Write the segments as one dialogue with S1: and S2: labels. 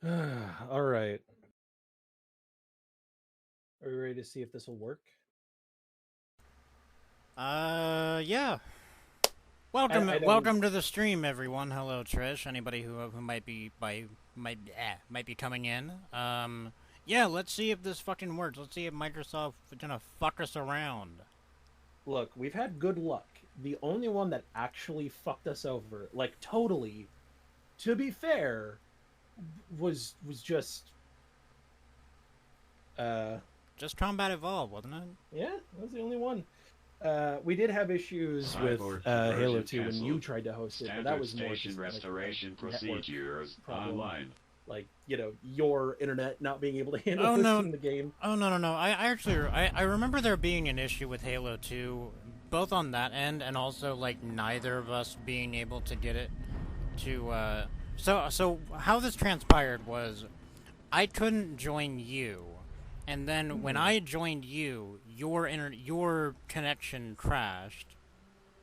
S1: All right. Are we ready to see if this will work?
S2: Yeah.
S1: I know.
S2: Welcome to the stream, everyone. Hello, Trish. Anybody who might be coming in. Yeah. Let's see if this fucking works. Let's see if Microsoft is gonna fuck us around.
S1: Look, we've had good luck. The only one that actually fucked us over, like totally, to be fair, was just uh
S2: Just Combat Evolved, wasn't it?
S1: yeah, that was the only one. We did have issues with
S3: Cyborg
S1: Halo
S3: conversion
S1: 2 when you
S3: canceled.
S1: tried to host it, but that
S3: Standard
S1: was more
S3: station
S1: just like
S3: restoration
S1: a network
S3: procedures
S1: problem.
S3: online.
S1: Like, your internet not being able to handle
S2: Oh no.
S1: hosting the game.
S2: Oh no. I remember there being an issue with Halo 2, both on that end and also like neither of us being able to get it to. So how this transpired was I couldn't join you, and then when
S1: Hmm.
S2: I joined you, your connection crashed,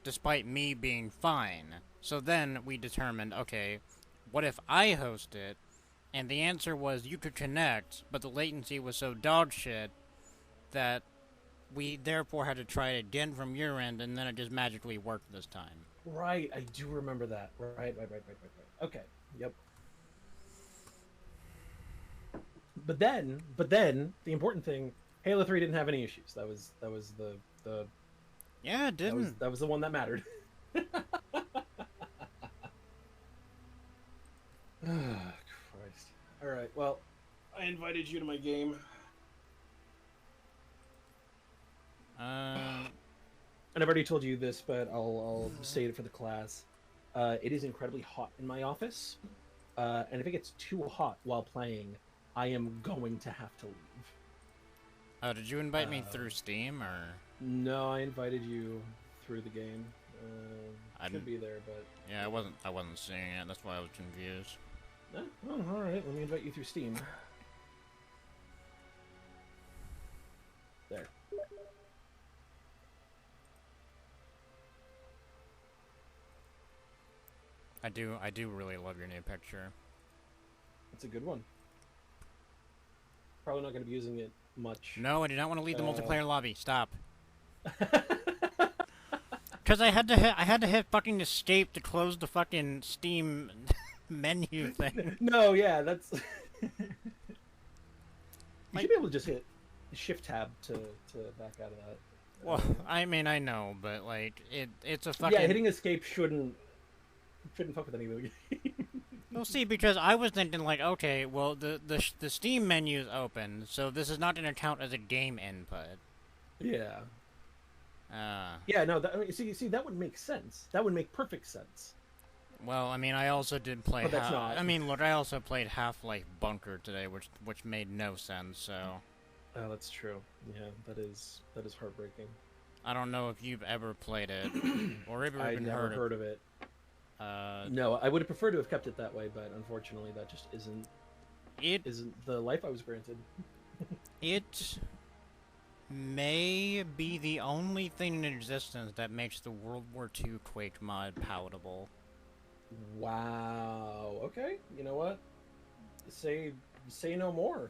S2: despite me being fine. So then we determined, okay, what if I host it? And the answer was you could connect, but the latency was so dog shit that we therefore had to try it again from your end, and then it just magically worked this time.
S1: Right, I do remember that. Right. Okay. Yep. But then the important thing, Halo 3 didn't have any issues. That was the
S2: Yeah, it
S1: that was
S2: didn't.
S1: that was the one that mattered. Christ. All right. Well, I invited you to my game.
S2: Uh,
S1: And I've already told you this, but I'll state it for the class. It is incredibly hot in my office, and if it gets too hot while playing, I am going to have to leave.
S2: oh, did you invite me
S1: Uh,
S2: through Steam or?
S1: no, I invited you through the game.
S2: I
S1: Should
S2: didn't.
S1: be there, but
S2: Yeah, I wasn't seeing it. That's why I was confused.
S1: oh, all right. Let me invite you through Steam. There.
S2: I do really love your new picture.
S1: That's a good one. Probably not going to be using it much.
S2: No, I do not want to leave the
S1: Uh,
S2: multiplayer lobby. Stop. Cause I had to hit fucking escape to close the fucking Steam menu thing.
S1: no, yeah, that's. You
S2: Like,
S1: should be able to just hit Shift Tab to back out of that.
S2: well, I mean I know, but like it's a
S1: Yeah,
S2: fucking.
S1: hitting Escape shouldn't fuck with anything.
S2: Well, see, because I was thinking like, okay, well the Steam menu is open, so this is not gonna count as a game input.
S1: yeah,
S2: Uh,
S1: yeah. No, that, I mean, see, that would make sense. That would make perfect sense.
S2: well, I mean, I also did play.
S1: But that's not.
S2: I mean, look, I also played Half-Life Bunker today, which made no sense. So
S1: Oh, that's true. Yeah, that is heartbreaking.
S2: I don't know if you've ever played it or ever
S1: I
S2: even
S1: never
S2: heard of.
S1: heard of it.
S2: Uh,
S1: No, I would have preferred to have kept it that way, but unfortunately, that just
S2: it
S1: isn't the life I was granted.
S2: it may be the only thing in existence that makes the World War II Quake mod palatable.
S1: Wow. Okay. You know what? Say no more.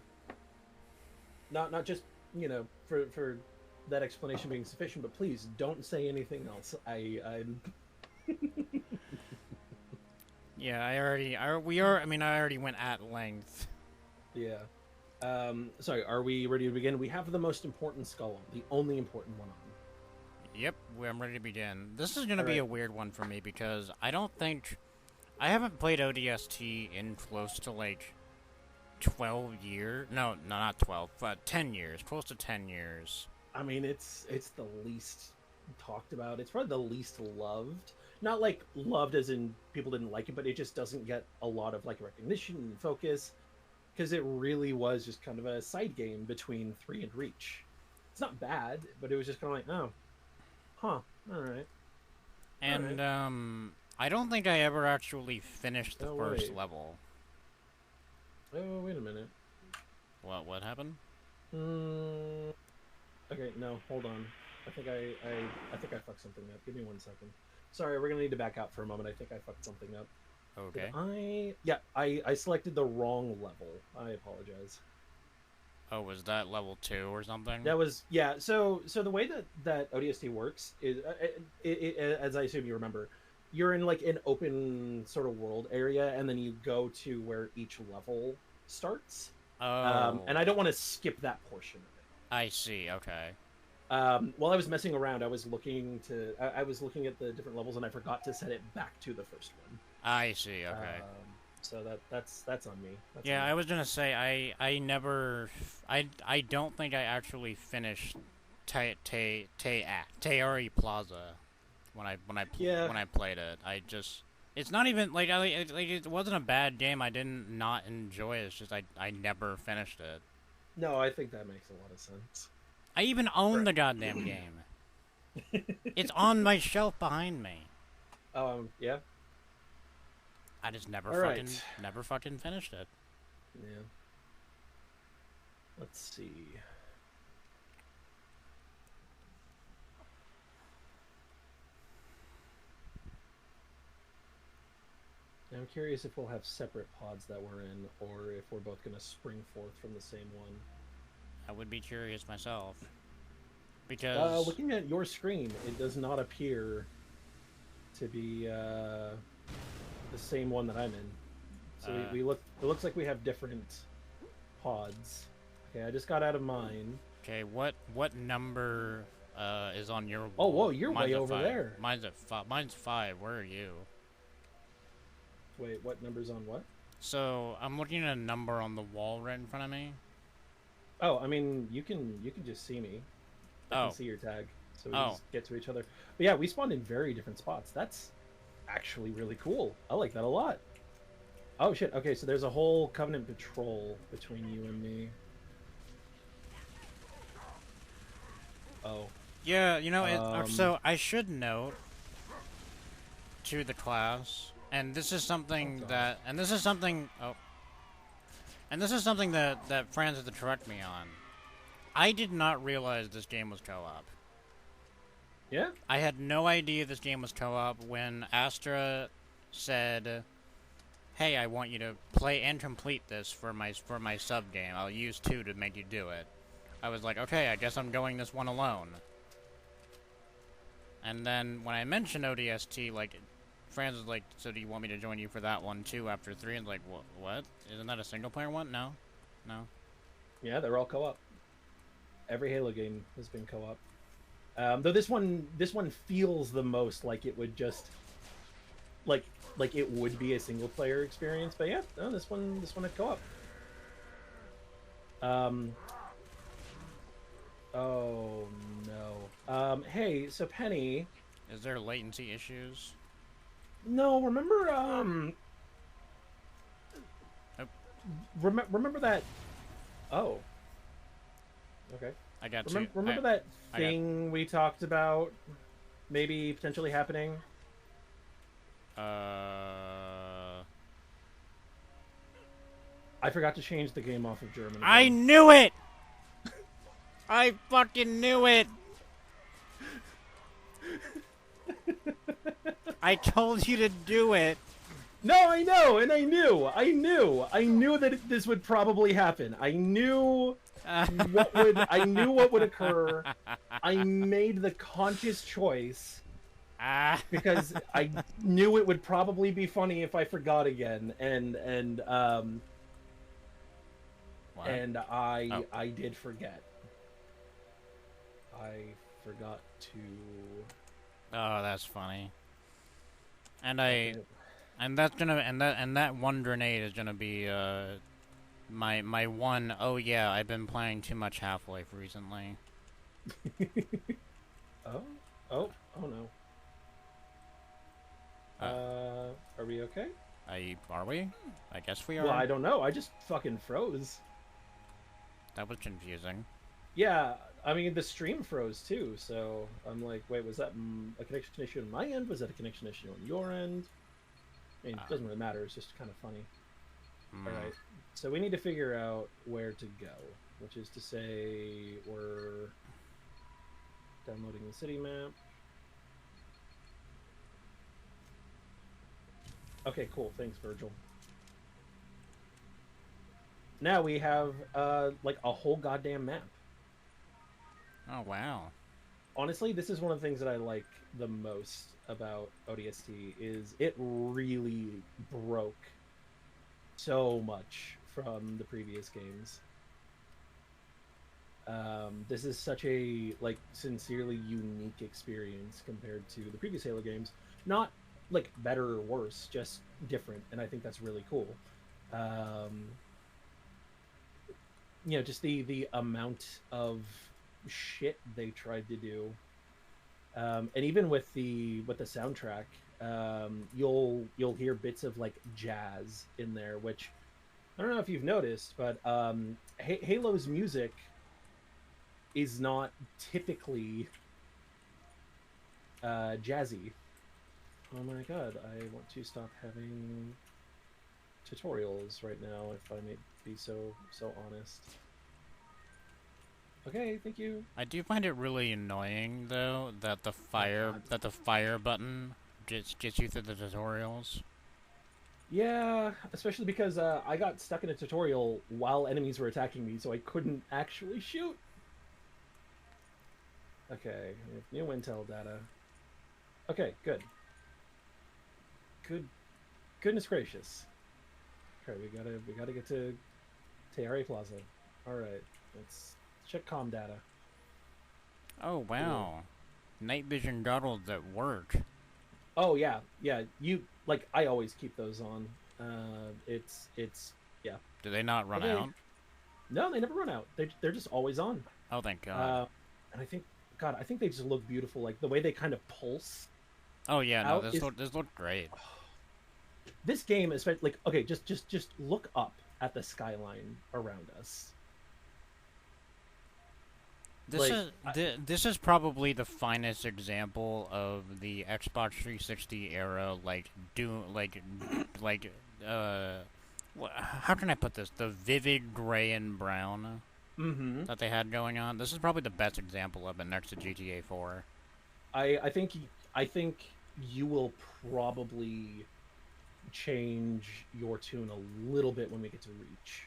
S1: Not just for that explanation being sufficient, but please don't say anything else. I'm
S2: Yeah, we are. I mean, I already went at length.
S1: yeah. Sorry. Are we ready to begin? We have the most important skull, the only important one on.
S2: Yep, I'm ready to begin. This is gonna
S1: All
S2: be
S1: right.
S2: a weird one for me because I haven't played ODST in close to like 12 years. No, not 12, but 10 years. Close to 10 years.
S1: I mean, it's the least talked about. It's probably the least loved. Not like loved as in people didn't like it, but it just doesn't get a lot of like recognition and focus because it really was just kind of a side game between 3 and Reach. It's not bad, but it was just kind of like, oh, huh, all right.
S2: And, I don't think I ever actually finished the
S1: Oh
S2: first
S1: wait,
S2: level.
S1: oh wait a minute.
S2: What happened?
S1: Mm, okay, no, hold on. I think I fucked something up. Give me 1 second. Sorry, we're gonna need to back out for a moment. I think I fucked something up. Did
S2: Okay.
S1: I? Yeah, I selected the wrong level. I apologize.
S2: Oh, was that level 2 or something?
S1: That was yeah. So the way that ODST works is, as I assume you remember, you're in like an open sort of world area, and then you go to where each level starts. And
S2: Oh,
S1: I don't want to skip that portion of it.
S2: I see. Okay.
S1: While I was messing around, I was looking at the different levels, and I forgot to set it back to the first one.
S2: I see. Okay.
S1: So that's on me. That's on
S2: Yeah,
S1: me.
S2: I was gonna say I never I don't think I actually finished Teori Plaza
S1: Yeah.
S2: when I played it. I just it's not even like it wasn't a bad game. I didn't not enjoy it. It's just I never finished it.
S1: No, I think that makes a lot of sense.
S2: I even own
S1: Right.
S2: the goddamn game. It's on my shelf behind me.
S1: Yeah.
S2: I just
S1: All right.
S2: never fucking finished it.
S1: Yeah. Let's see. I'm curious if we'll have separate pods that we're in, or if we're both going to spring forth from the same one.
S2: I would be curious myself because
S1: Looking at your screen, it does not appear to be the same one that I'm in. So we look. It looks like we have different pods. Okay, I just got out of mine.
S2: okay, what number is on your
S1: Oh,
S2: wall?
S1: whoa, you're
S2: Mine's
S1: way
S2: at
S1: over
S2: 5.
S1: there.
S2: Mine's at 5. Mine's 5. Where are you?
S1: Wait, what number's on what?
S2: So I'm looking at a number on the wall right in front of me.
S1: Oh, I mean, you can just see me. I can
S2: Oh,
S1: see your tag, so we
S2: oh,
S1: just get to each other. But yeah, we spawned in very different spots. That's actually really cool. I like that a lot. Oh shit. Okay, so there's a whole Covenant patrol between you and me. Oh.
S2: yeah. You know,
S1: Um.
S2: so I should note to the class, and this is
S1: Oh
S2: something
S1: god.
S2: that, and this is something. Oh, and this is something that Franz had to correct me on. I did not realize this game was co-op.
S1: Yeah.
S2: I had no idea this game was co-op when Astra said, "Hey, I want you to play and complete this for my sub game. I'll use 2 to make you do it." I was like, "Okay, I guess I'm going this one alone." And then when I mentioned ODST, like, Franz was like, "So do you want me to join you for that one too after 3?" And like, "What? Isn't that a single player one? No, no."
S1: Yeah, they're all co-op. Every Halo game has been co-op. Though this one feels the most like it would just like it would be a single player experience. But yeah, no, this one had co-op. Um. Oh no. Hey, so Penny.
S2: Is there latency issues?
S1: No, remember.
S2: Oh,
S1: Remember that. Oh. Okay.
S2: I got two.
S1: Remember that
S2: I got.
S1: thing we talked about, maybe potentially happening.
S2: Uh.
S1: I forgot to change the game off of German
S2: I
S1: again.
S2: knew it. I fucking knew it. I told you to do it.
S1: No, I know, and I knew that this would probably happen. I knew I knew what would occur. I made the conscious choice because I knew it would probably be funny if I forgot again,
S2: What?
S1: and
S2: Oh.
S1: I did forget. I forgot to.
S2: Oh, that's funny. And that's gonna and that one grenade is gonna be my one. Oh yeah, I've been playing too much Half-Life recently.
S1: Oh, oh no. Are we okay?
S2: Are we? I guess we are.
S1: Well, I don't know. I just fucking froze.
S2: That was confusing.
S1: Yeah, I mean the stream froze too. So I'm like, wait, was that a connection issue on my end? Was that a connection issue on your end? I mean, it doesn't really matter. It's just kind of funny. All right. So we need to figure out where to go, which is to say we're downloading the city map. Okay, cool. Thanks, Virgil. Now we have like a whole goddamn map.
S2: Oh wow.
S1: Honestly, this is one of the things that I like the most about ODST is it really broke so much from the previous games. This is such a like sincerely unique experience compared to the previous Halo games. Not like better or worse, just different, and I think that's really cool. Um, just the amount of shit they tried to do, and even with the soundtrack, you'll hear bits of like jazz in there, which I don't know if you've noticed, but Halo's music is not typically jazzy. Oh my god, I want to stop having tutorials right now, if I may be so honest. Okay, thank you.
S2: I do find it really annoying though that
S1: Oh god.
S2: the fire button just gets you through the tutorials.
S1: Yeah, especially because I got stuck in a tutorial while enemies were attacking me, so I couldn't actually shoot. Okay, new intel data. Okay, good. Good. Goodness gracious. Okay, we gotta get to Teare Plaza. All right, let's check comm data.
S2: Oh
S1: Cool.
S2: wow. Night vision goggles that work.
S1: Oh yeah, yeah. You like I always keep those on. It's yeah.
S2: Do they not run
S1: Okay.
S2: out?
S1: No, they never run out. They're just always on.
S2: Oh thank god.
S1: Uh, and I think God, I think they just look beautiful. Like the way they kind of pulse
S2: Oh yeah, no,
S1: out is
S2: this looked great.
S1: this game, especially like okay, just look up at the skyline around us.
S2: This
S1: Like
S2: is this is probably the finest example of the Xbox 360 era, like like uh, how can I put this? The vivid gray and brown
S1: mm-hmm.
S2: that they had going on. This is probably the best example of it next to GTA 4.
S1: I think you will probably change your tune a little bit when we get to Reach.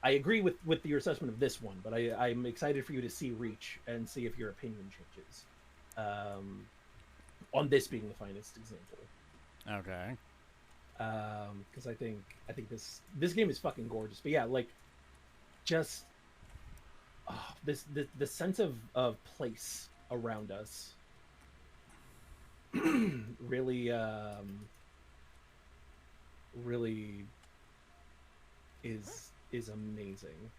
S1: I agree with your assessment of this one, but I'm excited for you to see Reach and see if your opinion changes um, on this being the finest example.
S2: Okay.
S1: Because I think this game is fucking gorgeous. But yeah, like just the sense of place around us really really is amazing.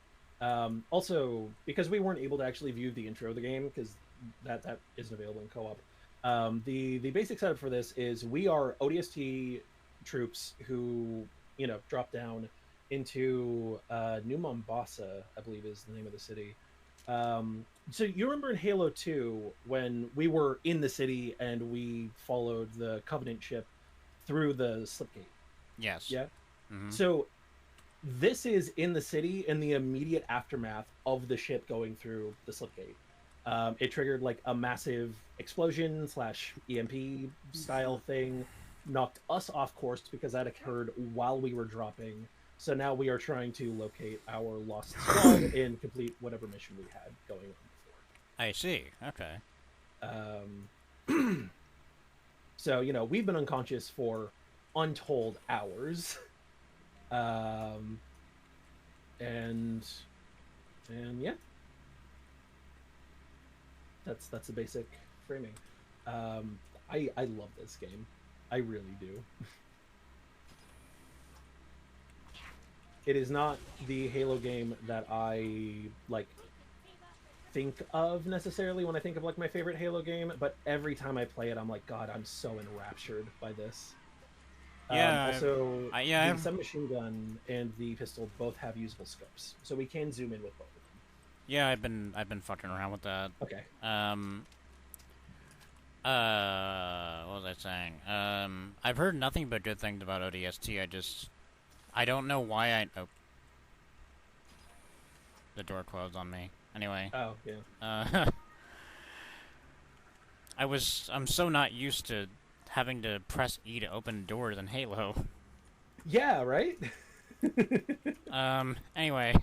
S1: Also, because we weren't able to actually view the intro of the game because that isn't available in co-op. The basic setup for this is we are ODST troops who drop down into New Mombasa, I believe is the name of the city. So you remember in Halo 2 when we were in the city and we followed the Covenant ship through the Slipgate?
S2: Yes.
S1: Yeah.
S2: Mm-hmm.
S1: So this is in the city in the immediate aftermath of the ship going through the Slipgate. It triggered like a massive explosion slash EMP style thing, knocked us off course because that occurred while we were dropping. So now we are trying to locate our lost squad and complete whatever mission we had going on
S2: I see. Okay.
S1: before. So we've been unconscious for untold hours. Um, and yeah, that's the basic framing. I love this game, I really do. It is not the Halo game that I like think of necessarily when I think of like my favorite Halo game, but every time I play it, I'm like, God, I'm so enraptured by this.
S2: Yeah.
S1: Also,
S2: Yeah.
S1: the submachine gun and the pistol both have usable scopes, so we can zoom in with both of
S2: Yeah. I've been fucking around with that.
S1: them. Okay.
S2: What was I saying? I've heard nothing but good things about ODST. I don't know why oh, the door closed on me. Anyway,
S1: Oh yeah.
S2: uh, I'm so not used to having to press E to open doors in Halo.
S1: Yeah, right?
S2: Anyway,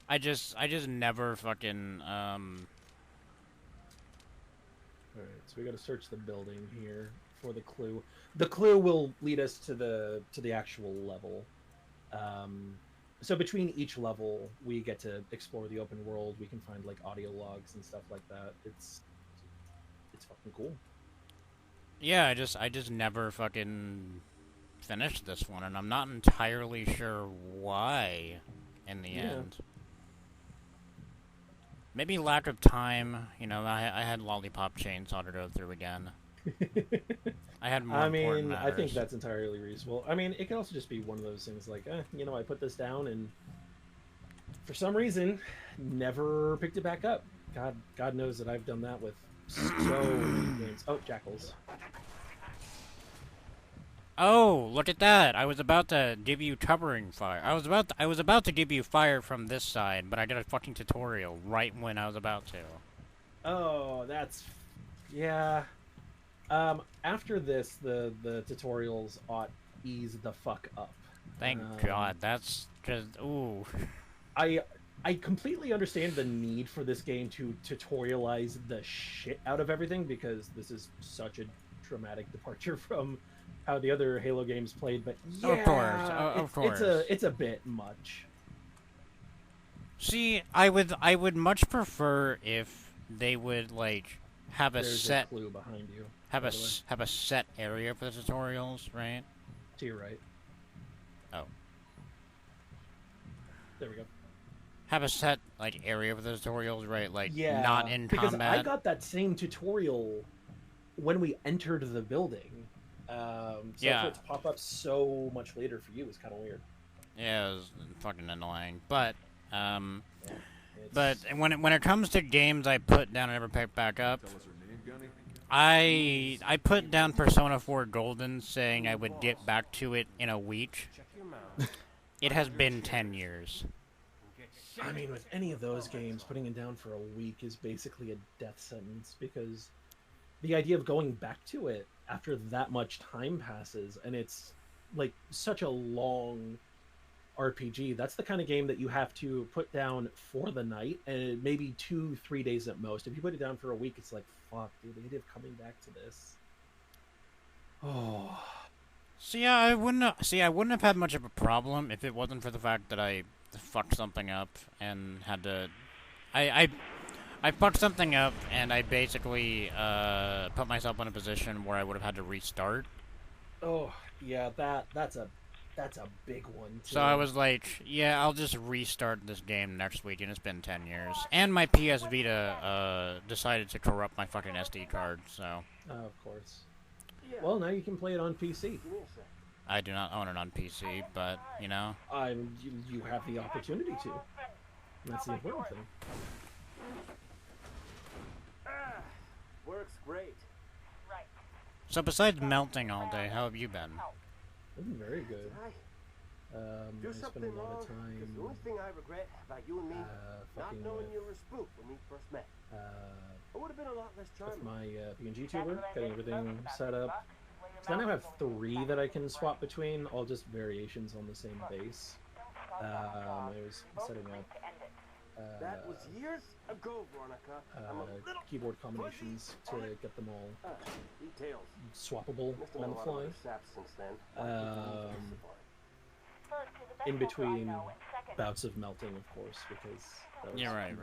S2: I just never fucking
S1: Alright, so we gotta search the building here for the clue. The clue will lead us to the actual level. So between each level, we get to explore the open world. We can find like audio logs and stuff like that. It's fucking cool.
S2: yeah, I just never fucking finished this one, and I'm not entirely sure why in the end. Maybe lack of time. You know, I had Lollipop Chainsaw to go through again. I had more important matters.
S1: I think that's entirely reasonable. I mean, it can also just be one of those things like, you know, I put this down and for some reason never picked it back up. God knows that I've done that with so many games. Oh, jackals.
S2: Oh, look at that! I was about to give you covering fire. I was about to give you fire from this side, but I did a fucking tutorial right when I was about to.
S1: Oh, yeah. After this, the tutorials ought ease the fuck up.
S2: Thank God. That's just ooh.
S1: I completely understand the need for this game to tutorialize the shit out of everything because this is such a dramatic departure from how the other Halo games played. But yeah,
S2: of course,
S1: it's a bit much.
S2: See, I would much prefer if they would like have a set
S1: clue behind you.
S2: Have a set area for the tutorials, right?
S1: To your right.
S2: Oh.
S1: There we go.
S2: Have a set like area for the tutorials, right? Like
S1: not
S2: in
S1: because
S2: combat.
S1: I got that same tutorial when we entered the building. So for it to pop up so much later for you is kind of weird.
S2: Yeah, it was fucking annoying. But but when it comes to games I put down and never pick back up, I put down Persona 4 Golden saying I would get back to it in a week. It has been 10 years.
S1: I mean, with any of those games, putting it down for a week is basically a death sentence because the idea of going back to it after that much time passes, and it's like such a long RPG. That's the kind of game that you have to put down for the night and maybe 2-3 days at most. If you put it down for a week, it's like, fuck, dude, the idea of coming back to this. Oh.
S2: I wouldn't have had much of a problem if it wasn't for the fact that I fucked something up and had to. I fucked something up and I basically put myself in a position where I would have had to restart.
S1: Oh yeah, that's a big one too.
S2: So I was like, yeah, I'll just restart this game next week, and it's been 10 years. And my PS Vita decided to corrupt my fucking SD card, so.
S1: Of course. Well, now you can play it on PC.
S2: I do not own it on PC, but, you know.
S1: You have the opportunity to. That's the important thing.
S3: Works great.
S2: So besides melting all day, how have you been?
S1: I've been very good.
S3: Do
S1: I spent a
S3: something
S1: lot
S3: wrong,
S1: of time
S3: 'cause the only thing I regret about you and me, not knowing you were a spook when we first met. I would have been a lot less charming.
S1: With my PNG tuber, getting everything set up. So now I have 3 that I can swap between, all just variations on the same base. I was setting up
S3: that was years ago, Veronica. I'm a little
S1: keyboard combinations to get them all
S3: details.
S1: swappable
S3: Must have
S1: on
S3: been
S1: the
S3: a lot
S1: fly.
S3: of saps since then.
S1: In between bouts of melting, of course, because that was
S2: right.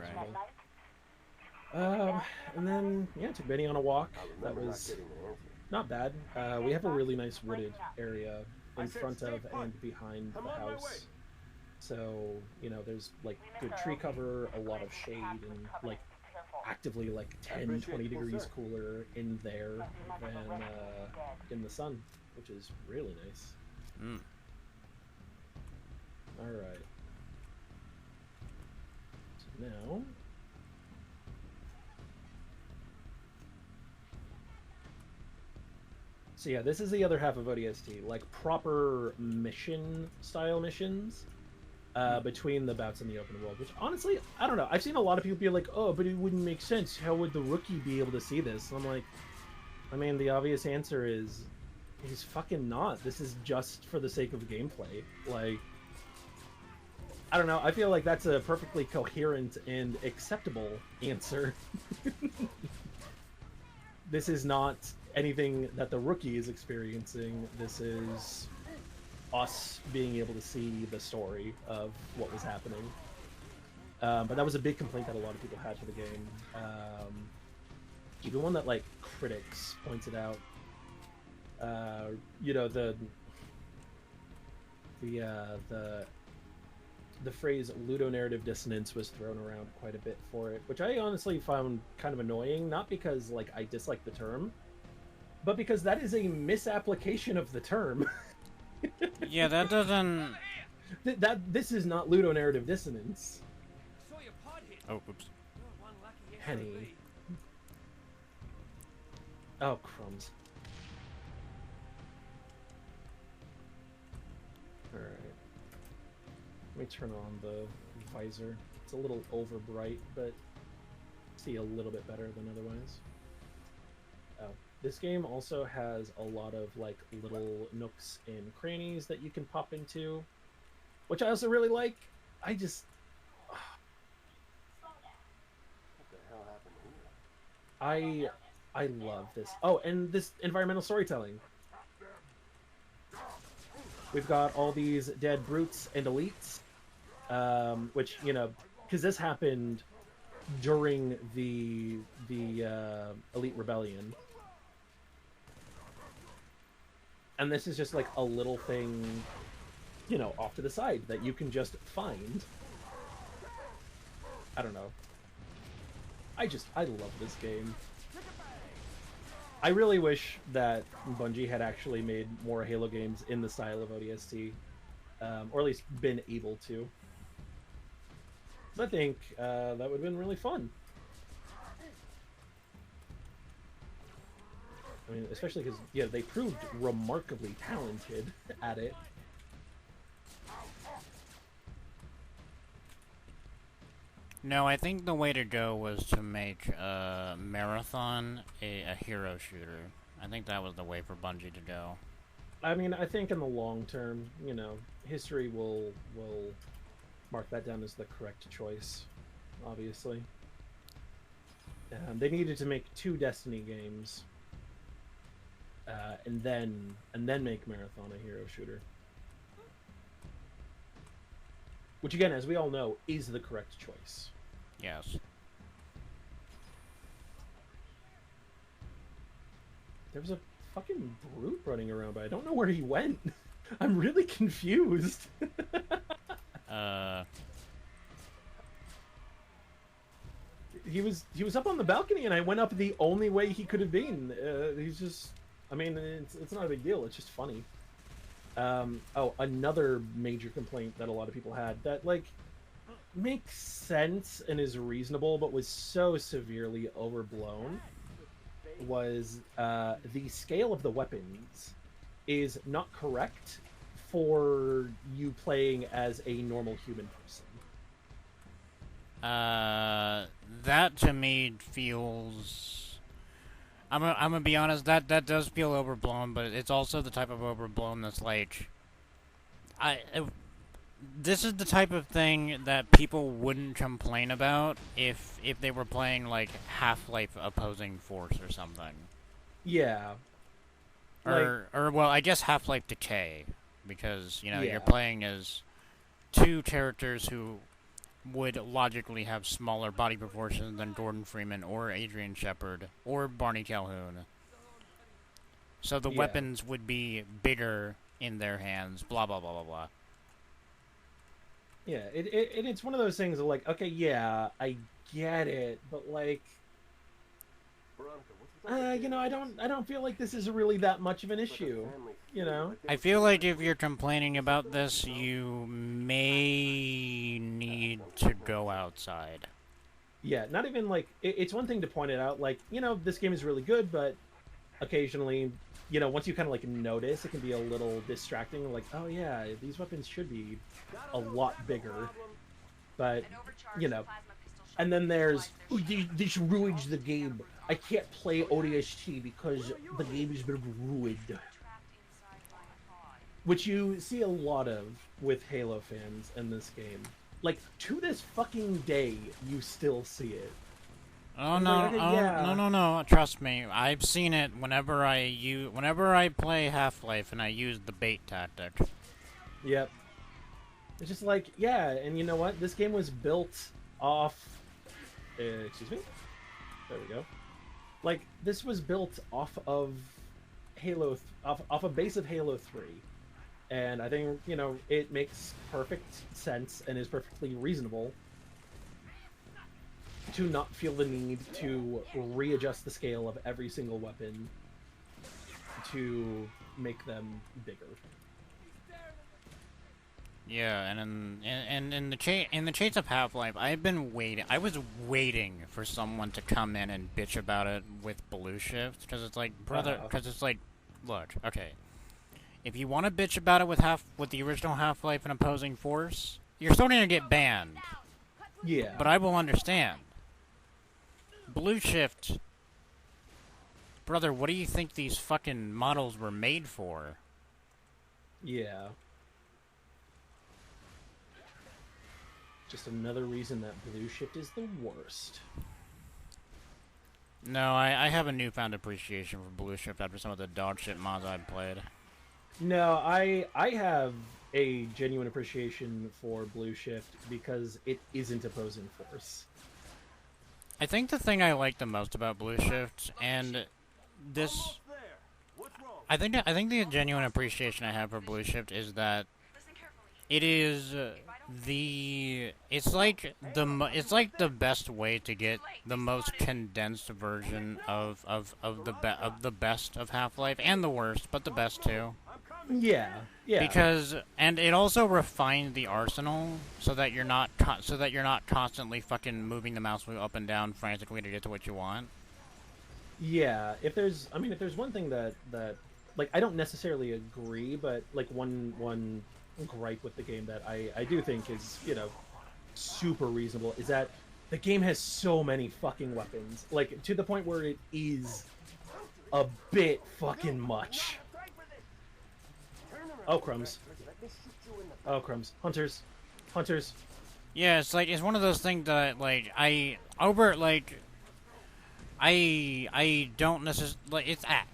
S1: And then took Benny on a walk. That was not bad. We have a really nice wooded area in front of and behind the house. So, there's like good tree cover, a lot of shade, and like actively like 10-20 degrees cooler in there than in the sun, which is really nice. Alright. So now so yeah, this is the other half of ODST, like proper mission style missions. Between the bouts in the open world, which honestly, I don't know. I've seen a lot of people be like, oh, but it wouldn't make sense. How would the rookie be able to see this? And I'm like, I mean, the obvious answer is he's fucking not. This is just for the sake of gameplay. Like, I don't know. I feel like that's a perfectly coherent and acceptable answer. This is not anything that the rookie is experiencing. This is us being able to see the story of what was happening. But that was a big complaint that a lot of people had for the game. Even one that, like, critics pointed out. You know, the phrase ludonarrative dissonance was thrown around quite a bit for it, which I honestly found kind of annoying, not because, like, I dislike the term, but because that is a misapplication of the term.
S2: Yeah, that doesn't...
S1: This is not ludonarrative dissonance.
S2: Oh, oops.
S1: Penny. Oh, crumbs. Alright. Let me turn on the visor. It's a little over bright, but see a little bit better than otherwise. Oh. This game also has a lot of, like, little nooks and crannies that you can pop into, which I also really like. I just...
S3: What the hell happened here?
S1: I love this. Oh, and this environmental storytelling. We've got all these dead brutes and elites, which, you know, because this happened during the Elite Rebellion. And this is just like a little thing, you know, off to the side that you can just find. I don't know. I love this game. I really wish that Bungie had actually made more Halo games in the style of ODST, or at least been able to. I think that would have been really fun. I mean, especially because, yeah, they proved remarkably talented at it.
S2: No, I think the way to go was to make Marathon a hero shooter. I think that was the way for Bungie to go.
S1: I mean, I think in the long term, you know, history will mark that down as the correct choice, obviously. They needed to make 2 Destiny games, and then make Marathon a hero shooter. Which, again, as we all know, is the correct choice.
S2: Yes.
S1: There was a fucking brute running around, but I don't know where he went. I'm really confused. He was up on the balcony, and I went up the only way he could have been. He's just... I mean, it's not a big deal. It's just funny. Oh, another major complaint that a lot of people had that, like, makes sense and is reasonable, but was so severely overblown, was the scale of the weapons is not correct for you playing as a normal human person.
S2: That to me feels... I'm gonna be honest, that does feel overblown, but it's also the type of overblown that's like... This is the type of thing that people wouldn't complain about if they were playing, like, Half-Life Opposing Force or something.
S1: Yeah.
S2: Or well, I guess Half-Life Decay, because, you know,
S1: Yeah.
S2: you're playing as 2 characters who would logically have smaller body proportions than Gordon Freeman or Adrian Shepard or Barney Calhoun. So the weapons would be bigger in their hands, blah, blah, blah, blah, blah.
S1: Yeah, it's one of those things of like, okay, yeah, I get it, but like, you know, I don't feel like this is really that much of an issue, you know?
S2: I feel like if you're complaining about this, you may need to go outside.
S1: Yeah, not even like, it's one thing to point it out, like, you know, this game is really good, but occasionally, you know, once you kind of like notice, it can be a little distracting, like, oh yeah, these weapons should be a lot bigger, but, you know, And then there's, oh, this ruins the game. I can't play ODST because the game has been ruined. Which you see a lot of with Halo fans in this game. Like, to this fucking day, you still see it.
S2: Oh no!
S1: Like, okay,
S2: oh
S1: yeah.
S2: no! Trust me, I've seen it whenever I play Half-Life and I use the bait tactic.
S1: Yep. It's just like, yeah, and you know what? This game was built off. Excuse me. There we go. Like, this was built off of Halo, off a base of Halo 3. And I think, you know, it makes perfect sense and is perfectly reasonable to not feel the need to readjust the scale of every single weapon to make them bigger.
S2: Yeah, and in the chase of Half-Life, I was waiting for someone to come in and bitch about it with Blue Shift, because it's like, brother, because it's like, look, okay, if you want to bitch about it with the original Half-Life and Opposing Force, you're still gonna get banned.
S1: Yeah.
S2: But I will understand. Blue Shift, brother, what do you think these fucking models were made for?
S1: Yeah. Just another reason that Blue Shift is the worst.
S2: No, I have a newfound appreciation for Blue Shift after some of the dog shit mods I've played.
S1: No, I have a genuine appreciation for Blue Shift because it isn't Opposing Force.
S2: I think the thing I like the most about Blue Shift, and this, I think the genuine appreciation I have for Blue Shift is that it is it's like the best way to get the most condensed version of the best of Half-Life, and the worst, but the best too.
S1: Yeah.
S2: Because, and it also refined the arsenal so that you're not constantly fucking moving the mouse wheel up and down frantically to get to what you want.
S1: Yeah, if there's one thing that like, I don't necessarily agree, but like one gripe with the game that I do think is, you know, super reasonable is that the game has so many fucking weapons, like, to the point where it is a bit fucking much. Oh, crumbs. Oh, crumbs. Hunters.
S2: Yeah, it's like, it's one of those things that, like, I don't necessarily, like,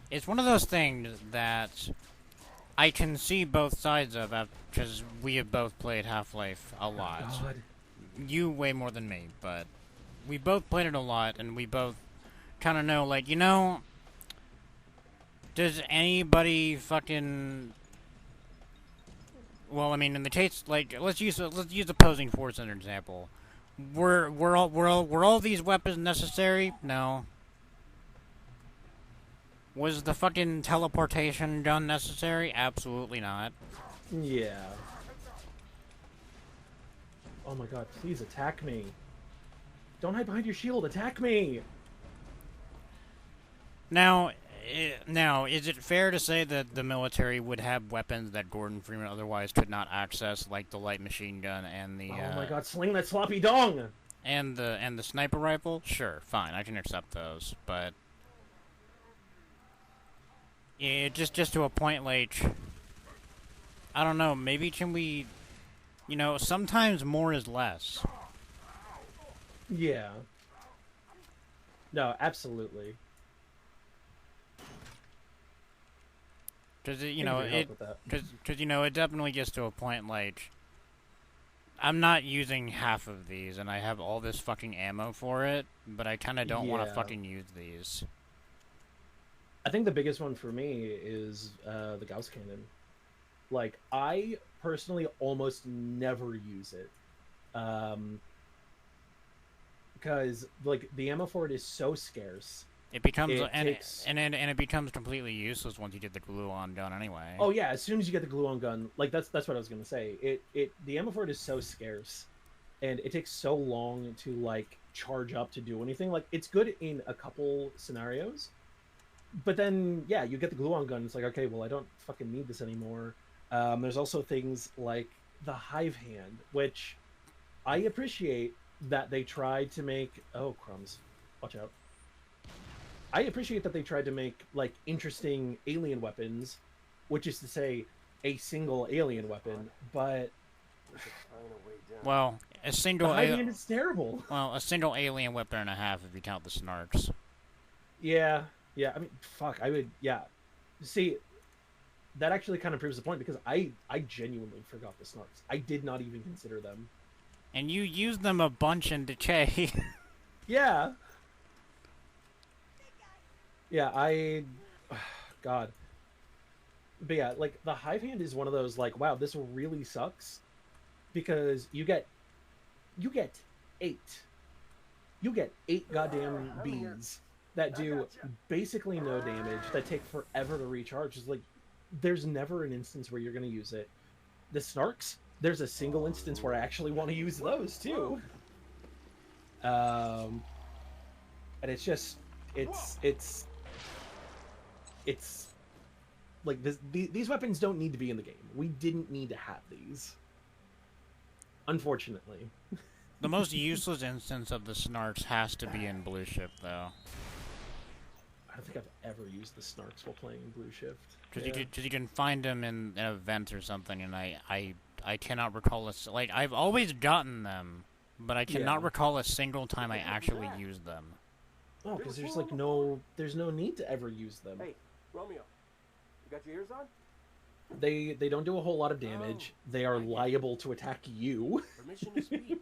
S2: it's one of those things that I can see both sides of, because we have both played Half-Life a lot.
S1: God.
S2: You way more than me, but we both played it a lot, and we both kind of know, like, you know, does anybody fucking... Well, I mean, in the case, like, let's use Opposing Force as an example. Were all these weapons necessary? No. Was the fucking teleportation gun necessary? Absolutely not.
S1: Yeah. Oh my god, please attack me. Don't hide behind your shield, attack me!
S2: Now, is it fair to say that the military would have weapons that Gordon Freeman otherwise could not access, like the light machine gun and the...
S1: Oh my god, sling that sloppy dong!
S2: And the sniper rifle? Sure, fine, I can accept those, but... Yeah, just to a point, like... I don't know, maybe can we... You know, sometimes more is less.
S1: Yeah. No, absolutely.
S2: Because, you know, it definitely gets to a point, like, I'm not using half of these, and I have all this fucking ammo for it, but I kind of don't want to fucking use these.
S1: I think the biggest one for me is the Gauss Cannon. Like, I personally almost never use it. Because, like, the ammo for it is so scarce.
S2: It becomes it becomes completely useless once you get the glue-on gun anyway.
S1: Oh yeah, as soon as you get the glue-on gun, like, that's what I was gonna say. The ammo for it is so scarce, and it takes so long to, like, charge up to do anything. Like, it's good in a couple scenarios, but then yeah, you get the glue-on gun. It's like, okay, well, I don't fucking need this anymore. There's also things like the Hive Hand, which I appreciate, that they tried to make. Oh crumbs! Watch out. I appreciate that they tried to make like interesting alien weapons, which is to say, a single alien weapon. But
S2: well,
S1: the high hand is terrible.
S2: Well, a single alien weapon and a half if you count the snarks.
S1: Yeah, yeah. I mean, fuck. I would. Yeah. See, that actually kind of proves the point because I genuinely forgot the snarks. I did not even consider them.
S2: And you use them a bunch in Decay.
S1: Yeah. Yeah, God. But yeah, like, the Hive Hand is one of those, like, wow, this really sucks. Because you get 8. You get 8 goddamn bees that do basically no damage, that take forever to recharge. It's like, there's never an instance where you're going to use it. The Snarks, there's a single instance where I actually want to use those, too. And it's just, it's like these weapons don't need to be in the game. We didn't need to have these, unfortunately.
S2: The most useless instance of the snarks has to be in Blue Shift, though.
S1: I don't think I've ever used the snarks while playing Blue Shift.
S2: Because you can find them in an event or something, and I cannot recall like, I've always gotten them, but I cannot recall a single time I actually used them.
S1: Oh, because there's like there's no need to ever use them.
S3: Hey, Romeo, you got your ears on?
S1: They don't do a whole lot of damage. They are liable to attack you.
S3: Permission to speak.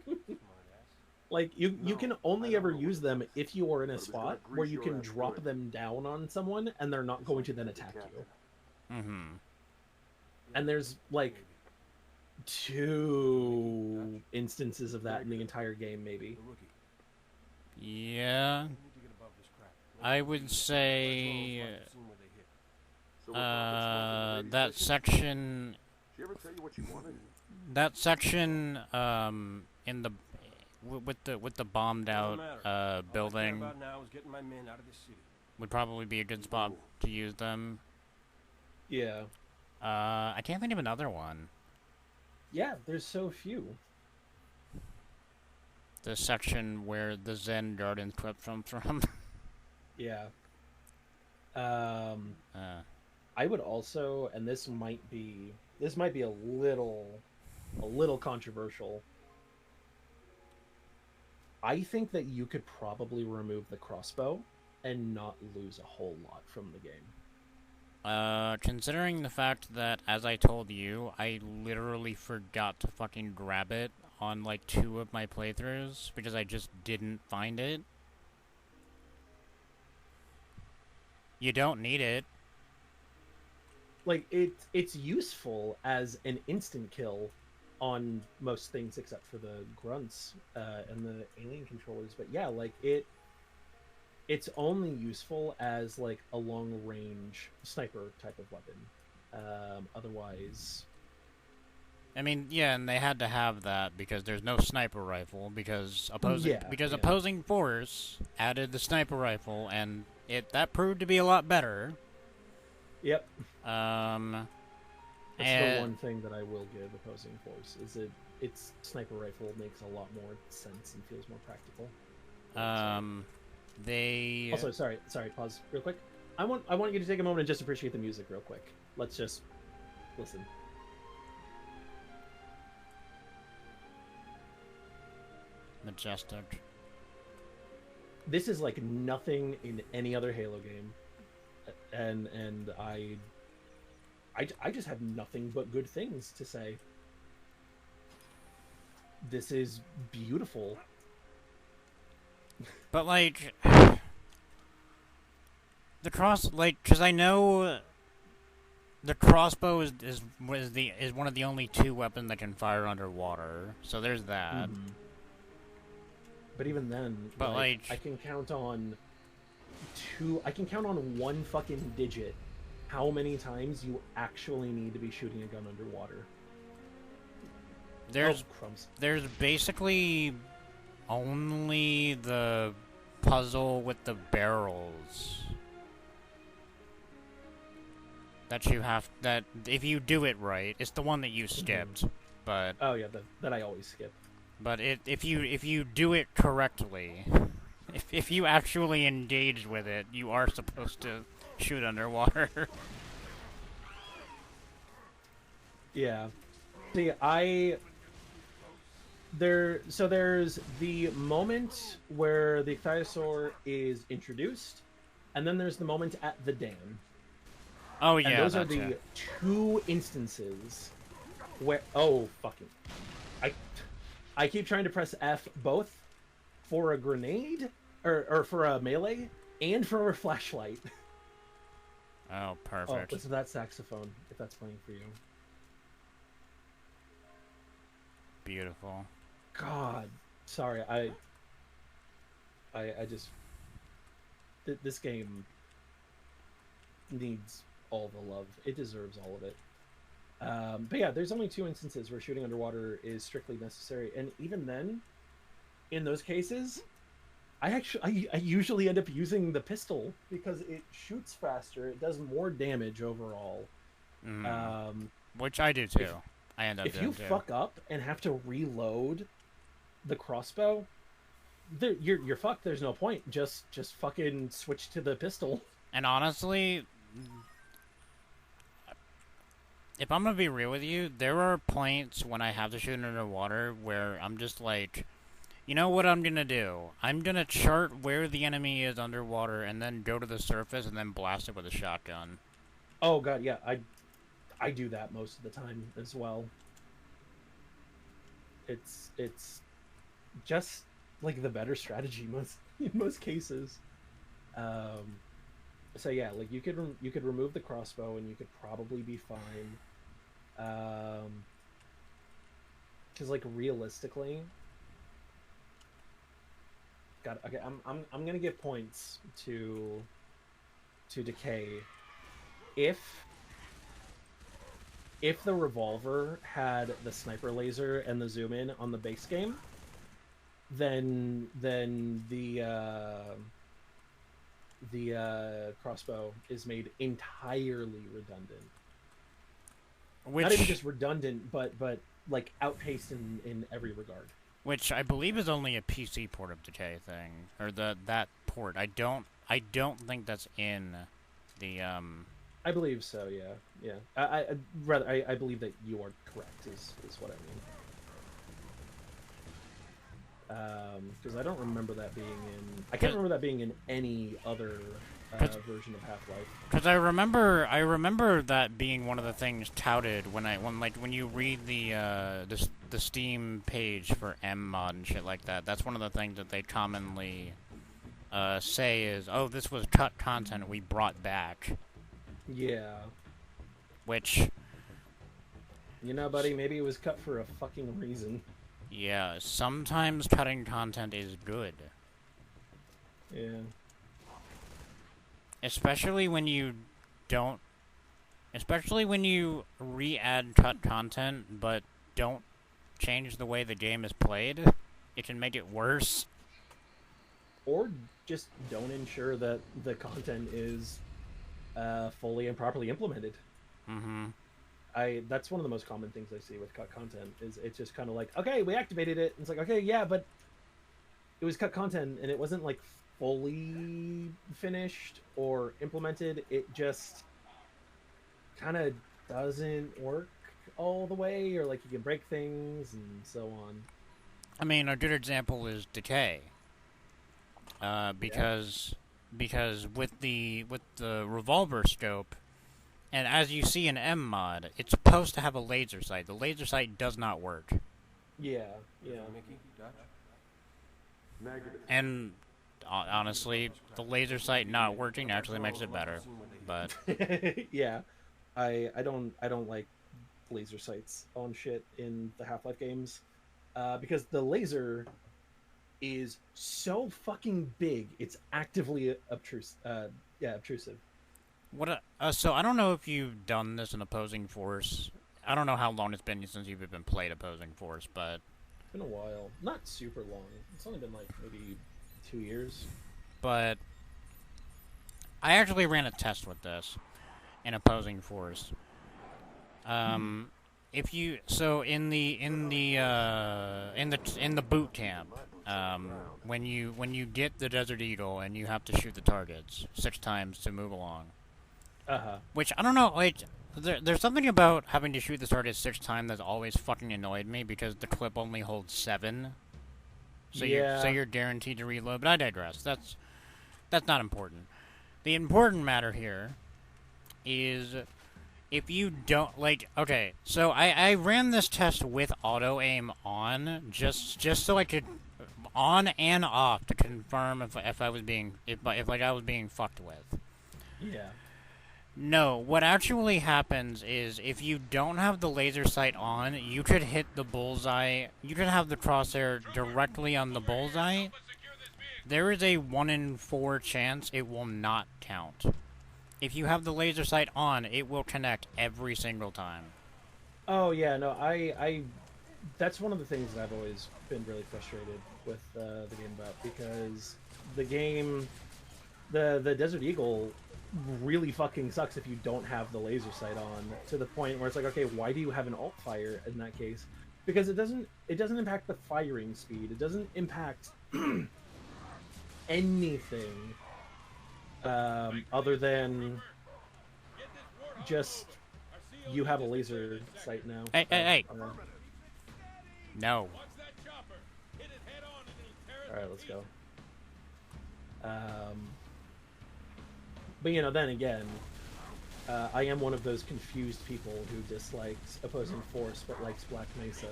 S1: Like, you can only ever use them if you are in a spot where you can drop them down on someone and they're not going to then attack you.
S2: Mm-hmm.
S1: And there's, like, 2 instances of that in the entire game, maybe.
S2: Yeah. I would say... that section... That section, in the... With the bombed out building would probably be a good spot to use them.
S1: Yeah.
S2: I can't think of another one.
S1: Yeah, there's so few.
S2: The section where the Zen Garden clip from.
S1: Yeah. I would also, and this might be a little controversial. I think that you could probably remove the crossbow and not lose a whole lot from the game.
S2: Considering the fact that, as I told you, I literally forgot to fucking grab it on, like, 2 of my playthroughs, because I just didn't find it. You don't need it.
S1: Like, it's useful as an instant kill on most things except for the grunts and the alien controllers, but yeah, like, it's only useful as, like, a long range sniper type of weapon. Otherwise,
S2: I mean, yeah, and they had to have that because there's no sniper rifle, because opposing force added the sniper rifle, and that proved to be a lot better.
S1: Yep. That's the one thing that I will give opposing force, is its sniper rifle makes a lot more sense and feels more practical.
S2: They
S1: also, sorry, pause real quick. I want you to take a moment and just appreciate the music real quick. Let's just listen.
S2: Majestic.
S1: This is like nothing in any other Halo game, and I just have nothing but good things to say. This is beautiful.
S2: But, like, because I know the crossbow is one of the only 2 weapons that can fire underwater. So there's that.
S1: Mm-hmm. But even then, I can count on 1 fucking digit how many times you actually need to be shooting a gun underwater.
S2: There's basically only the puzzle with the barrels that if you do it right, it's the one that you skipped, but...
S1: Oh yeah, that I always skip.
S2: But if you do it correctly, if you actually engage with it, you are supposed to shoot underwater.
S1: Yeah. See, there's the moment where the ichthyosaur is introduced, and then there's the moment at the dam.
S2: Oh yeah,
S1: and those are the two instances where fucking I keep trying to press F both for a grenade or for a melee and for a flashlight.
S2: Oh, perfect.
S1: Listen to that saxophone if that's playing for you.
S2: Beautiful.
S1: God, sorry, I just this game needs all the love. It deserves all of it. But yeah, there's only two instances where shooting underwater is strictly necessary, and even then, in those cases, I usually end up using the pistol because it shoots faster, it does more damage overall.
S2: Which I do too. I end up
S1: if you fuck up and have to reload the crossbow, you're fucked. There's no point. Just fucking switch to the pistol.
S2: And honestly, if I'm gonna be real with you, there are points when I have to shoot underwater where I'm just like, you know what I'm gonna do? I'm gonna chart where the enemy is underwater and then go to the surface and then blast it with a shotgun.
S1: Oh god, yeah, I do that most of the time as well. It's just like the better strategy in most cases. So yeah, like you could remove the crossbow and you could probably be fine. Because like realistically, God, okay, I'm gonna give points to Decay if the revolver had the sniper laser and the zoom in on the base game, then the crossbow is made entirely redundant. Not even just redundant, but like outpaced in every regard.
S2: Which I believe is only a PC port of Decay thing, or that port. I don't think that's in the
S1: I believe so. Yeah. I believe that you are correct. Is what I mean. Because I don't remember that being in. I can't remember that being in any other version of Half-Life.
S2: Because I remember that being one of the things touted when you read the Steam page for MMod and shit like that. That's one of the things that they commonly say is, oh, this was cut content we brought back.
S1: Yeah.
S2: Which,
S1: you know, buddy, maybe it was cut for a fucking reason.
S2: Yeah, sometimes cutting content is good.
S1: Yeah.
S2: Especially when you re-add cut content, but don't change the way the game is played. It can make it worse.
S1: Or just don't ensure that the content is fully and properly implemented.
S2: Mm-hmm.
S1: That's one of the most common things I see with cut content, is it's just kind of like, okay, we activated it. And it's like, okay, yeah, but it was cut content and it wasn't like fully finished or implemented. It just kind of doesn't work all the way, or like you can break things and so on.
S2: I mean, a good example is Decay. Because with the revolver scope, and as you see in MMod, it's supposed to have a laser sight. The laser sight does not work.
S1: Yeah.
S2: And honestly, the laser sight not working actually makes it better. But
S1: yeah, I don't like laser sights on shit in the Half-Life games, because the laser is so fucking big. It's actively obtrusive.
S2: So I don't know if you've done this in Opposing Force. I don't know how long it's been since you've been played Opposing Force, but
S1: it's been a while. Not super long. It's only been like maybe 2 years.
S2: But I actually ran a test with this in Opposing Force. if you so in the boot camp, when you get the Desert Eagle and you have to shoot the targets 6 times to move along. Which I don't know, like there's something about having to shoot the targets 6 times that's always fucking annoyed me because the clip only holds 7. So you're guaranteed to reload. But I digress. That's not important. The important matter here is if you don't like. Okay, so I ran this test with auto aim on just so I could on and off to confirm if I was being if I was being fucked with.
S1: Yeah.
S2: No, what actually happens is if you don't have the laser sight on, you could hit the bullseye. You could have the crosshair directly on the bullseye. There is a 1 in 4 chance it will not count. If you have the laser sight on, it will connect every single time.
S1: Oh yeah, no, I that's one of the things that I've always been really frustrated with the game about, because the game, the Desert Eagle really fucking sucks if you don't have the laser sight on, to the point where it's like, okay, why do you have an alt fire in that case? Because it doesn't impact the firing speed. It doesn't impact anything other than just you have a laser sight now.
S2: Hey. No.
S1: Alright, let's go. But then again, I am one of those confused people who dislikes opposing force but likes Black Mesa.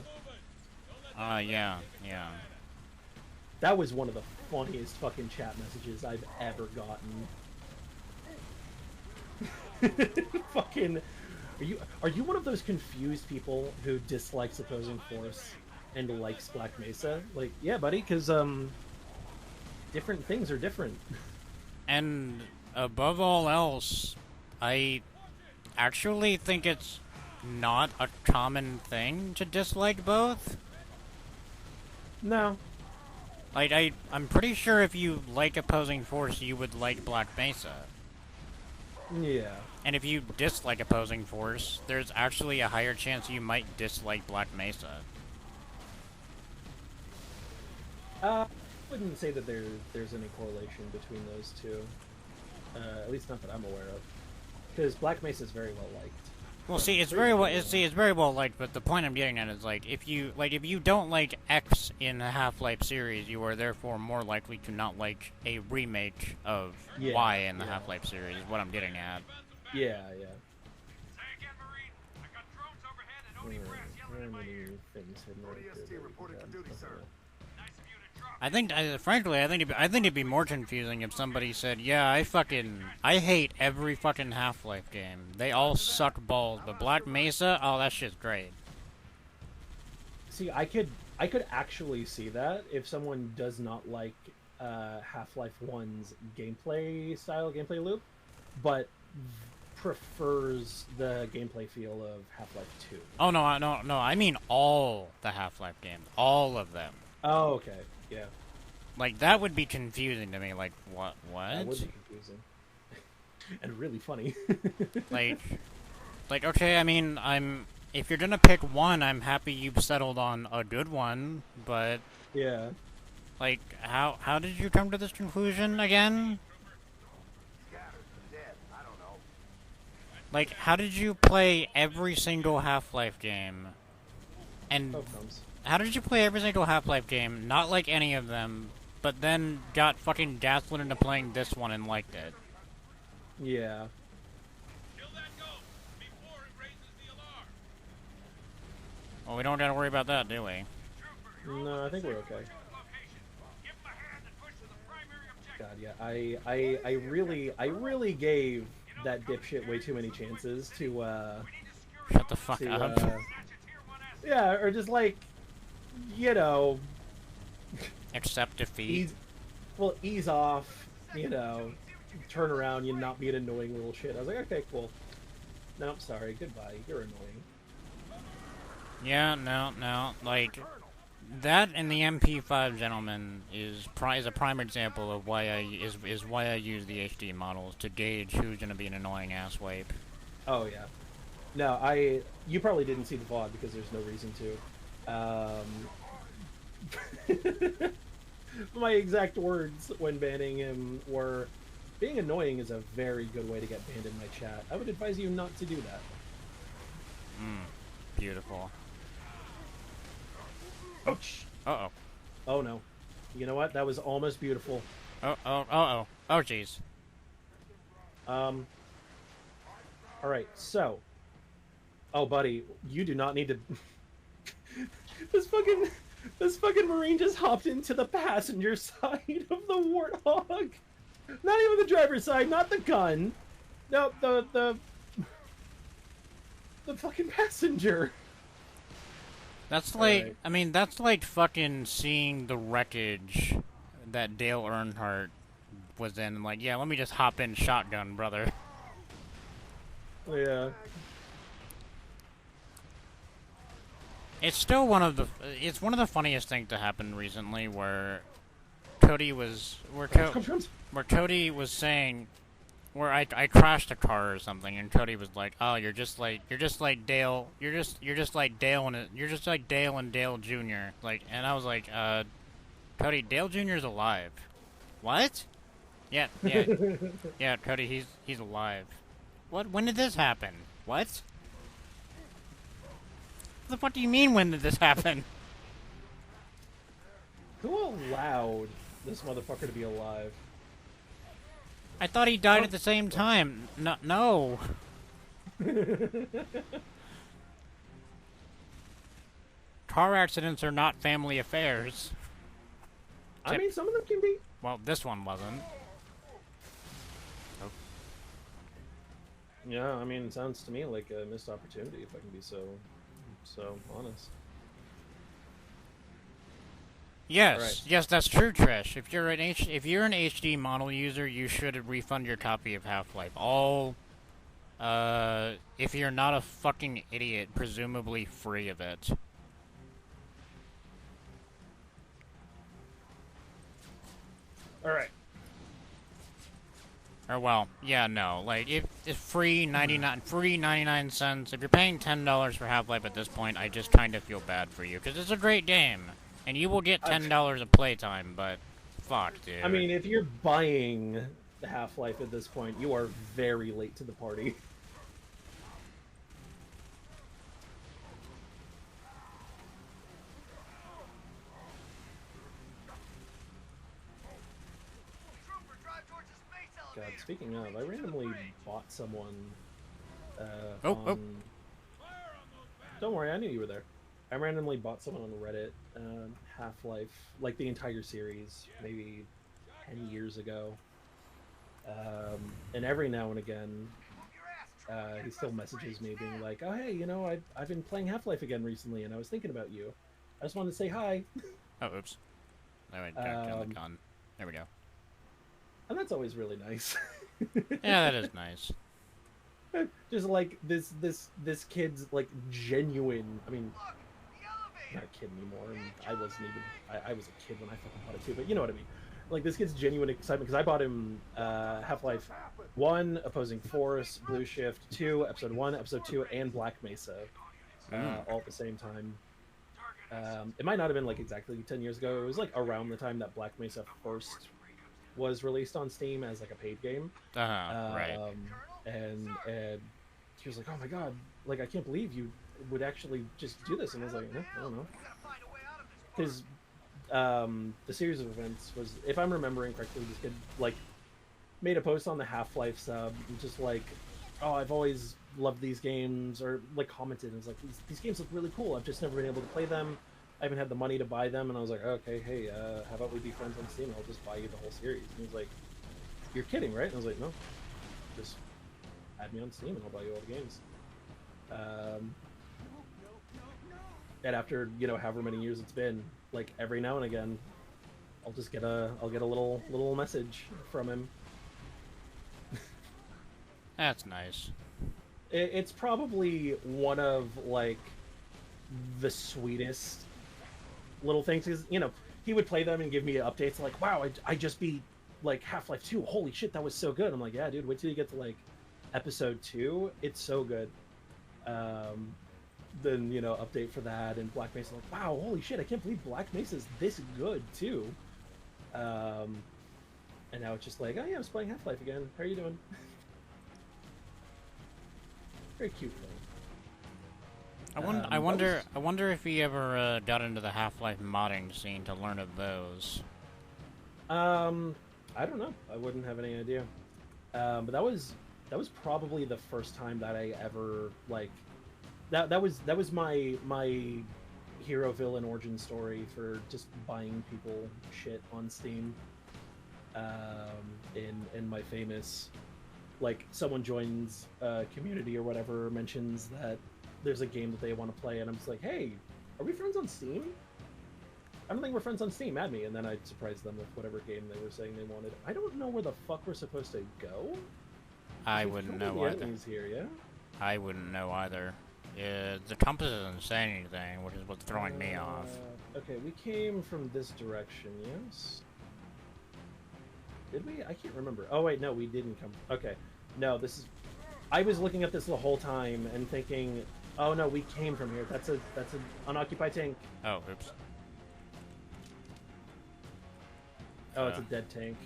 S2: Yeah.
S1: That was one of the funniest fucking chat messages I've ever gotten. Fucking, are you one of those confused people who dislikes opposing force and likes Black Mesa? Like, yeah, buddy, because different things are different.
S2: And above all else, I actually think it's not a common thing to dislike both.
S1: No.
S2: Like, I'm pretty sure if you like opposing force, you would like Black Mesa.
S1: Yeah.
S2: And if you dislike opposing force, there's actually a higher chance you might dislike Black Mesa.
S1: I wouldn't say that there's any correlation between those two. At least not that I'm aware of. Because Black Mesa is very well liked.
S2: Well, it's very well liked, but the point I'm getting at is if you don't like X in the Half-Life series, you are therefore more likely to not like a remake of Y in the Half-Life series. Is what I'm getting at.
S1: Yeah.
S2: Frankly, I think it'd be more confusing if somebody said, "Yeah, I hate every fucking Half-Life game. They all suck balls, but Black Mesa, oh, that shit's great."
S1: See, I could actually see that if someone does not like Half-Life 1's gameplay loop, but prefers the gameplay feel of Half-Life 2.
S2: Oh no, I mean all the Half-Life games, all of them.
S1: Oh, okay. Yeah.
S2: Like, that would be confusing to me. Like, what?
S1: That would be confusing. And really funny.
S2: like, okay, I mean, if you're gonna pick one, I'm happy you've settled on a good one, but...
S1: Yeah.
S2: Like, how did you come to this conclusion again? Like, how did you play every single Half-Life game? And... How did you play every single Half-Life game, not like any of them, but then got fucking gaslit into playing this one and liked it?
S1: Yeah.
S2: Well, we don't gotta worry about that, do we?
S1: No, I think we're okay. God, yeah, I really gave that dipshit way too many chances to,
S2: Shut the fuck up.
S1: Yeah, or just
S2: accept defeat.
S1: Ease off, turn around, you not be an annoying little shit. I was like, okay, cool. Nope, sorry, goodbye, you're annoying.
S2: Yeah, no, like, that and the MP5 gentleman is a prime example of why I use the HD models to gauge who's gonna be an annoying asswipe.
S1: Oh yeah. No, you probably didn't see the VOD because there's no reason to. My exact words when banning him were, being annoying is a very good way to get banned in my chat. I would advise you not to do that.
S2: Beautiful.
S1: Ouch.
S2: Uh-oh.
S1: Oh, no. You know what? That was almost beautiful.
S2: Oh, jeez.
S1: Alright, so. Oh, buddy, you do not need to... This fucking Marine just hopped into the passenger side of the Warthog. Not even the driver's side, not the gun. No, the fucking passenger.
S2: That's like,
S1: right.
S2: I mean, that's like fucking seeing the wreckage that Dale Earnhardt was in. Like, yeah, let me just hop in shotgun, brother.
S1: Yeah.
S2: It's still one of the funniest things to happen recently, where Cody was saying, where I crashed a car or something, and Cody was like, "Oh, you're just like Dale, you're just like Dale and Dale Jr." Like, and I was like, Cody, Dale Jr.'s alive. What? Yeah, yeah, Cody, he's alive. What? When did this happen? What? What the fuck do you mean, when did this happen?
S1: Who allowed this motherfucker to be alive?
S2: I thought he died at the same time. No. Car accidents are not family affairs.
S1: I mean, some of them can be.
S2: Well, this one wasn't. Oh.
S1: Yeah, I mean, it sounds to me like a missed opportunity, if I can be so honest.
S2: Yes,
S1: right.
S2: Yes, that's true, Trish. If you're an HD model user, you should refund your copy of Half-Life. If you're not a fucking idiot, presumably free of it.
S1: All right.
S2: Or well, yeah, no. Like, if it's free 99 cents. If you're paying $10 for Half-Life at this point, I just kind of feel bad for you, because it's a great game. And you will get $10 of playtime, but fuck, dude.
S1: I mean, if you're buying the Half-Life at this point, you are very late to the party. God, speaking of, I randomly bought someone Don't worry, I knew you were there. I randomly bought someone on Reddit, Half-Life, like the entire series, maybe 10 years ago. And every now and again, he still messages me being like, oh, hey, you know, I've been playing Half-Life again recently, and I was thinking about you. I just wanted to say hi.
S2: Oh, oops. I went back down the gun. There we go.
S1: And that's always really nice.
S2: Yeah, that is nice.
S1: Just like this kid's like genuine. I mean, not a kid anymore, and I wasn't even. I was a kid when I fucking bought it too, but you know what I mean. Like this kid's genuine excitement because I bought him Half-Life 1, Opposing Force, Blue Shift 2, Episode 1, Episode 2, and Black Mesa, all at the same time. It might not have been like exactly 10 years ago. It was like around the time that Black Mesa first was released on Steam as like a paid game.
S2: Right.
S1: And he was like, "Oh my god, like I can't believe you would actually just do this." And I was like, "No, I don't know," because the series of events was, if I'm remembering correctly, this kid like made a post on the Half-Life sub, just like, "Oh, I've always loved these games," or like commented and was like, "These games look really cool. I've just never been able to play them. I haven't had the money to buy them." And I was like, "Okay, hey, how about we be friends on Steam? I'll just buy you the whole series." And he was like, "You're kidding, right?" And I was like, "No, just add me on Steam and I'll buy you all the games." And after, you know, however many years it's been, like every now and again, I'll get a little message from him.
S2: That's nice.
S1: It's probably one of like the sweetest little things, because you know he would play them and give me updates like, "Wow, I just beat like Half-Life 2. Holy shit, that was so good." I'm like, "Yeah, dude, wait till you get to like Episode 2. It's so good." Then update for that, and Black Mesa, like, wow, holy shit, I can't believe Black Mesa's this good too. And now it's just like, oh yeah, I was playing Half-Life again. How are you doing? Very cute thing.
S2: I wonder if he ever got into the Half-Life modding scene to learn of those.
S1: I don't know. I wouldn't have any idea. But that was probably the first time that I ever like that was my hero villain origin story for just buying people shit on Steam. In my famous, like, someone joins a community or whatever, mentions that there's a game that they want to play, and I'm just like, hey, are we friends on Steam? I don't think we're friends on Steam, add me. And then I'd surprise them with whatever game they were saying they wanted. I don't know where the fuck we're supposed to go.
S2: I wouldn't know either.
S1: Here, yeah?
S2: I wouldn't know either. The compass doesn't say anything, which is what's throwing me off.
S1: Okay, we came from this direction, yes? Did we? I can't remember. Oh wait, no, we didn't come. Okay. No, this is... I was looking at this the whole time and thinking, oh no, we came from here. That's an unoccupied tank.
S2: Oh, oops.
S1: Oh, it's a dead tank.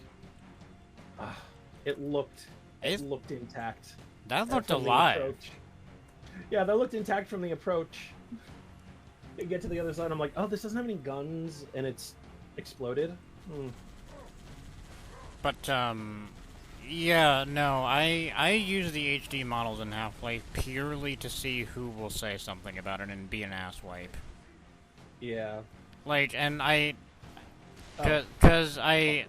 S1: It looked intact.
S2: That looked alive.
S1: Yeah, that looked intact from the approach. You get to the other side, I'm like, oh, this doesn't have any guns, and it's exploded.
S2: But, yeah, no, I use the HD models in Half-Life purely to see who will say something about it and be an asswipe.
S1: Yeah.
S2: Like, and Cause I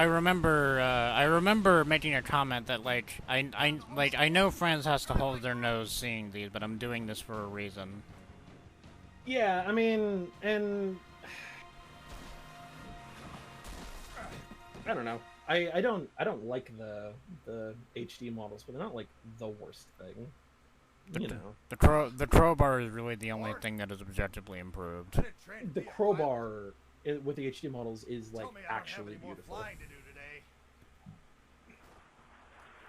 S2: remember making a comment that, like, I know friends has to hold their nose seeing these, but I'm doing this for a reason.
S1: Yeah, I mean, and I don't know. I don't like the HD models, but they're not like the worst thing.
S2: The crowbar is really the only thing that is objectively improved.
S1: The crowbar with the HD models is like actually beautiful.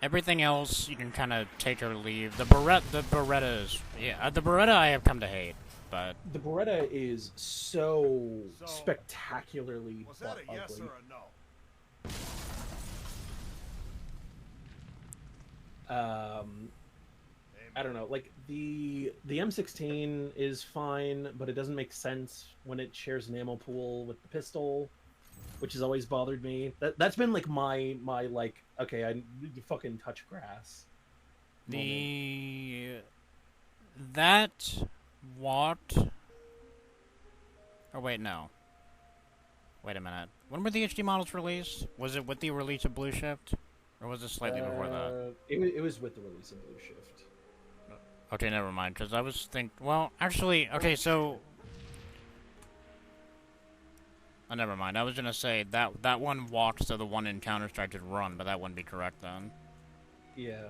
S2: Everything else you can kind of take or leave. The Beretta is, yeah, the Beretta I have come to hate, but
S1: the Beretta is so spectacularly butt ugly.
S3: Yes or a no?
S1: I don't know, like, the M16 is fine, but it doesn't make sense when it shares an ammo pool with the pistol, which has always bothered me. That's been like my like, okay, I need to fucking touch grass.
S2: That what? Oh wait, no. Wait a minute. When were the HD models released? Was it with the release of Blue Shift, or was it slightly before that?
S1: It was with the release of Blue Shift.
S2: Okay, never mind, because I was well, actually, okay, so... Oh, never mind, I was gonna say, that one walked so the one in Counter-Strike could run, but that wouldn't be correct then.
S1: Yeah.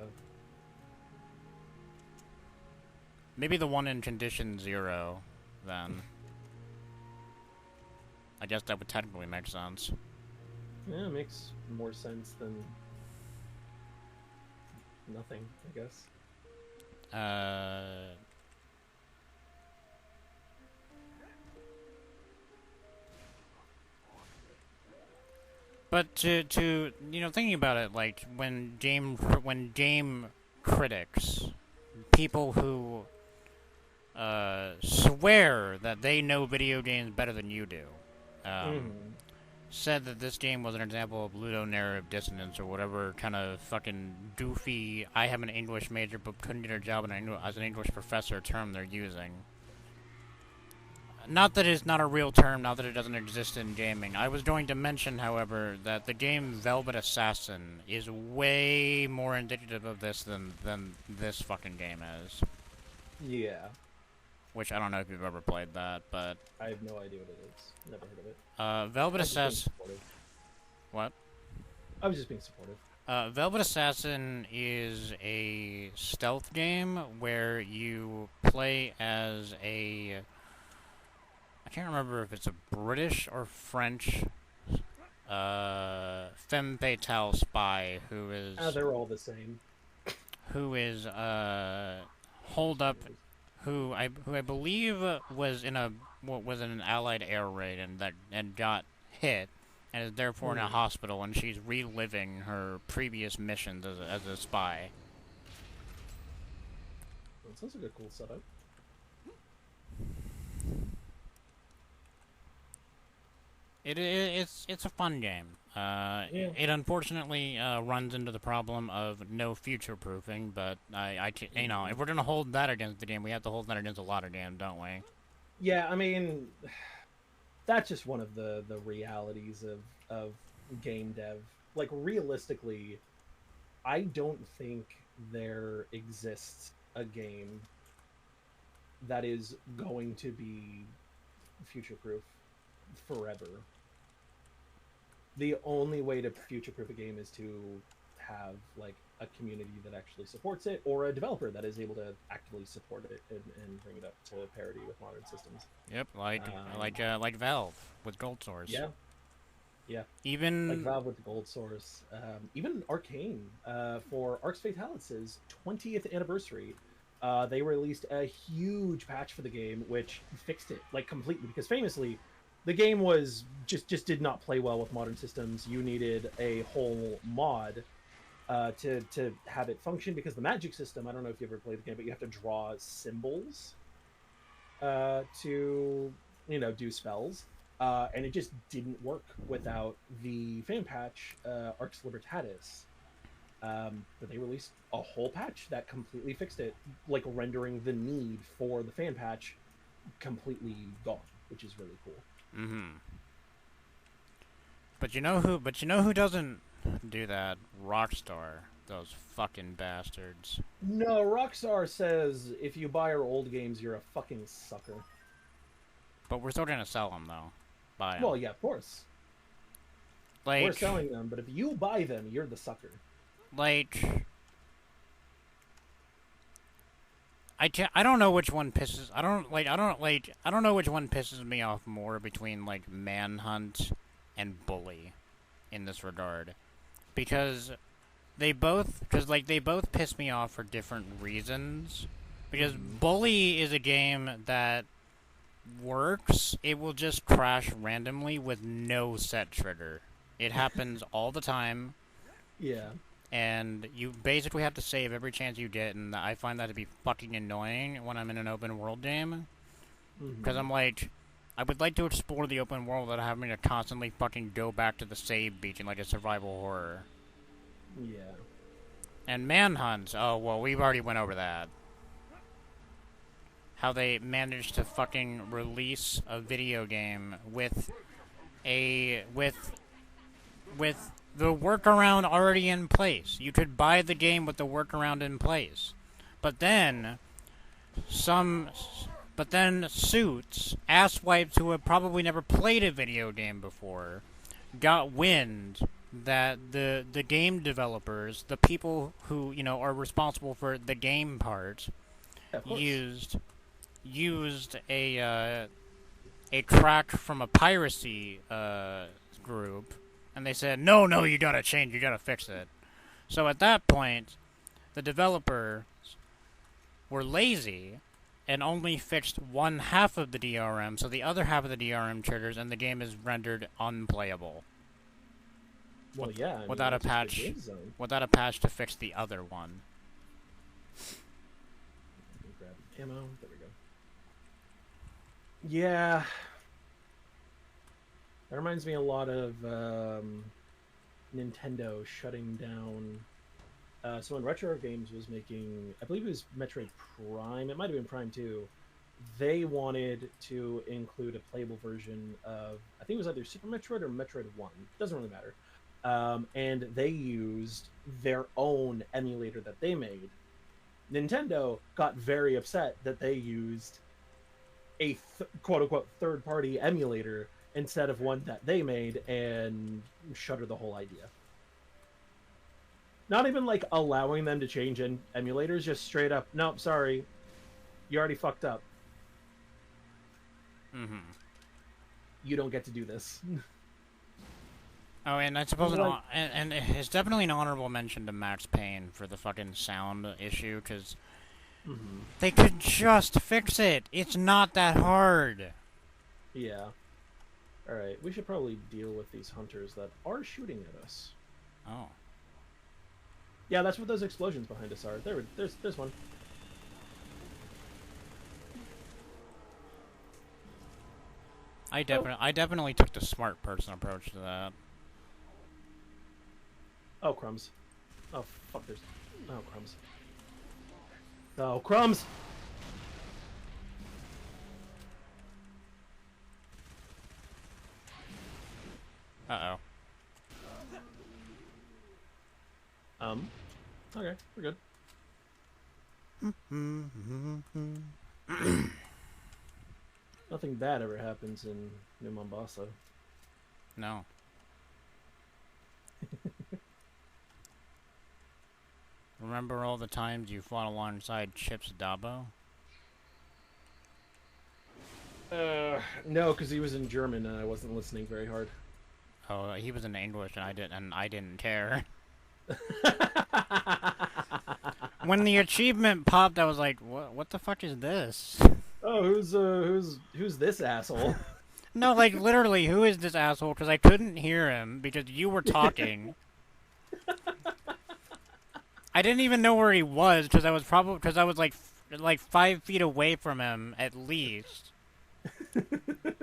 S2: Maybe the one in Condition 0, then. I guess that would technically make sense.
S1: Yeah, it makes more sense than nothing, I guess.
S2: But to thinking about it, like, when game critics, people who swear that they know video games better than you do, said that this game was an example of ludonarrative dissonance or whatever kind of fucking goofy, I have an English major but couldn't get a job as an English professor term they're using. Not that it's not a real term, not that it doesn't exist in gaming. I was going to mention, however, that the game Velvet Assassin is way more indicative of this than this fucking game is.
S1: Yeah.
S2: Which, I don't know if you've ever played that, but...
S1: I have no idea what it is. Never heard of it.
S2: Velvet Assassin... What?
S1: I was just being supportive.
S2: Velvet Assassin is a stealth game where you play as a... I can't remember if it's a British or French femme fatale spy who is...
S1: they're all the same.
S2: who is holed up, who I believe was in an Allied air raid and got hit, and is therefore in a hospital, and she's reliving her previous missions as a spy.
S1: That sounds like a cool setup.
S2: It's a fun game. It unfortunately runs into the problem of no future proofing, but you know, if we're gonna hold that against the game, we have to hold that against a lot of games, don't we?
S1: Yeah, I mean, that's just one of the realities of game dev. Like, realistically, I don't think there exists a game that is going to be future-proof forever. The only way to future-proof a game is to have, like, a community that actually supports it, or a developer that is able to actively support it and bring it up to parity with modern systems.
S2: Yep, like Valve with Gold Source.
S1: Yeah. Yeah.
S2: Even
S1: like Valve with the Gold Source. Even Arcane, for Arx Fatalis' 20th anniversary, they released a huge patch for the game, which fixed it, like, completely, because famously, the game was just did not play well with modern systems. You needed a whole mod to have it function, because the magic system, I don't know if you ever played the game, but you have to draw symbols to, you know, do spells. And it just didn't work without the fan patch, Arx Libertatis. But they released a whole patch that completely fixed it, like rendering the need for the fan patch completely gone, which is really cool.
S2: Mm-hmm. But you know who doesn't do that? Rockstar. Those fucking bastards.
S1: No, Rockstar says if you buy our old games, you're a fucking sucker.
S2: But we're still gonna sell them, though. Buy them.
S1: Well, yeah, of course.
S2: Like,
S1: we're selling them, but if you buy them, you're the sucker.
S2: Like, I don't know which one pisses. I don't know which one pisses me off more between, like, Manhunt and Bully in this regard, because they both piss me off for different reasons. Because Bully is a game that works. It will just crash randomly with no set trigger. It happens all the time.
S1: Yeah.
S2: And you basically have to save every chance you get, and I find that to be fucking annoying when I'm in an open world game. Because I'm like, I would like to explore the open world without having to constantly fucking go back to the save beach in like a survival horror.
S1: Yeah.
S2: And Manhunt, oh well, we've already went over that. How they managed to fucking release a video game with the workaround already in place. You could buy the game with the workaround in place. But then Suits, asswipes who have probably never played a video game before, got wind that the game developers, the people who, you know, are responsible for the game part, used a track from a piracy group, and they said, no, you gotta change, you gotta fix it. So at that point, the developers were lazy and only fixed one half of the DRM, so the other half of the DRM triggers, and the game is rendered unplayable.
S1: Well, yeah.
S2: Without a patch to fix the other one.
S1: Grab ammo. There we go. Yeah. That reminds me a lot of Nintendo shutting down. So when Retro Games was making, I believe it was Metroid Prime, it might have been Prime 2, they wanted to include a playable version of, I think it was either Super Metroid or Metroid 1, doesn't really matter. And they used their own emulator that they made. Nintendo got very upset that they used a quote-unquote third-party emulator instead of one that they made, and shuttered the whole idea. Not even, like, allowing them to change emulators, just straight up, nope, sorry, you already fucked up.
S2: Mm-hmm.
S1: You don't get to do this.
S2: Oh, and I suppose,
S1: like,
S2: and it's definitely an honorable mention to Max Payne for the fucking sound issue, because they could just fix it. It's not that hard.
S1: Yeah. Alright, we should probably deal with these hunters that are shooting at us.
S2: Oh.
S1: Yeah, that's what those explosions behind us are. There's one.
S2: I definitely took the smart person approach to that.
S1: Oh, crumbs. Oh, fuck, there's... Oh, crumbs. Oh, crumbs!
S2: Uh-oh.
S1: Okay, we're good. Nothing bad ever happens in New Mombasa.
S2: No. Remember all the times you fought alongside Chips Dabo?
S1: No, because he was in German and I wasn't listening very hard.
S2: Oh, he was in English and I didn't care. When the achievement popped, I was like, what the fuck is this?
S1: Oh, who's this asshole?
S2: No, like, literally, who is this asshole? Because I couldn't hear him because you were talking. I didn't even know where he was because I was like 5 feet away from him at least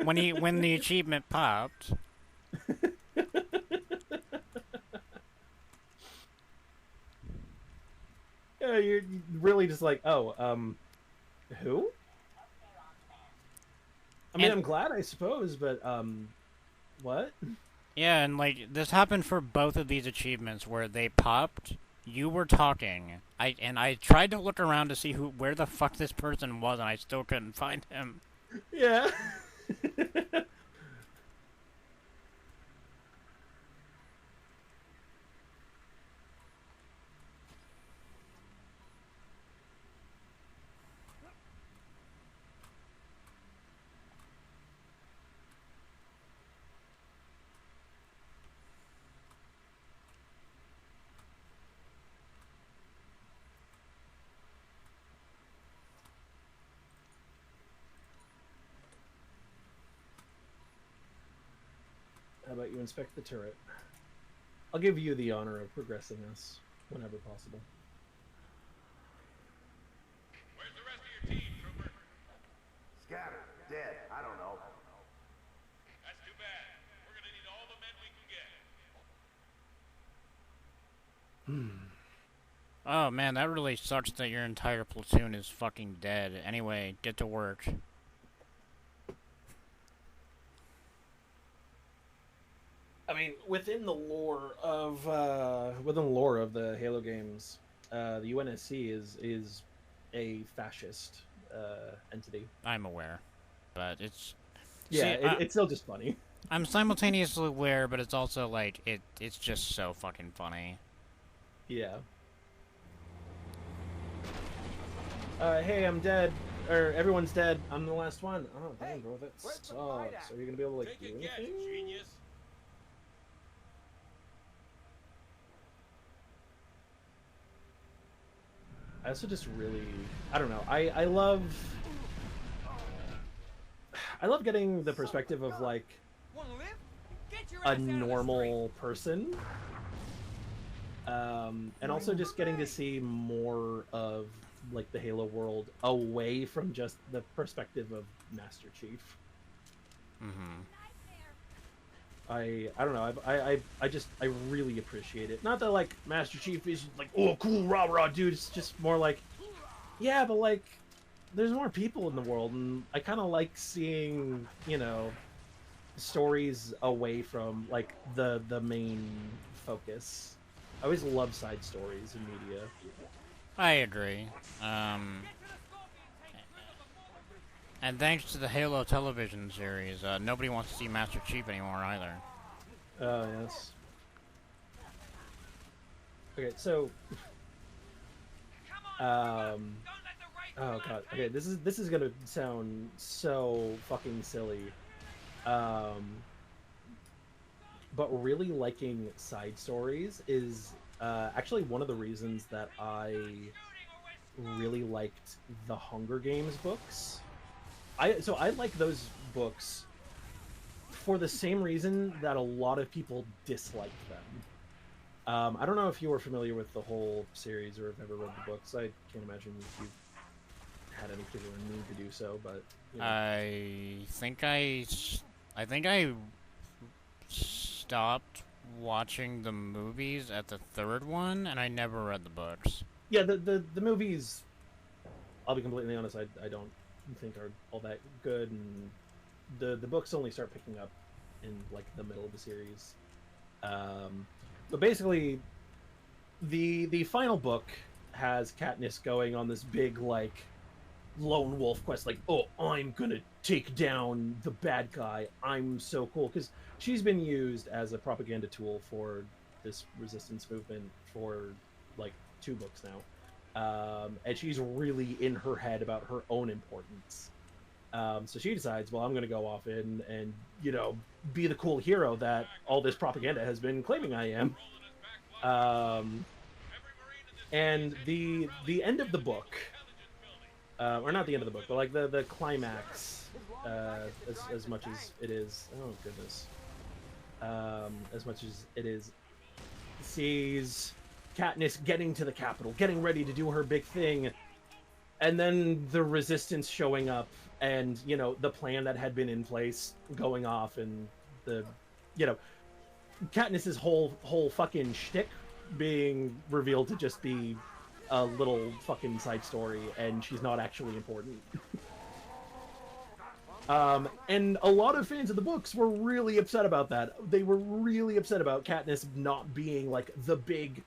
S2: when the achievement popped.
S1: Yeah, you're really just like, oh, who? I mean, I'm glad, I suppose, but, what?
S2: Yeah, and, like, this happened for both of these achievements where they popped, you were talking, I tried to look around to see where the fuck this person was, and I still couldn't find him.
S1: Yeah. How about you inspect the turret? I'll give you the honor of progressing us whenever possible.
S4: Where's the rest of your team, trooper?
S3: Scattered, dead, I don't know.
S4: That's too bad. We're gonna need all the men we can get.
S2: Oh man, that really sucks that your entire platoon is fucking dead. Anyway, get to work.
S1: I mean, within the lore of the Halo games, the UNSC is a fascist entity.
S2: I'm aware, but it's...
S1: Yeah,
S2: See,
S1: it's still just funny.
S2: I'm simultaneously aware, but it's also like, it's just so fucking funny.
S1: Yeah. Hey, I'm dead. Or everyone's dead. I'm the last one. Oh, damn, bro, that sucks. Are you gonna be able to, like, do anything?
S4: Genius.
S1: I also just really, I don't know. I love getting the perspective of, like, a normal person. And also just getting to see more of, like, the Halo world away from just the perspective of Master Chief. I don't know. I really appreciate it. Not that, like, Master Chief is like, oh, cool, rah rah, dude. It's just more like, yeah, but, like, there's more people in the world, and I kind of like seeing, you know, stories away from, like, the main focus. I always love side stories in media.
S2: I agree. And thanks to the Halo television series, nobody wants to see Master Chief anymore either.
S1: Oh, yes. Okay, so... oh, God. Okay, this is gonna sound so fucking silly. but really liking side stories is actually one of the reasons that I really liked the Hunger Games books. I like those books for the same reason that a lot of people disliked them. I don't know if you were familiar with the whole series or have ever read the books. I can't imagine if you've had any particular need to do so, but you know.
S2: I think I stopped watching the movies at the third one, and I never read the books.
S1: Yeah, the movies, I'll be completely honest, I don't think are all that good, and the books only start picking up in like the middle of the series. But basically, the final book has Katniss going on this big like lone wolf quest, like, oh, I'm gonna take down the bad guy. I'm so cool, because she's been used as a propaganda tool for this resistance movement for like 2 books now, and she's really in her head about her own importance. So she decides, well, I'm gonna go off and you know, be the cool hero that all this propaganda has been claiming I am. And the end of the book, or not the end of the book, but like the climax, as much as it is, oh goodness, as much as it is, sees Katniss getting to the Capitol, getting ready to do her big thing, and then the resistance showing up, and you know, the plan that had been in place going off, and the, you know, Katniss's whole fucking shtick being revealed to just be a little fucking side story, and she's not actually important. And a lot of fans of the books were really upset about that. They were really upset about Katniss not being like the big,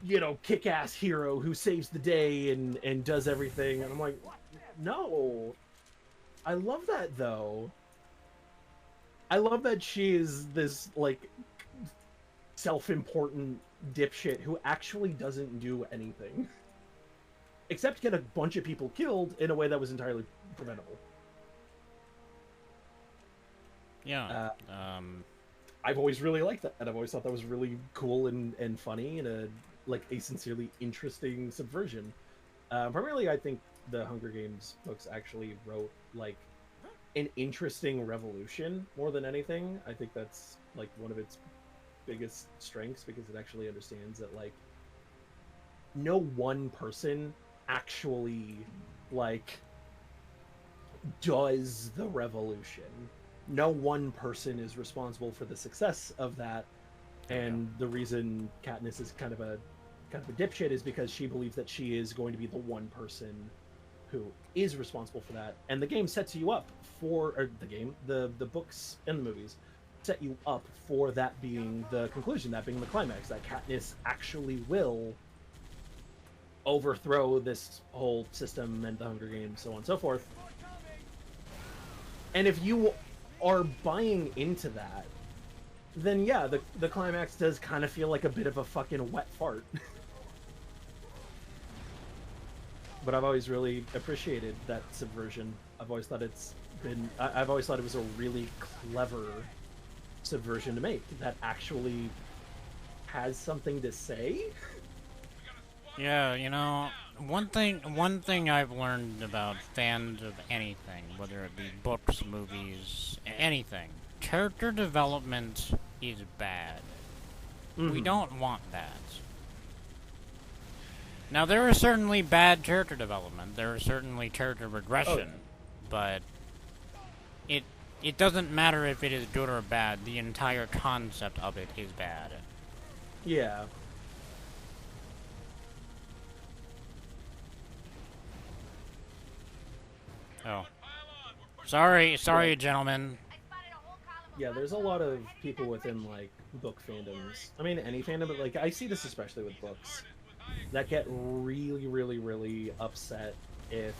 S1: you know, kick-ass hero who saves the day and does everything. And I'm like, no. I love that, though. I love that she is this, like, self-important dipshit who actually doesn't do anything. Except get a bunch of people killed in a way that was entirely preventable.
S2: Yeah.
S1: I've always really liked that. I've always thought that was really cool and funny, and a sincerely interesting subversion. Primarily, I think the Hunger Games books actually wrote, like, an interesting revolution more than anything. I think that's, like, one of its biggest strengths, because it actually understands that, like, no one person actually, like, does the revolution. No one person is responsible for the success of that, and the reason Katniss is kind of a dipshit is because she believes that she is going to be the one person who is responsible for that. And the game sets you up for, or the books and the movies set you up for that being the conclusion, that being the climax, that Katniss actually will overthrow this whole system and the Hunger Games, so on and so forth. And if you are buying into that, then yeah, the climax does kind of feel like a bit of a fucking wet fart. But I've always really appreciated that subversion. I've always thought I've always thought it was a really clever subversion to make that actually has something to say.
S2: Yeah, you know, one thing I've learned about fans of anything, whether it be books, movies, anything, character development is bad. Mm-hmm. We don't want that. Now, there is certainly bad character development. There is certainly character regression, but it doesn't matter if it is good or bad. The entire concept of it is bad.
S1: Yeah.
S2: Oh. Sorry, gentlemen.
S1: Yeah, there's a lot of people within, like, book fandoms. I mean, any fandom, but, like, I see this especially with books, that get really, really, really upset if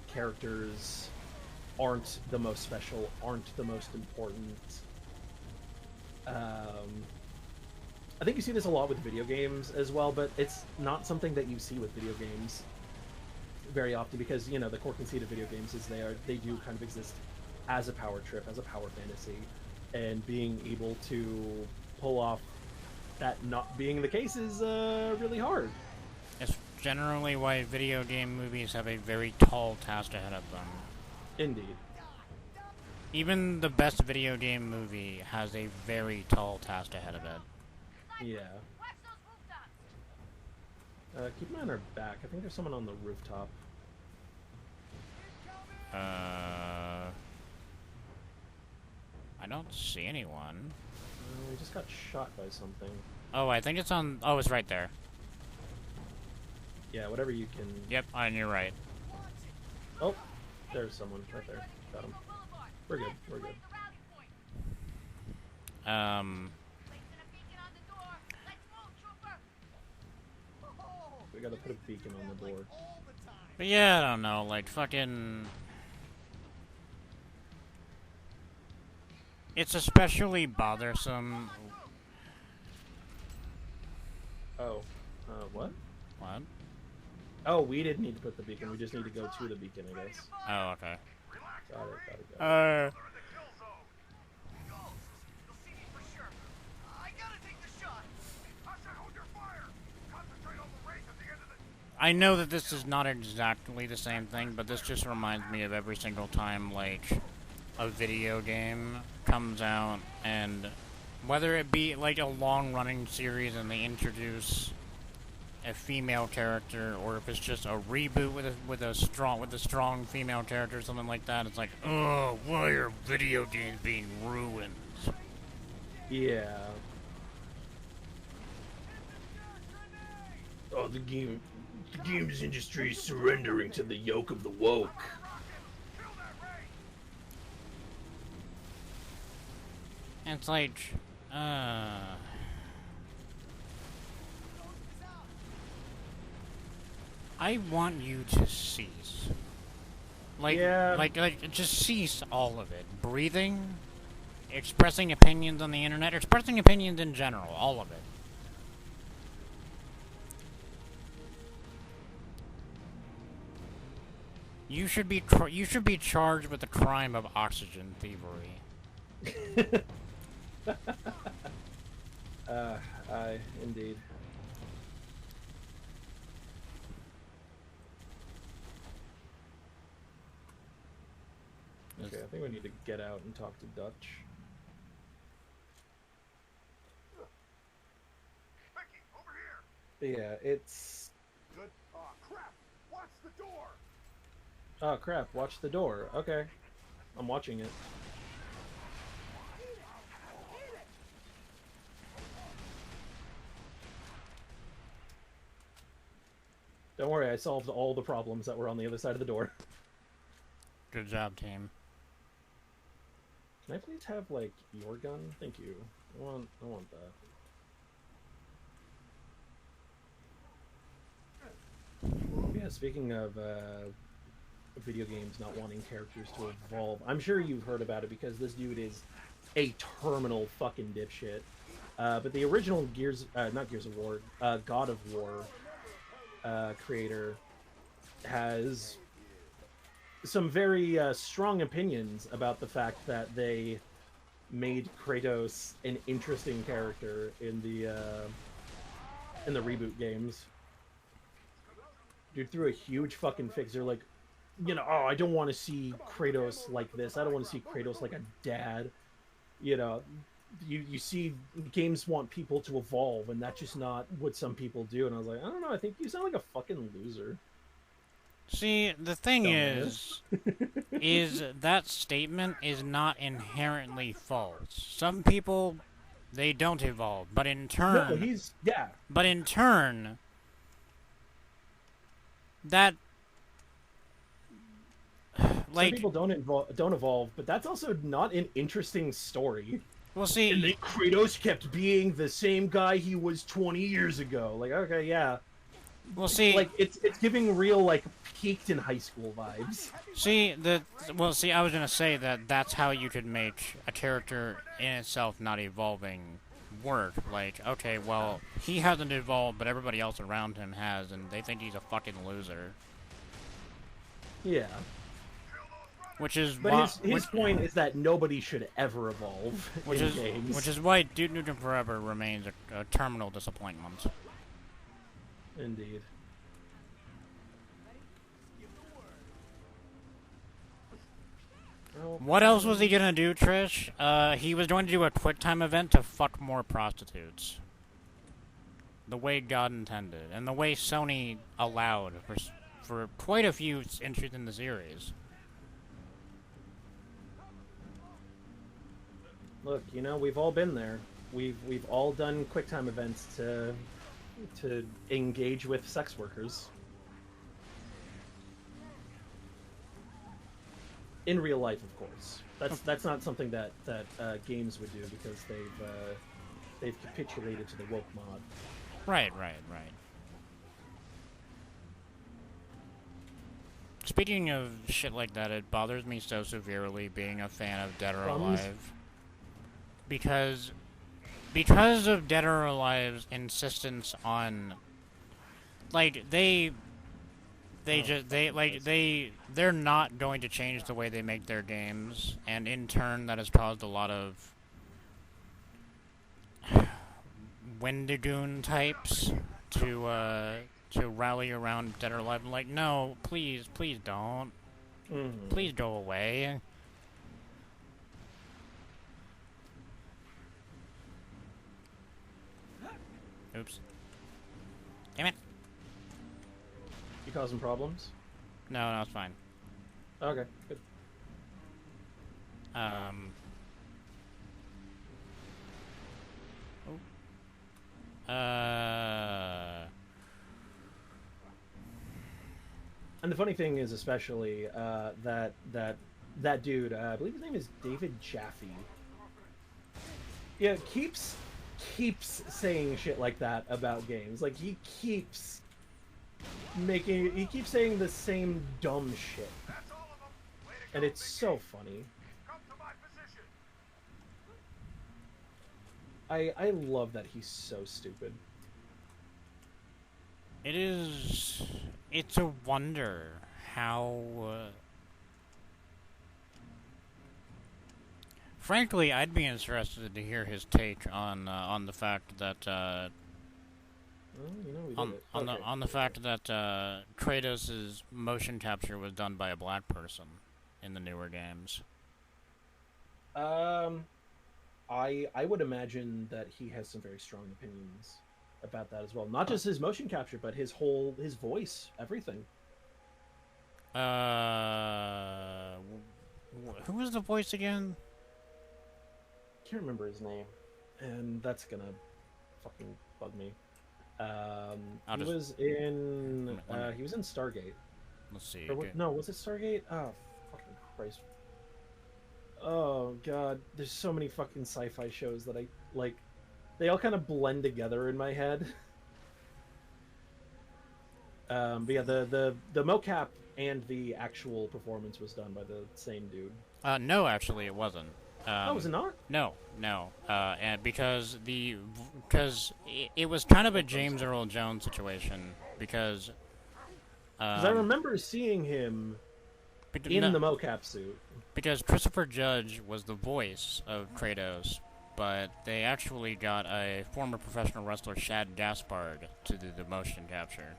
S1: characters aren't the most special, aren't the most important. I think you see this a lot with video games as well, but it's not something that you see with video games very often, because, you know, the core conceit of video games is they do kind of exist as a power trip, as a power fantasy. and being able to pull off that not being the case is really hard.
S2: It's generally why video game movies have a very tall task ahead of them.
S1: Indeed.
S2: Even the best video game movie has a very tall task ahead of it.
S1: Yeah. Keep an eye on our back. I think there's someone on the rooftop.
S2: I don't see anyone.
S1: We just got shot by something.
S2: Oh, I think it's on... Oh, it's right there.
S1: Yeah, whatever you can...
S2: Yep, on your right.
S1: Oh, there's someone right there. Got him. We're good, we're good. We gotta put a beacon on the door.
S2: But yeah, I don't know, like, fucking... It's especially bothersome...
S1: Oh. What?
S2: What?
S1: Oh, we didn't need to put the beacon. We just need to go to the beacon, I guess.
S2: Oh, okay.
S1: Got it.
S2: I know that this is not exactly the same thing, but this just reminds me of every single time, like, a video game comes out, and whether it be, like, a long-running series and they introduce a female character, or if it's just a reboot with a strong female character or something like that, it's like, oh, why are video games being ruined?
S1: Yeah. Oh, the games industry is surrendering to the yoke of the woke.
S2: And it's like, I want you to cease. Like,
S1: yeah.
S2: like, just cease all of it. Breathing, expressing opinions on the internet, expressing opinions in general, all of it. You should be charged with the crime of oxygen thievery.
S1: Indeed. Okay, I think we need to get out and talk to Dutch.
S4: Becky, over here.
S1: Yeah, it's...
S4: Good. Oh, crap. Watch the door.
S1: Oh, crap. Watch the door. Okay. I'm watching it. Don't worry, I solved all the problems that were on the other side of the door.
S2: Good job, team.
S1: Can I please have, like, your gun? Thank you. I want that. Yeah, speaking of video games not wanting characters to evolve, I'm sure you've heard about it because this dude is a terminal fucking dipshit. But the original not Gears of War, God of War creator has some very strong opinions about the fact that they made Kratos an interesting character in the reboot games. Dude threw a huge fucking fix. They're like, you know, oh, I don't want to see Kratos like this. I don't want to see Kratos like a dad. You know, you see games want people to evolve, and that's just not what some people do. And I was like, I don't know, I think you sound like a fucking loser.
S2: See, the thing is that statement is not inherently false. Some people, they don't evolve, but in turn...
S1: No, yeah.
S2: But in turn, that...
S1: Like, some people don't evolve, but that's also not an interesting story.
S2: Well, see...
S1: And then Kratos kept being the same guy he was 20 years ago. Like, okay, yeah.
S2: Well, see...
S1: Like, it's giving real, like, peaked in high school vibes.
S2: See, I was gonna say that that's how you could make a character in itself not evolving work. Like, okay, well, he hasn't evolved, but everybody else around him has, and they think he's a fucking loser.
S1: Yeah.
S2: Which is
S1: But
S2: why,
S1: his point is that nobody should ever evolve in games.
S2: Which is why Duke Nukem Forever remains a terminal disappointment.
S1: Indeed.
S2: What else was he gonna do, Trish? He was going to do a QuickTime event to fuck more prostitutes. The way God intended, and the way Sony allowed for quite a few entries in the series.
S1: Look, you know, we've all been there. We've all done QuickTime events to engage with sex workers. In real life, of course. That's not something that games would do because they've capitulated to the woke mod.
S2: Right. Speaking of shit like that, it bothers me so severely being a fan of Dead or Alive. Because of Dead or Alive's insistence on, like, they're not going to change the way they make their games, and in turn that has caused a lot of Wendigoon types to rally around Dead or Alive. I'm like, no, please don't.
S1: Mm-hmm.
S2: Please go away. Oops. Damn it.
S1: You causing problems?
S2: No, it's fine.
S1: Okay, good. And the funny thing is, especially that dude, I believe his name is David Jaffe. Yeah, keeps saying shit like that about games. Like he keeps saying the same dumb shit, and it's so funny. I love that he's so stupid.
S2: It's a wonder how, frankly, I'd be interested to hear his take on the fact that,
S1: Well, you know,
S2: on the fact that, Kratos' motion capture was done by a black person in the newer games.
S1: I would imagine that he has some very strong opinions about that as well. Not just his motion capture, but his voice, everything.
S2: Who was the voice again?
S1: Can't remember his name, and that's gonna fucking bug me. He was in Stargate.
S2: Let's see.
S1: No, was it Stargate? Oh, fucking Christ. Oh god, there's so many fucking sci-fi shows that I like. They all kind of blend together in my head. But yeah, the mocap and the actual performance was done by the same dude.
S2: No, actually, it wasn't.
S1: Oh, was it not?
S2: No. And because it was kind of a James Earl Jones situation because
S1: I remember seeing him in the mocap suit.
S2: Because Christopher Judge was the voice of Kratos, but they actually got a former professional wrestler, Shad Gaspard, to do the motion capture.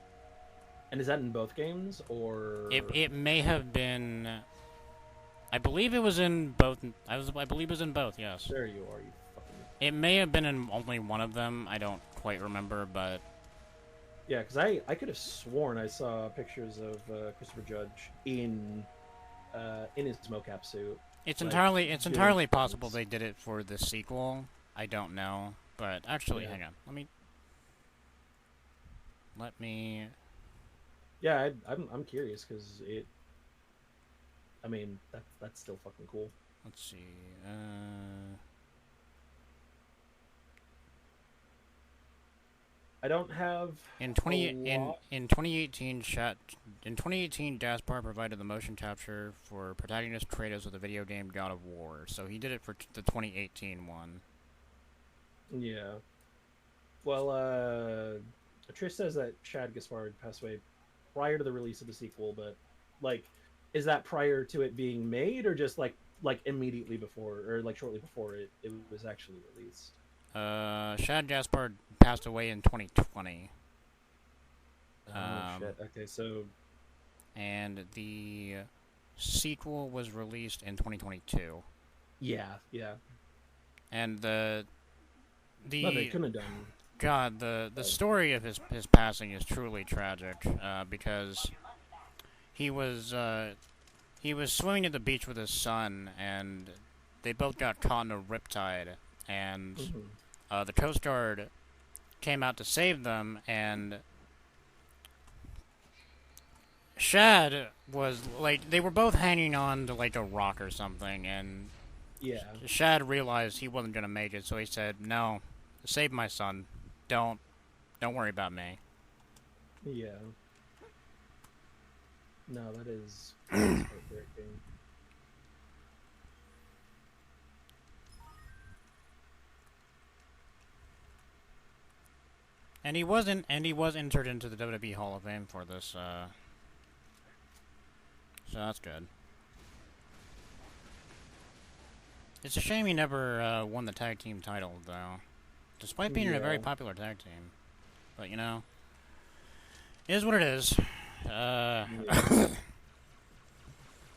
S1: And is that in both games, or...?
S2: It may have been... I believe it was in both... I believe it was in both, yes.
S1: There you are, you fucking...
S2: It may have been in only one of them, I don't quite remember, but...
S1: Yeah, because I could have sworn I saw pictures of Christopher Judge in his mocap suit.
S2: It's entirely possible they did it for the sequel. I don't know, but actually, hang on. Let me.
S1: Yeah, I'm curious because it. I mean, that's still fucking cool.
S2: Let's see.
S1: I don't have
S2: in 2018 Gaspar provided the motion capture for protagonist Kratos of the video game God of War, so he did it for the 2018 one.
S1: Yeah. Well, Trish says that Shad Gaspard passed away prior to the release of the sequel, but like Is that prior to it being made, or just like immediately before, or like shortly before it was actually released?
S2: Shad Gaspard passed away in 2020.
S1: Oh shit. Okay, so
S2: And the sequel was released in 2022.
S1: yeah.
S2: And the
S1: No, they couldn't have done.
S2: God, the story of his passing is truly tragic, because he was swimming at the beach with his son, and they both got caught in a riptide, and the Coast Guard came out to save them, and Shad was like, they were both hanging on to like a rock or something, and
S1: Yeah.
S2: Shad realized he wasn't gonna make it, so he said, "No, save my son. Don't worry about me."
S1: Yeah. No, that is heartbreaking.
S2: And he was entered into the WWE Hall of Fame for this, so that's good. It's a shame he never won the tag team title, though, despite being in a very popular tag team. But you know, it is what it is.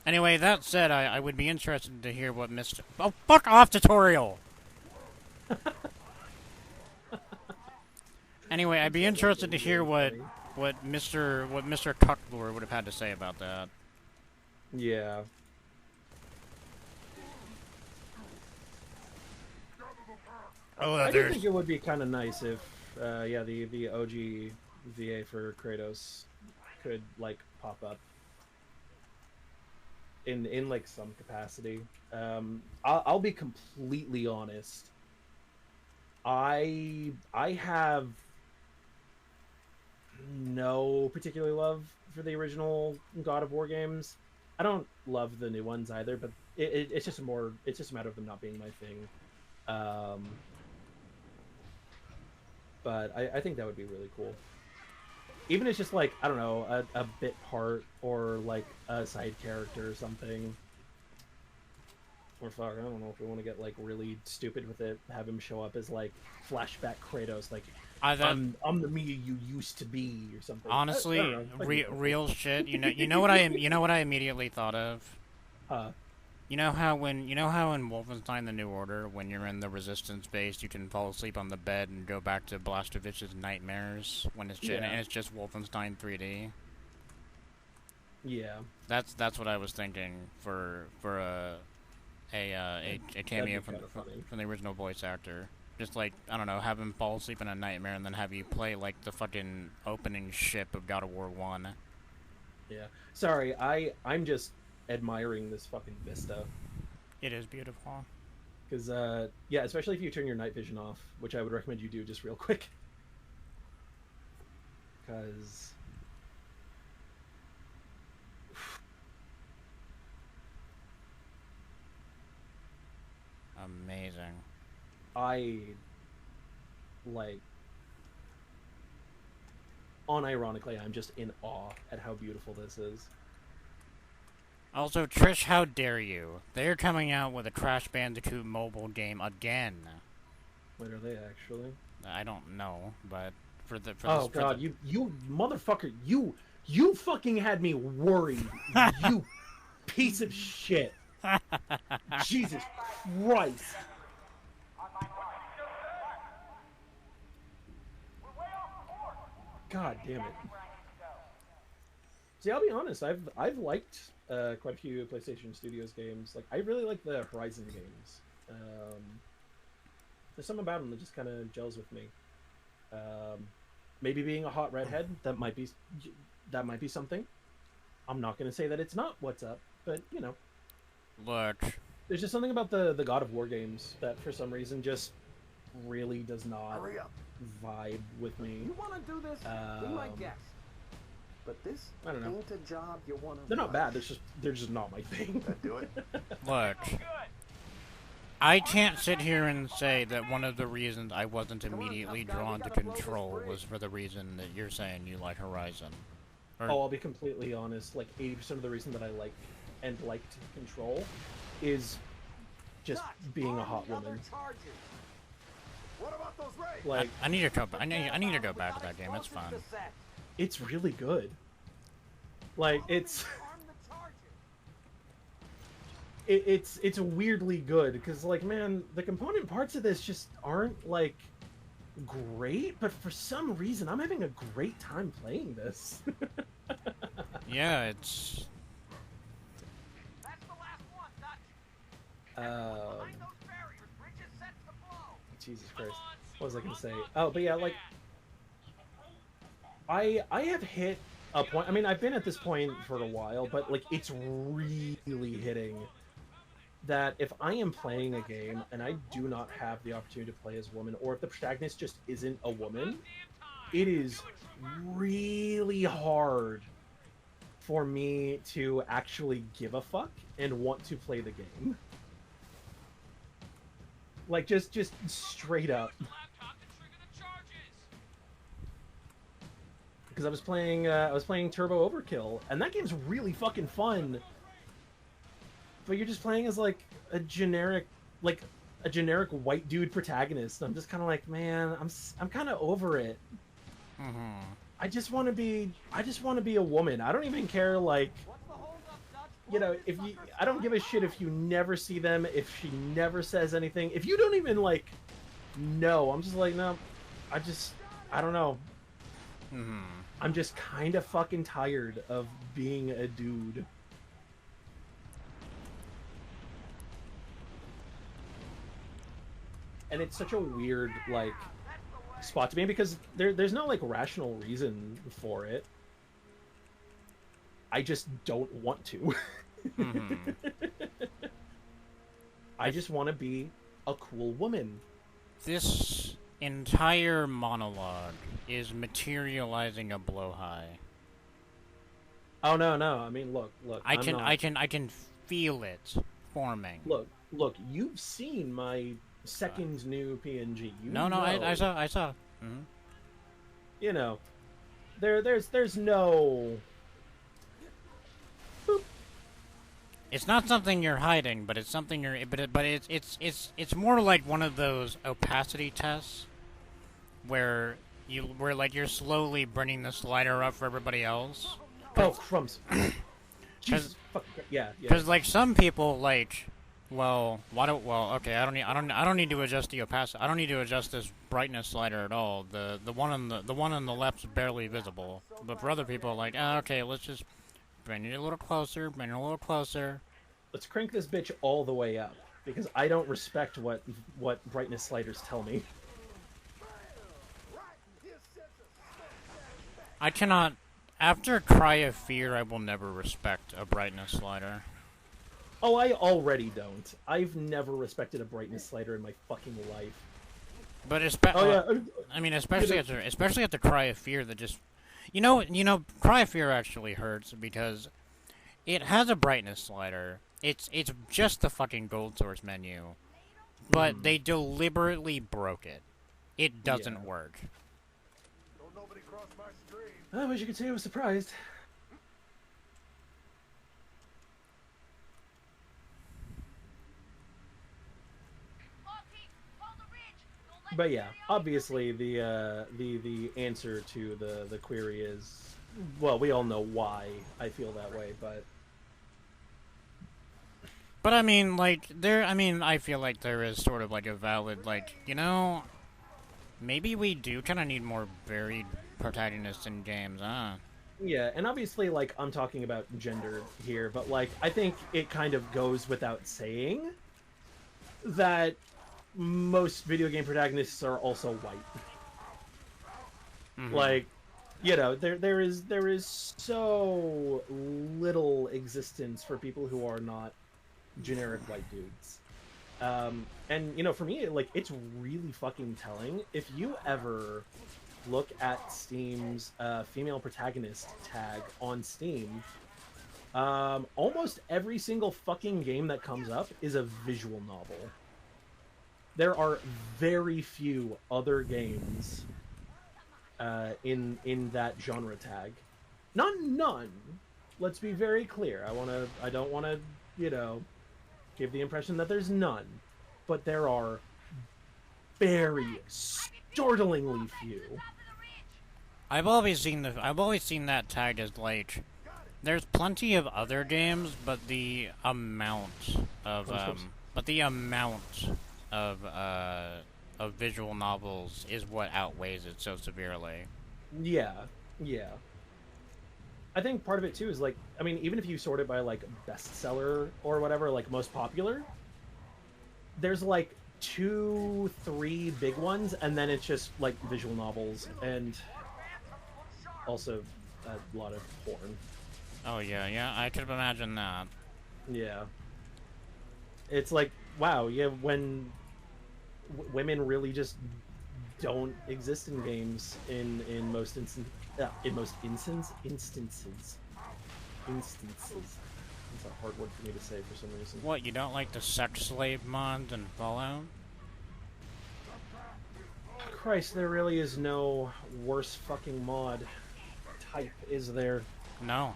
S2: Anyway, that said, I would be interested to hear what Mr. Oh, fuck off, tutorial! Anyway, I'd be interested to hear what Mr. Cucklor would have had to say about that.
S1: Yeah.
S2: Oh,
S1: I do think it would be kind of nice if, the OG VA for Kratos could like pop up in like some capacity. I'll be completely honest. I have no particular love for the original God of War games. I don't love the new ones either, but it's just a matter of them not being my thing. But I think that would be really cool. Even if it's just like, I don't know, a bit part or like a side character or something. Or fuck, I don't know if we want to get like really stupid with it. Have him show up as like flashback Kratos, like I'm the me you used to be or something.
S2: Honestly, real shit. You know what I immediately thought of. You know how in Wolfenstein: The New Order, when you're in the Resistance base, you can fall asleep on the bed and go back to Blastovich's nightmares when it's just Wolfenstein 3D.
S1: Yeah,
S2: that's what I was thinking for a cameo from the original voice actor. Just like, I don't know, have him fall asleep in a nightmare and then have you play like the fucking opening ship of God of War 1.
S1: Yeah. Sorry, I'm just admiring this fucking vista.
S2: It is beautiful.
S1: Because, especially if you turn your night vision off, which I would recommend you do just real quick. Because...
S2: Amazing.
S1: Unironically, I'm just in awe at how beautiful this is.
S2: Also, Trish, how dare you? They're coming out with a Crash Bandicoot mobile game again.
S1: What are they actually?
S2: I don't know, but
S1: oh god, you motherfucker, you fucking had me worried, you piece of shit. Jesus Christ. God damn it. See, I'll be honest, I've liked quite a few PlayStation Studios games. Like, I really like the Horizon games. There's something about them that just kind of gels with me. Maybe being a hot redhead, that might be something. I'm not going to say that it's not what's up, but you know.
S2: Look,
S1: there's just something about the God of War games that for some reason just really does not vibe with me.
S3: You want to do this? Be my guest. But this
S1: I don't know.
S3: ain't a job you want to.
S1: They're not bad. They're just not my thing.
S3: Do it.
S2: Look, I can't sit here and say that one of the reasons I wasn't immediately drawn to Control was for the reason that you're saying you like Horizon. Or...
S1: Oh, I'll be completely honest. Like 80% of the reason that I like and liked Control is just being a hot woman.
S3: What about those raids?
S1: Like
S2: I need to go. I need to go back to that game. It's fun.
S1: it's really good. Like it's weirdly good because like man, the component parts of this just aren't like great, but for some reason I'm having a great time playing this.
S2: Yeah, it's.
S3: That's the last one, Dutch.
S1: Jesus Christ. What was I gonna say? Oh, but yeah, like I have hit a point. I mean, I've been at this point for a while, but like it's really hitting that if I am playing a game and I do not have the opportunity to play as a woman, or if the protagonist just isn't a woman, it is really hard for me to actually give a fuck and want to play the game. Like just straight up. Because I was playing Turbo Overkill, and that game's really fucking fun. But you're just playing as like a generic white dude protagonist. And I'm just kind of like, man, I'm kind of over it.
S2: Mm-hmm.
S1: I just want to be a woman. I don't even care like, you know, I don't give a shit if you never see them, if she never says anything, if you don't even like know. I'm just like, no, I don't know.
S2: Mm-hmm.
S1: I'm just kind of fucking tired of being a dude. And it's such a weird, like, spot to be in because there's no, like, rational reason for it. I just don't want to.
S2: Mm-hmm.
S1: I just want to be a cool woman.
S2: This entire monologue is materializing a blowhigh.
S1: Oh no! I mean, look.
S2: I can feel it forming.
S1: Look. You've seen my second new PNG.
S2: I saw. Mm-hmm.
S1: You know, there's no. Boop.
S2: It's not something you're hiding, but it's something you're. But it's more like one of those opacity tests, where you're slowly bringing the slider up for everybody else.
S1: Oh crumbs! Jesus, yeah.
S2: Because like some people like. Okay. I don't need to adjust the opacity. I don't need to adjust this brightness slider at all. The one on the left's barely visible. But for other people, like, okay, let's just bring it a little closer.
S1: Let's crank this bitch all the way up because I don't respect what brightness sliders tell me.
S2: I cannot. After Cry of Fear, I will never respect a brightness slider.
S1: Oh, I already don't. I've never respected a brightness slider in my fucking life.
S2: But I mean, especially after Cry of Fear, that just, you know, Cry of Fear actually hurts because it has a brightness slider. It's just the fucking gold source menu, but they deliberately broke it. It doesn't work.
S3: Don't nobody cross my stream.
S1: I wish you could say I was surprised. But yeah, obviously the answer to the query is, well, we all know why I feel that way, but
S2: I mean, like I feel like there is sort of like a valid, like, you know, maybe we do kind of need more varied protagonists in games, huh?
S1: Yeah, and obviously, like, I'm talking about gender here, but like I think it kind of goes without saying that most video game protagonists are also white.
S2: Mm-hmm.
S1: Like, you know, there is so little existence for people who are not generic white dudes. And you know, for me, like, it's really fucking telling. If you ever look at Steam's female protagonist tag on Steam, almost every single fucking game that comes up is a visual novel. There are very few other games in that genre tag. Not none. Let's be very clear. I don't want to, give the impression that there's none. But there are very startlingly few.
S2: I've always seen that tagged as like, there's plenty of other games, but the amount of visual novels is what outweighs it so severely.
S1: Yeah. I think part of it too is like, I mean, even if you sort it by like bestseller or whatever, like most popular, there's like 2-3 big ones, and then it's just like visual novels and also a lot of porn.
S2: Oh yeah, I could imagine that.
S1: Yeah. It's like, wow, yeah, when women really just don't exist in games in most instances. Instances. It's a hard word for me to say for some reason.
S2: What, you don't like the sex slave mod in Fallout?
S1: Christ, there really is no worse fucking mod type, is there?
S2: No.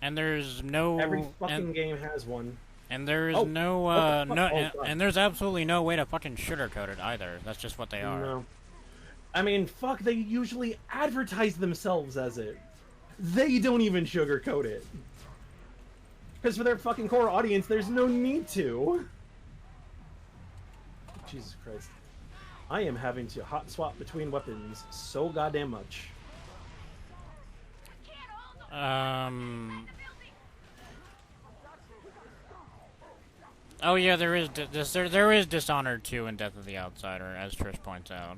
S2: And there's no...
S1: Every fucking game has one.
S2: And there's and there's absolutely no way to fucking sugarcoat it either. That's just what they are.
S1: No. I mean, fuck, they usually advertise themselves as it. They don't even sugarcoat it. Because for their fucking core audience, there's no need to. Jesus Christ. I am having to hot swap between weapons so goddamn much.
S2: Oh yeah, there is Dishonored 2 and Death of the Outsider, as Trish points out.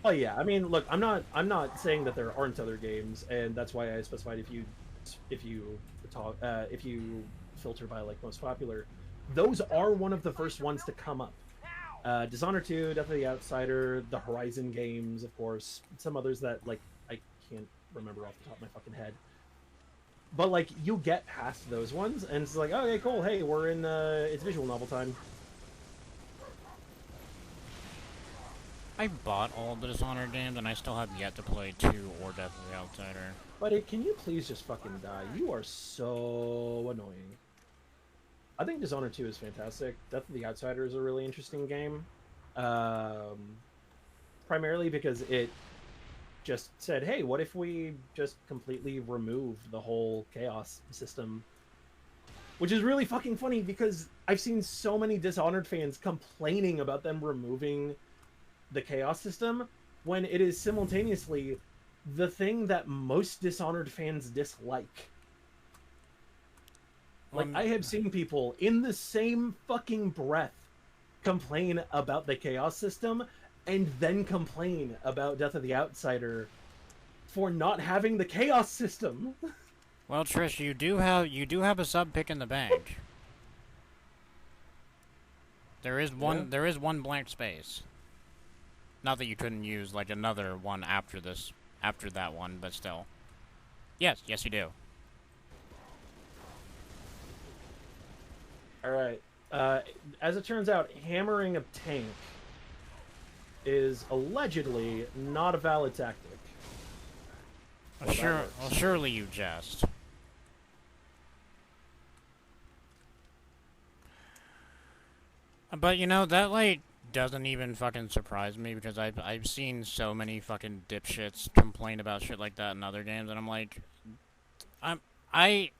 S1: Oh yeah, I mean, look, I'm not saying that there aren't other games, and that's why I specified if you filter by like most popular, those are one of the first ones to come up. Dishonored 2, Death of the Outsider, the Horizon games, of course, some others that like I can't remember off the top of my fucking head. But like you get past those ones, and it's like, okay, cool. Hey, we're in it's visual novel time.
S2: I bought all the Dishonored games, and I still have yet to play 2 or Death of the Outsider.
S1: Buddy, can you please just fucking die? You are so annoying. I think Dishonored 2 is fantastic. Death of the Outsider is a really interesting game. Primarily because it just said, hey, what if we just completely removed the whole chaos system? Which is really fucking funny because I've seen so many Dishonored fans complaining about them removing the chaos system when it is simultaneously the thing that most Dishonored fans dislike. Like, I have seen people in the same fucking breath complain about the chaos system and then complain about Death of the Outsider for not having the chaos system.
S2: Well, Trish, you do have a sub pick in the bank. There is one blank space. Not that you couldn't use like another one after that one, but still. Yes, you do.
S1: Alright. As it turns out, hammering a tank is allegedly not a valid tactic.
S2: Well, surely you jest. But you know, that like doesn't even fucking surprise me because I've seen so many fucking dipshits complain about shit like that in other games, and I'm like, I'm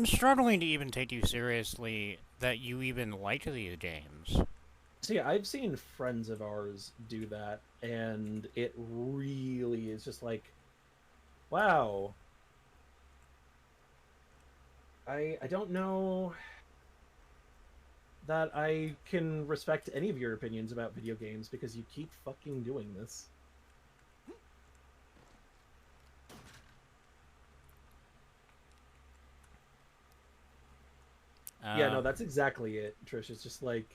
S2: struggling to even take you seriously that you even like these games.
S1: See, I've seen friends of ours do that, and it really is just like, wow. I don't know that I can respect any of your opinions about video games because you keep fucking doing this. Yeah, no, that's exactly it, Trish. It's just like,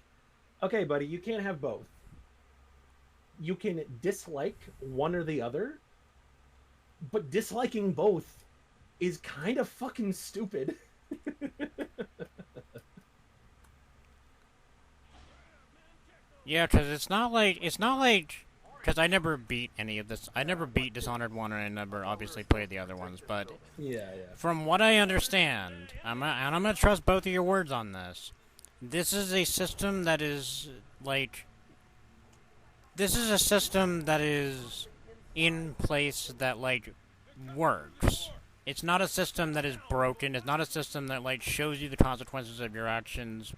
S1: okay, buddy, you can't have both. You can dislike one or the other, but disliking both is kind of fucking stupid.
S2: Yeah, because it's not like because I never beat any of this. I never beat Dishonored 1, and I never obviously played the other ones, but
S1: Yeah.
S2: from what I understand, and I'm gonna trust both of your words on this, this is a system that is, like... This is a system that is in place that, like, works. It's not a system that is broken. It's not a system that, like, shows you the consequences of your actions,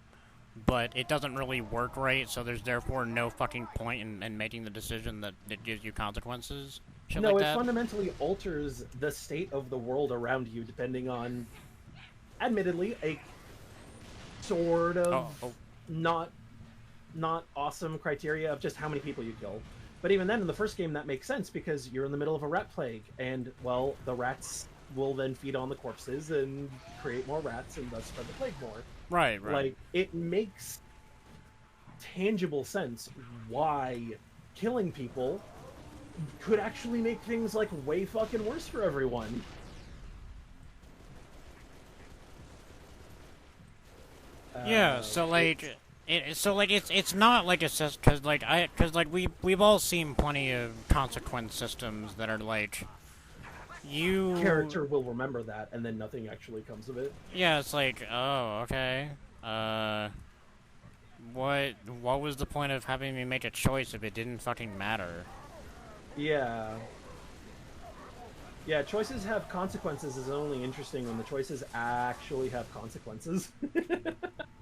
S2: but it doesn't really work right, so there's therefore no fucking point in making the decision that it gives you consequences. Shit
S1: No,
S2: like
S1: it
S2: that.
S1: fundamentally alters the state of the world around you depending on, admittedly, a sort of not awesome criteria of just how many people you kill. But even then, in the first game, that makes sense because you're in the middle of a rat plague, and, well, the rats will then feed on the corpses and create more rats and thus spread the plague more.
S2: Right.
S1: Like, it makes tangible sense why killing people could actually make things, like, way fucking worse for everyone.
S2: Yeah, so, like... It's not like a system, because we've all seen plenty of consequence systems that are like, you...
S1: Character will remember that, and then nothing actually comes of it.
S2: Yeah, it's like, oh, okay, what was the point of having me make a choice if it didn't fucking matter?
S1: Yeah. Yeah, choices have consequences is only interesting when the choices actually have consequences.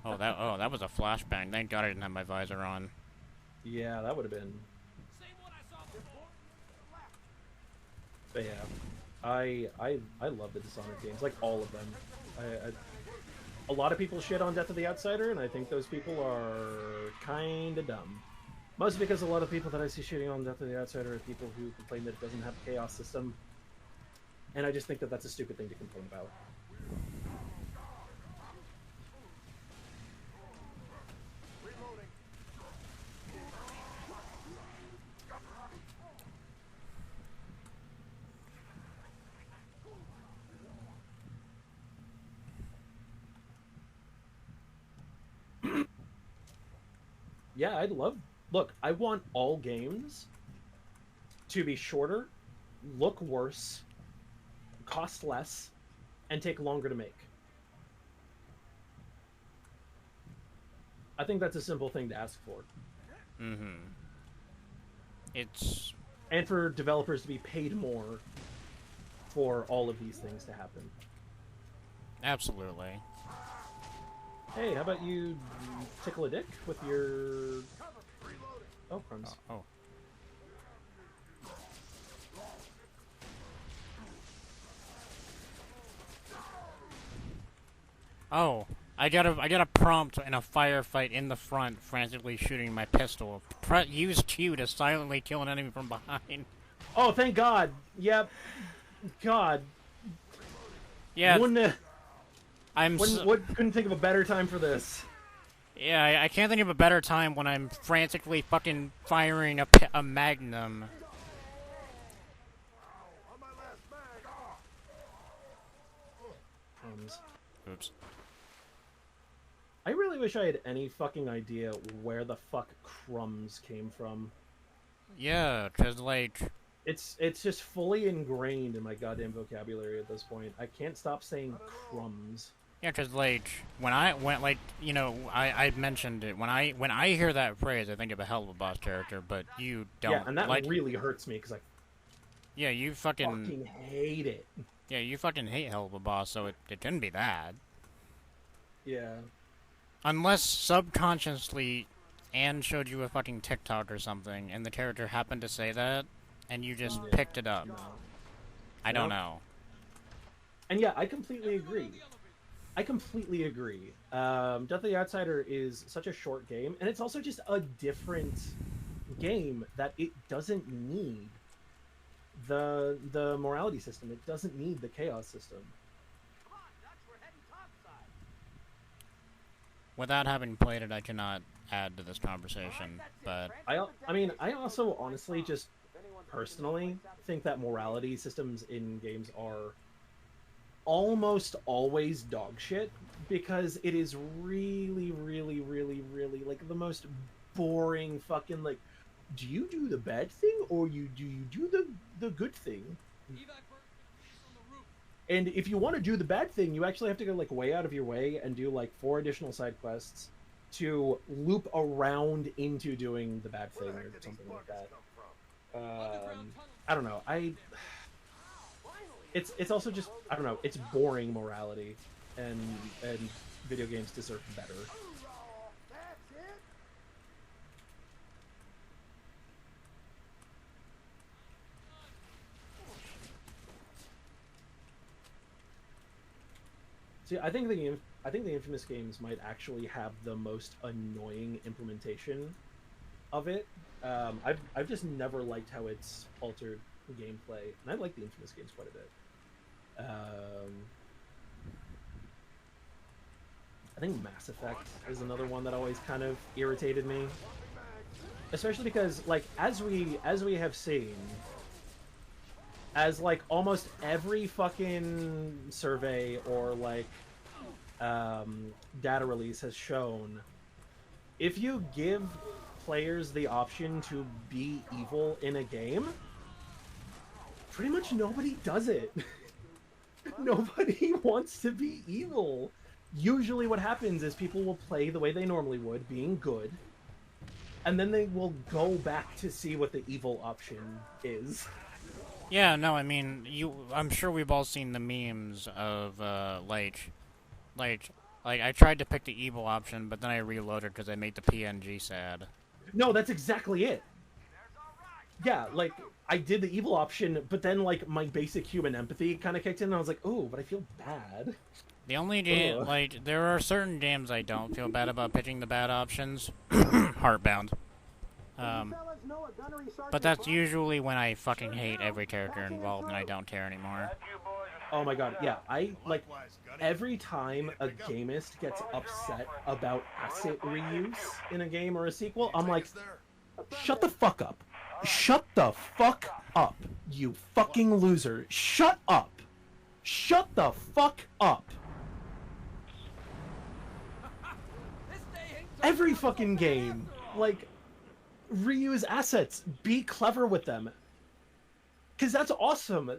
S2: Oh, that was a flashbang. Thank God I didn't have my visor on.
S1: Yeah, that would have been. But yeah, I love the Dishonored games, like all of them. A lot of people shit on Death of the Outsider, and I think those people are kind of dumb. Mostly because a lot of people that I see shitting on Death of the Outsider are people who complain that it doesn't have a chaos system. And I just think that that's a stupid thing to complain about. Yeah, I'd love... Look, I want all games to be shorter, look worse, cost less, and take longer to make. I think that's a simple thing to ask for.
S2: Mm-hmm. It's...
S1: And for developers to be paid more for all of these things to happen.
S2: Absolutely.
S1: Hey, how about you tickle a dick with your... Oh, crumbs.
S2: Oh. Oh, I got a prompt in a firefight in the front, frantically shooting my pistol. Use Q to silently kill an enemy from behind.
S1: Oh, thank God. Yep. God.
S2: Yeah.
S1: Couldn't think of a better time for this.
S2: Yeah, I can't think of a better time when I'm frantically fucking firing a magnum.
S1: Crumbs.
S2: Oops.
S1: I really wish I had any fucking idea where the fuck crumbs came from.
S2: Yeah, 'cause, like...
S1: It's just fully ingrained in my goddamn vocabulary at this point. I can't stop saying crumbs.
S2: Yeah, 'cause, like, I mentioned it. When I hear that phrase, I think of a hell of a boss character, but you don't.
S1: Yeah, and that really hurts me, because I
S2: yeah, you
S1: fucking hate it.
S2: Yeah, you fucking hate hell of a boss, so it couldn't be that.
S1: Yeah.
S2: Unless subconsciously Anne showed you a fucking TikTok or something, and the character happened to say that, and you just picked it up.
S1: No.
S2: I don't know.
S1: And yeah, I completely agree. Death of the Outsider is such a short game, and it's also just a different game that it doesn't need the morality system. It doesn't need the chaos system.
S2: Without having played it, I cannot add to this conversation, but...
S1: I also honestly just personally think that morality systems in games are almost always dog shit, because it is really, really, really, really, like, the most boring fucking, like, do you do the bad thing or do you do the good thing? And if you want to do the bad thing, you actually have to go like way out of your way and do like 4 additional side quests to loop around into doing the bad thing or something like that. I don't know. It's also just, I don't know. It's boring morality, and video games deserve better. See, I think the Infamous games might actually have the most annoying implementation of it. I've just never liked how it's altered gameplay, and I like the Infamous games quite a bit. I think Mass Effect is another one that always kind of irritated me, especially because, like, as we have seen, as like almost every fucking survey or like data release has shown, if you give players the option to be evil in a game, pretty much nobody does it. Nobody wants to be evil. Usually what happens is people will play the way they normally would, being good, and then they will go back to see what the evil option is.
S2: Yeah, no, I mean, I'm sure we've all seen the memes of, like, I tried to pick the evil option, but then I reloaded because I made the PNG sad.
S1: No, that's exactly it. Yeah, like, I did the evil option, but then, like, my basic human empathy kind of kicked in, and I was like, oh, but I feel bad.
S2: The only game, like, there are certain games I don't feel bad about picking the bad options. Heartbound. But that's usually when I fucking hate every character involved and I don't care anymore.
S1: Oh my god, yeah, like, every time a gamist gets upset about asset reuse in a game or a sequel, I'm like, shut the fuck up. Shut the fuck up, you fucking loser. Shut up. Shut the fuck up. Every fucking game, like, reuse assets. Be clever with them. Because that's awesome.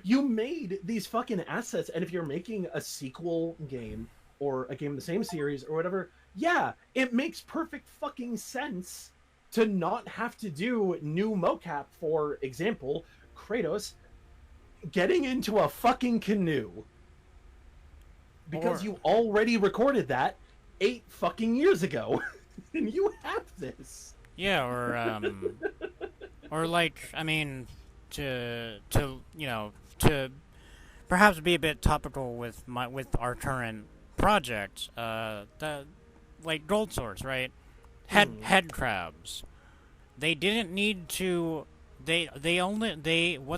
S1: You made these fucking assets, and if you're making a sequel game, or a game in the same series, or whatever, yeah, it makes perfect fucking sense to not have to do new mocap. For example, Kratos getting into a fucking canoe. Because you already recorded that 8 fucking years ago. And you have this.
S2: Yeah, or like, I mean, to you know, to perhaps be a bit topical with our current project, like Gold Source, right? Head crabs. They didn't need to. What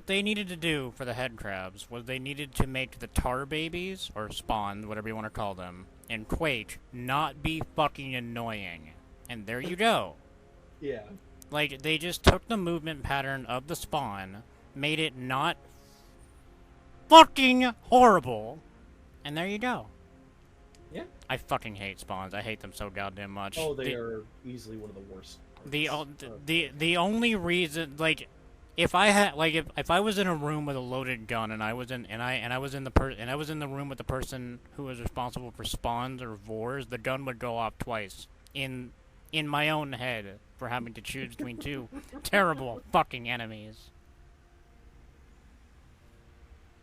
S2: they needed to do for the head crabs was they needed to make the tar babies, or spawn, whatever you want to call them, in Quake not be fucking annoying. And there you go.
S1: Yeah.
S2: Like, they just took the movement pattern of the spawn, made it not fucking horrible, and there you go.
S1: Yeah.
S2: I fucking hate spawns. I hate them so goddamn much.
S1: Oh, they are easily one of the worst.
S2: The only reason, like, if I had, like, if I was in a room with a loaded gun and I was in the room with the person who was responsible for spawns or vores, the gun would go off twice in my own head for having to choose between two terrible fucking enemies.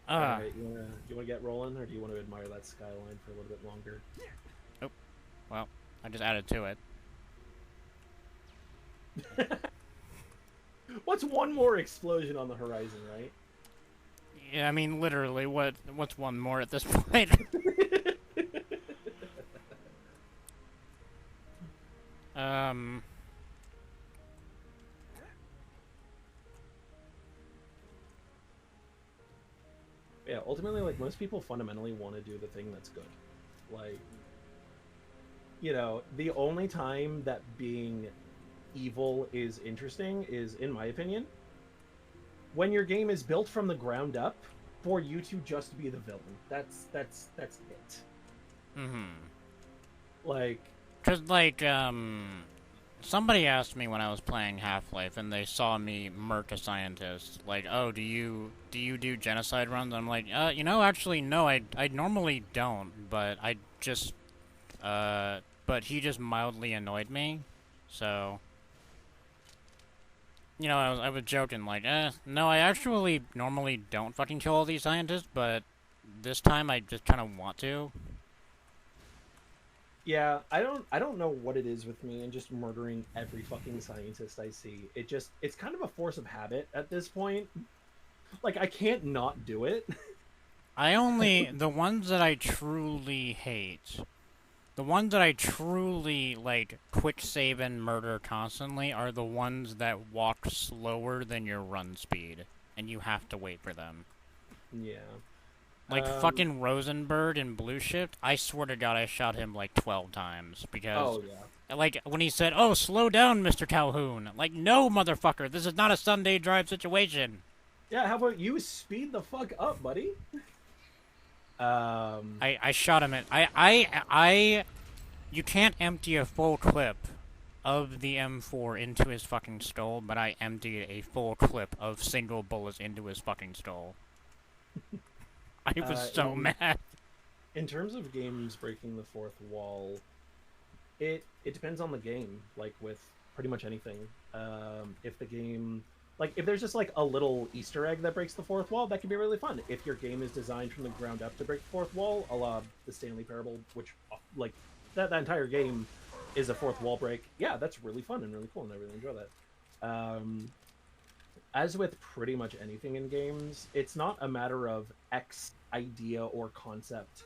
S1: Alright, you wanna get rolling, or do you want to admire that skyline for a little bit longer?
S2: Oh, well, I just added to it.
S1: What's one more explosion on the horizon, right?
S2: Yeah, I mean, literally, what's one more at this point?
S1: Yeah, ultimately, like, most people fundamentally want to do the thing that's good. Like, you know, the only time that being evil is interesting is, in my opinion, when your game is built from the ground up for you to just be the villain. That's it.
S2: Mm-hmm.
S1: Like,
S2: 'cause, like, Somebody asked me when I was playing Half-Life, and they saw me murk a scientist. Like, oh, do you do genocide runs? I'm like, actually, no, I normally don't, but I just, but he just mildly annoyed me, so, I was joking, like, no, I actually normally don't fucking kill all these scientists, but this time I just kind of want to.
S1: Yeah, I don't know what it is with me and just murdering every fucking scientist I see. It's kind of a force of habit at this point. Like, I can't not do it.
S2: The ones that I truly hate, the ones that I truly, like, quick save and murder constantly are the ones that walk slower than your run speed, and you have to wait for them.
S1: Yeah.
S2: Like, fucking Rosenberg in Blue Shift, I swear to God I shot him, like, 12 times, because...
S1: Oh, yeah.
S2: Like, when he said, oh, slow down, Mr. Calhoun. Like, no, motherfucker, this is not a Sunday drive situation.
S1: Yeah, how about you speed the fuck up, buddy?
S2: I shot him you can't empty a full clip of the M4 into his fucking skull, but I emptied a full clip of single bullets into his fucking skull. I was so mad.
S1: In terms of games breaking the fourth wall, it depends on the game, like with pretty much anything. If the game... Like, if there's just, like, a little Easter egg that breaks the fourth wall, that can be really fun. If your game is designed from the ground up to break the fourth wall, a la the Stanley Parable, which, like, that entire game is a fourth wall break, yeah, that's really fun and really cool, and I really enjoy that. As with pretty much anything in games, it's not a matter of X idea or concept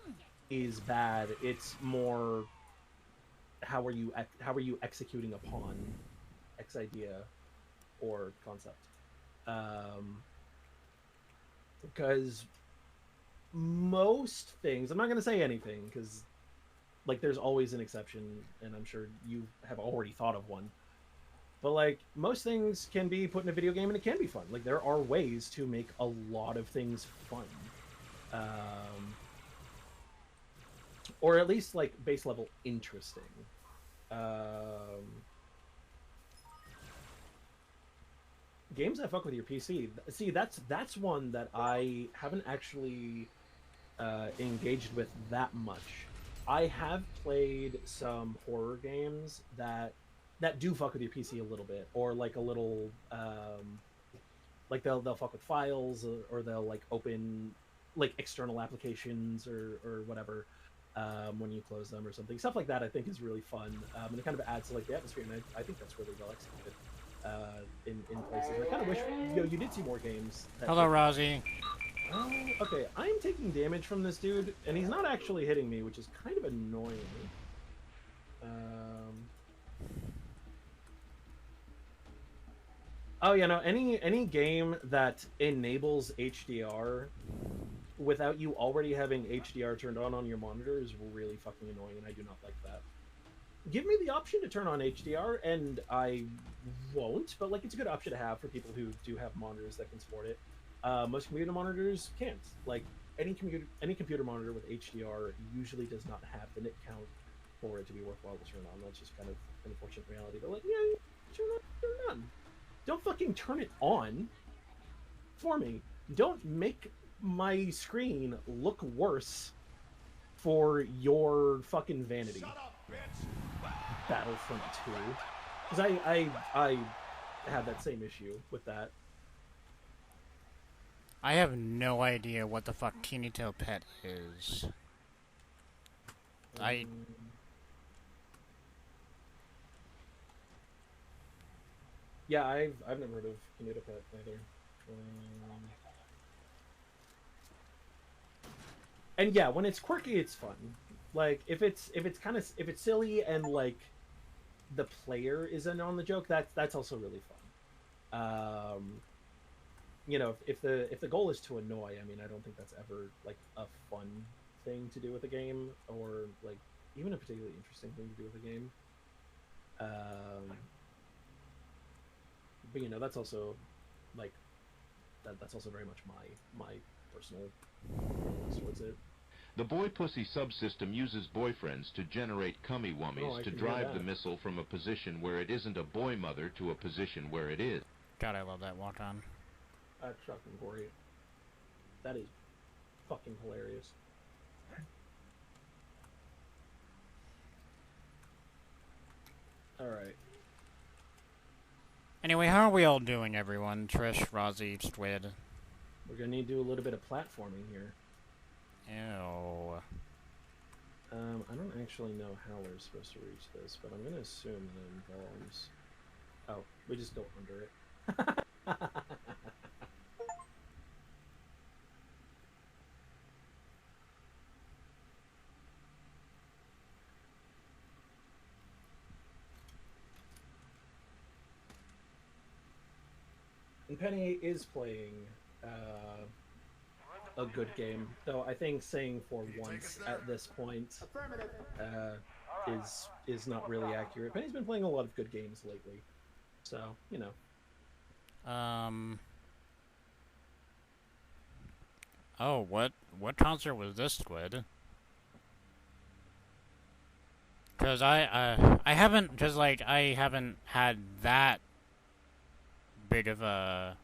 S1: is bad. It's more how are you executing upon X idea or concept. Because most things, I'm not going to say anything because like there's always an exception, and I'm sure you have already thought of one, but like most things can be put in a video game and it can be fun. Like there are ways to make a lot of things fun, or at least like base level interesting. Games that fuck with your PC. See, that's one that I haven't actually engaged with that much. I have played some horror games that do fuck with your PC a little bit, or like a little like they'll fuck with files, or they'll like open like external applications or whatever when you close them or something. Stuff like that I think is really fun, and it kind of adds to like the atmosphere, and I think that's really well executed. In places. I kind of wish you did see more games.
S2: Hello, Rozzy.
S1: Oh, okay. I'm taking damage from this dude, and he's not actually hitting me, which is kind of annoying. Oh, yeah, no. Any game that enables HDR without you already having HDR turned on your monitor is really fucking annoying, and I do not like that. Give me the option to turn on HDR, and I won't, but like it's a good option to have for people who do have monitors that can support it. Most computer monitors can't. Like any computer monitor with HDR usually does not have the nit count for it to be worthwhile to turn on. That's just kind of an unfortunate reality. But like, yeah, turn on. Don't fucking turn it on for me. Don't make my screen look worse for your fucking vanity.
S4: Shut up, bitch!
S1: Battlefront 2, because I had that same issue with that.
S2: I have no idea what the fuck Teeny Tail Pet is.
S1: Yeah, I've never heard of Teeny Tail Pet either. And yeah, when it's quirky, it's fun. Like if it's silly and like the player is in on the joke, that's also really fun. You know, if the goal is to annoy, I mean, I don't think that's ever like a fun thing to do with a game, or like even a particularly interesting thing to do with a game. But you know, that's also like that's also very much my personal feelings towards it.
S5: The boy pussy subsystem uses boyfriends to generate cummy wummies to drive the missile from a position where it isn't a boy mother to a position where it is.
S2: God, I love that walk on.
S1: That's fucking great. That is fucking hilarious. Alright.
S2: Anyway, how are we all doing, everyone? Trish, Rozzy, Squid.
S1: We're gonna need to do a little bit of platforming here.
S2: Ew.
S1: I don't actually know how we're supposed to reach this, but I'm gonna assume that it involves... Oh, we just go under it. And Penny is playing a good game, though I think saying for once at this point is not really accurate. Penny's been playing a lot of good games lately, so you know.
S2: Oh, what concert was this, Squid? Cause I haven't, cause like I haven't had that big of a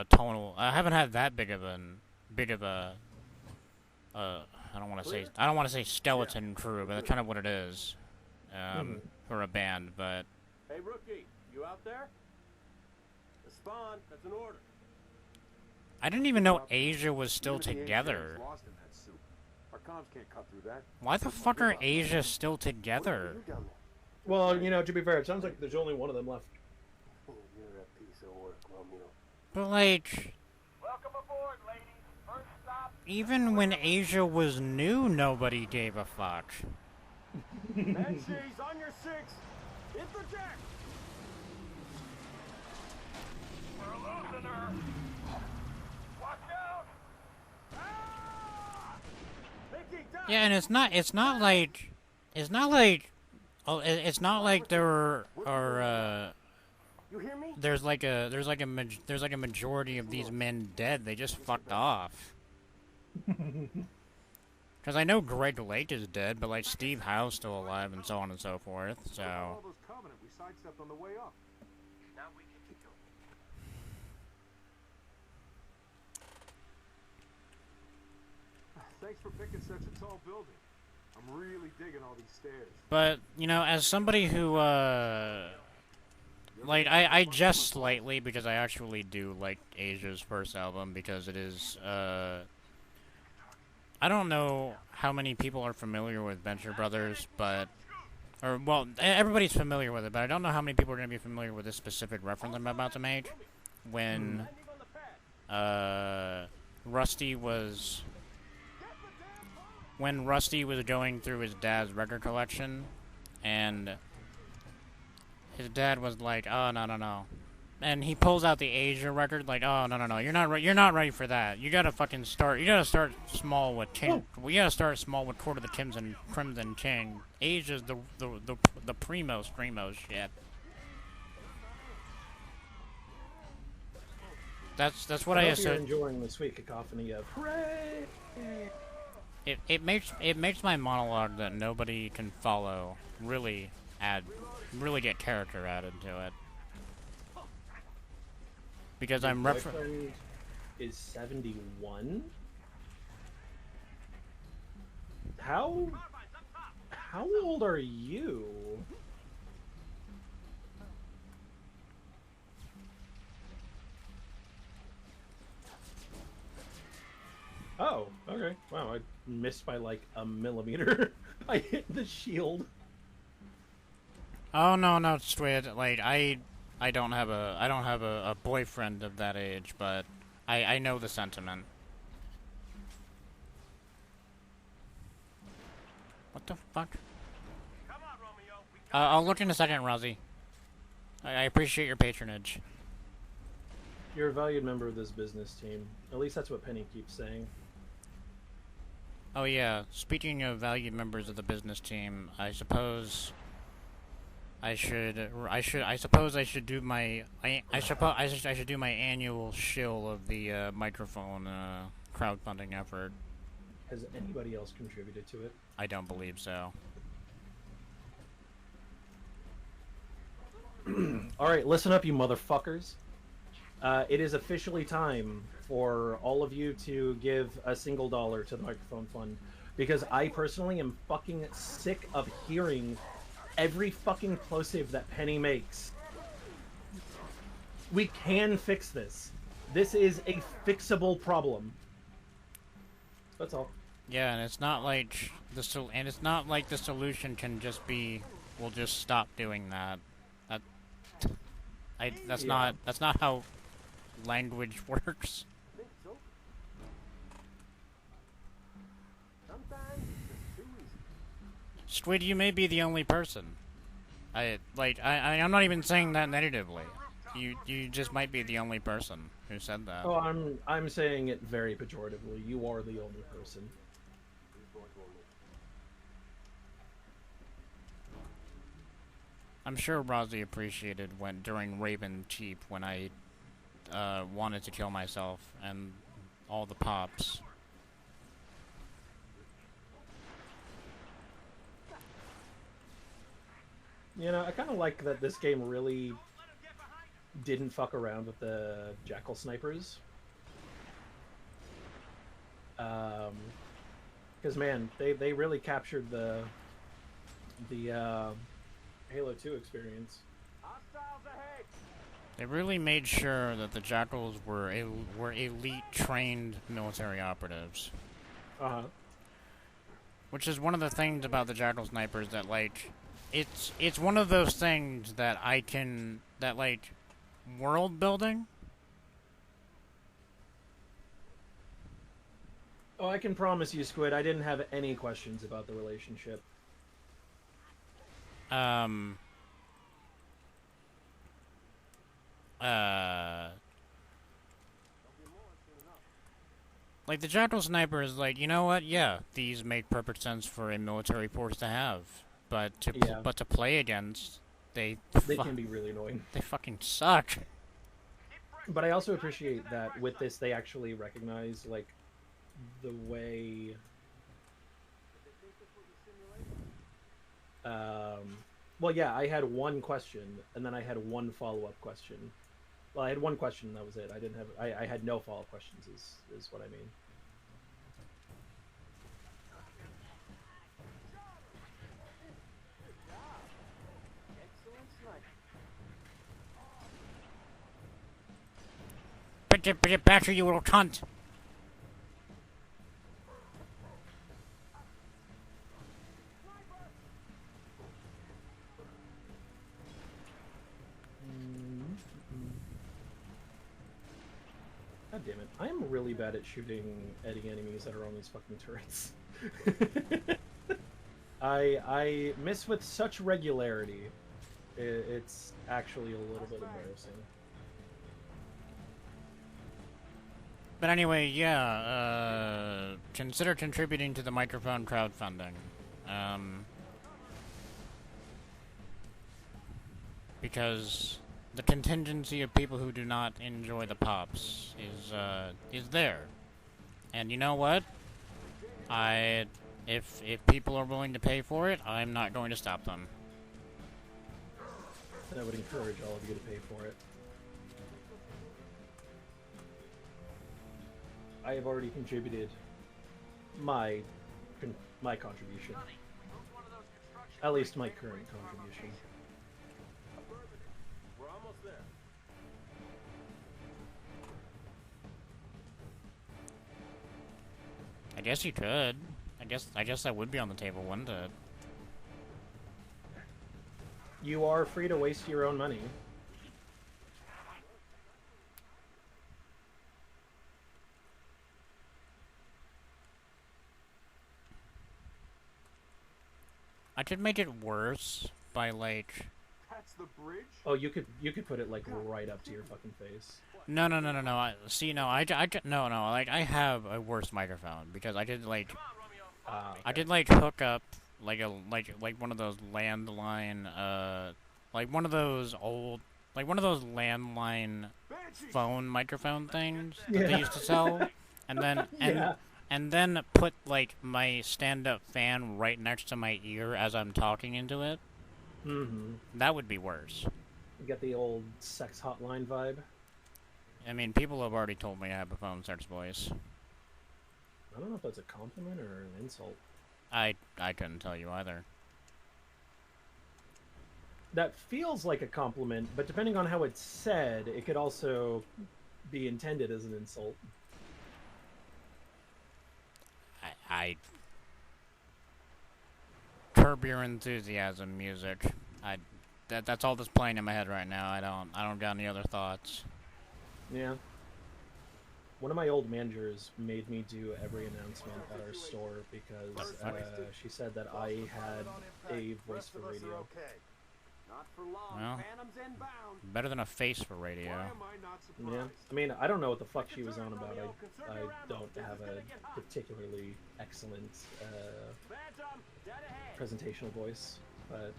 S2: tonal. I haven't had that big of a I don't want to say skeleton crew, but that's kind of what it is for a band. But
S3: hey, rookie, you out there? Respond. That's an order.
S2: I didn't even know Asia was still together.
S3: Our comms can't cut through that.
S2: Why the fuck are Asia still together?
S1: Well, you know, to be fair, it sounds like there's only one of them left.
S3: You're a piece of work, Romeo.
S2: But like,
S4: Welcome aboard, ladies. First stop.
S2: even when Asia was new, nobody gave a fuck.
S3: Banshees on your six. Interject.
S4: We're losing her. Watch out.
S3: Mickey, down.
S2: Yeah, and it's not like there are
S3: You hear me?
S2: there's like a majority of these men dead. They just fucked off. Because I know Greg Lake is dead, but like Steve Howe's still alive, and so on and so forth. So
S3: All those Covenant we sidestepped on the way up.
S4: Now we can keep going.
S3: Thanks for picking such a tall building. I'm really digging all these stairs.
S2: but you know, as somebody who like I just slightly, because I actually do like Asia's first album, because it is I don't know how many people are familiar with Venture Brothers, but well, everybody's familiar with it, but I don't know how many people are going to be familiar with this specific reference I'm about to make. When Rusty was going through his dad's record collection, and his dad was like, "Oh, no," and he pulls out the Asia record, like, "Oh, no, you're not ready for that. You gotta start small with Court of the Crimson King. Asia's the primo shit." That's what I
S1: hope you're
S2: assume.
S1: enjoying the sweet cacophony of hooray.
S2: It makes my monologue that nobody can follow really get character added to it. Because I'm
S1: boyfriend is 71? How old are you? Oh, okay. Wow, I missed by like a millimeter. I hit the shield.
S2: Oh no, Squid. Like I don't have a boyfriend of that age, but I know the sentiment. What the fuck?
S4: Come on, Romeo.
S2: I'll look in a second, Rozzy. I appreciate your patronage.
S1: You're a valued member of this business team. At least that's what Penny keeps saying.
S2: Oh yeah, speaking of valued members of the business team, I suppose I should do my annual shill of the microphone crowdfunding effort.
S1: Has anybody else contributed to it?
S2: I don't believe so.
S1: Alright, listen up, you motherfuckers. It is officially time for all of you to give a single dollar to the microphone fund, because I personally am fucking sick of hearing every fucking plosive that Penny makes. We can fix this. This is a fixable problem. That's all.
S2: Yeah, and it's not like the solution can just be we'll just stop doing that. That's not how language works.
S3: I think so. Sometimes it's just too easy.
S2: Squid, you may be the only person. I'm not even saying that negatively. You just might be the only person who said that.
S1: Oh, I'm saying it very pejoratively. You are the only person.
S3: These boys won't listen.
S2: I'm sure Rosie appreciated when during Raven Cheap when I wanted to kill myself and all the pops.
S1: You know, I kind of like that this game really didn't fuck around with the Jackal snipers. Because man, they really captured the Halo 2 experience.
S3: Hostiles ahead.
S2: They really made sure that the Jackals were elite trained military operatives.
S1: Uh-huh.
S2: Which is one of the things about the Jackal snipers that like it's one of those things that world building.
S1: Oh, I can promise you, Squid, I didn't have any questions about the relationship.
S2: Like the Jackal sniper is like, you know what? Yeah, these make perfect sense for a military force to have, but to play against, they
S1: can be really annoying.
S2: They fucking suck.
S1: But I also appreciate that with this, they actually recognize like the way. Well, yeah, I had one question, and then I had one follow-up question. Well, I had one question, and that was it. I didn't have. I had no follow-up questions. Is what I mean.
S3: Excellent sniper.
S2: Put it back, you little cunt.
S1: God damn it. I am really bad at shooting any enemies that are on these fucking turrets. I miss with such regularity. It's actually a little bit embarrassing.
S2: But anyway, yeah, consider contributing to the microphone crowdfunding. Because the contingency of people who do not enjoy the pops is there. And you know what? If people are willing to pay for it, I'm not going to stop them.
S1: And I would encourage all of you to pay for it. I have already contributed my contribution. At least my current contribution.
S3: We're almost there.
S2: I guess you could. I guess that would be on the table, wouldn't it?
S1: You are free to waste your own money.
S2: I could make it worse by like.
S3: That's the bridge?
S1: Oh, you could put it like right up to your fucking face.
S2: No. Like I have a worse microphone because I could like.
S1: Okay.
S2: I could like hook up like one of those landline like one of those landline phone microphone things that they used to sell, and then and then put, like, my stand-up fan right next to my ear as I'm talking into it, that would be worse.
S1: You get the old sex hotline vibe.
S2: I mean, people have already told me I have a phone sex voice.
S1: I don't know if that's a compliment or an insult.
S2: I couldn't tell you either.
S1: That feels like a compliment, but depending on how it's said, it could also be intended as an insult.
S2: I Curb Your Enthusiasm music. That's all that's playing in my head right now. I don't got any other thoughts.
S1: Yeah. One of my old managers made me do every announcement at our store because she said that I had a voice for radio.
S2: Well, better than a face for radio.
S1: Yeah. I mean, I don't know what the fuck she was on about. I don't have a particularly excellent presentational voice, but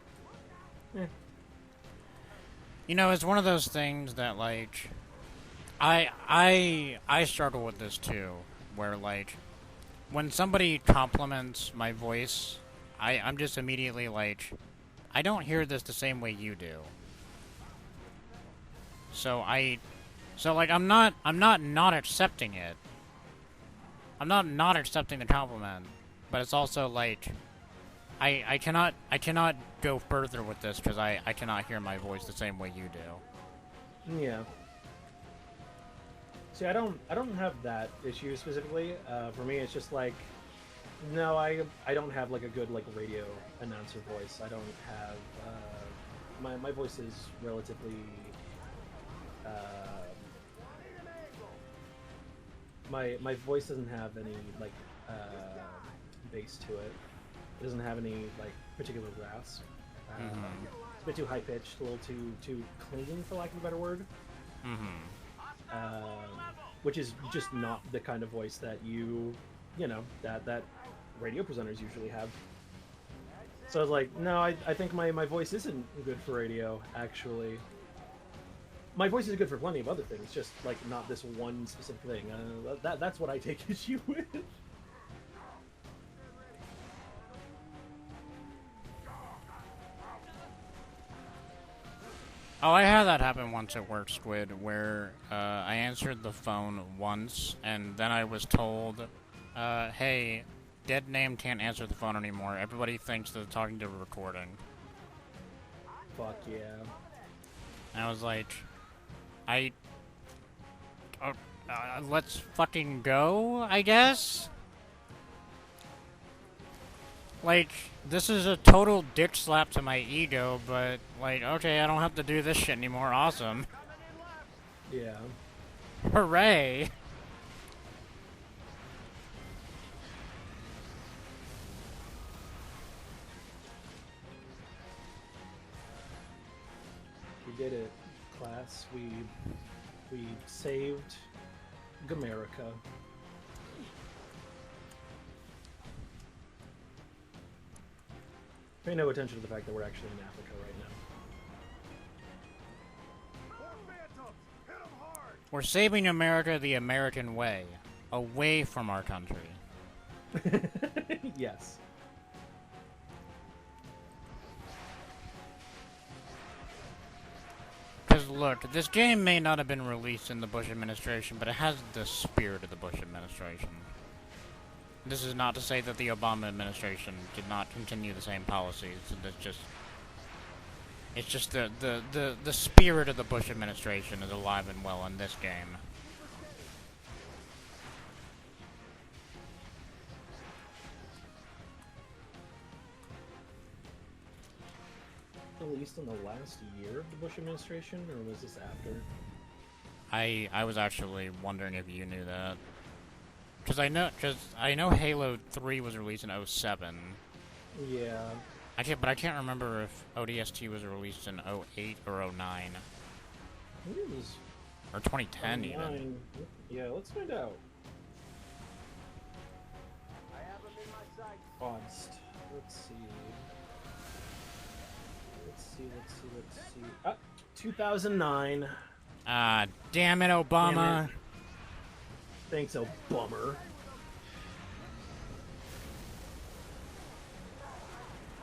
S2: You know, it's one of those things that, like, I struggle with this too, where, like, when somebody compliments my voice, I'm just immediately like, I don't hear this the same way you do. So like, I'm not accepting it. I'm not accepting the compliment, but it's also like, I cannot go further with this because I cannot hear my voice the same way you do.
S1: yeah. See, I don't have that issue specifically. For me, it's just like, no, I don't have like a good like radio announcer voice. I don't have my voice is relatively my voice doesn't have any like bass to it. It doesn't have any like particular rasp. It's a bit too high pitched, a little too clean, for lack of a better word. Which is just not the kind of voice that you know, that radio presenters usually have. So I was like, no, I think my voice isn't good for radio, actually. My voice is good for plenty of other things, just like not this one specific thing. That's what I take issue with.
S2: Oh, I had that happen once at work, Squid, where I answered the phone once, and then I was told, hey, dead name can't answer the phone anymore. Everybody thinks they're talking to a recording.
S1: Fuck yeah.
S2: And I was like, let's fucking go, I guess? Like, this is a total dick slap to my ego, but, like, okay, I don't have to do this shit anymore. Awesome.
S1: Yeah.
S2: Hooray!
S1: We did it, class. We saved Gamerica. Pay no attention to the fact that we're actually in Africa right now.
S2: We're saving America the American way, away from our country.
S1: Yes.
S2: Because, look, this game may not have been released in the Bush administration, but it has the spirit of the Bush administration. This is not to say that the Obama administration did not continue the same policies. It's just the spirit of the Bush administration is alive and well in this game.
S1: Released in the last year of the Bush administration, or was this after?
S2: I was actually wondering if you knew that. Because I know Halo 3 was released in 07.
S1: Yeah.
S2: But I can't remember if ODST was released in 08 or 09.
S1: I think it was...
S2: Or 2010
S1: 09.
S2: even.
S1: Yeah, let's find out. Odds. Let's see. Let's see. Ah, 2009.
S2: Ah, damn it, Obama.
S1: Damn it. Thanks, Obama.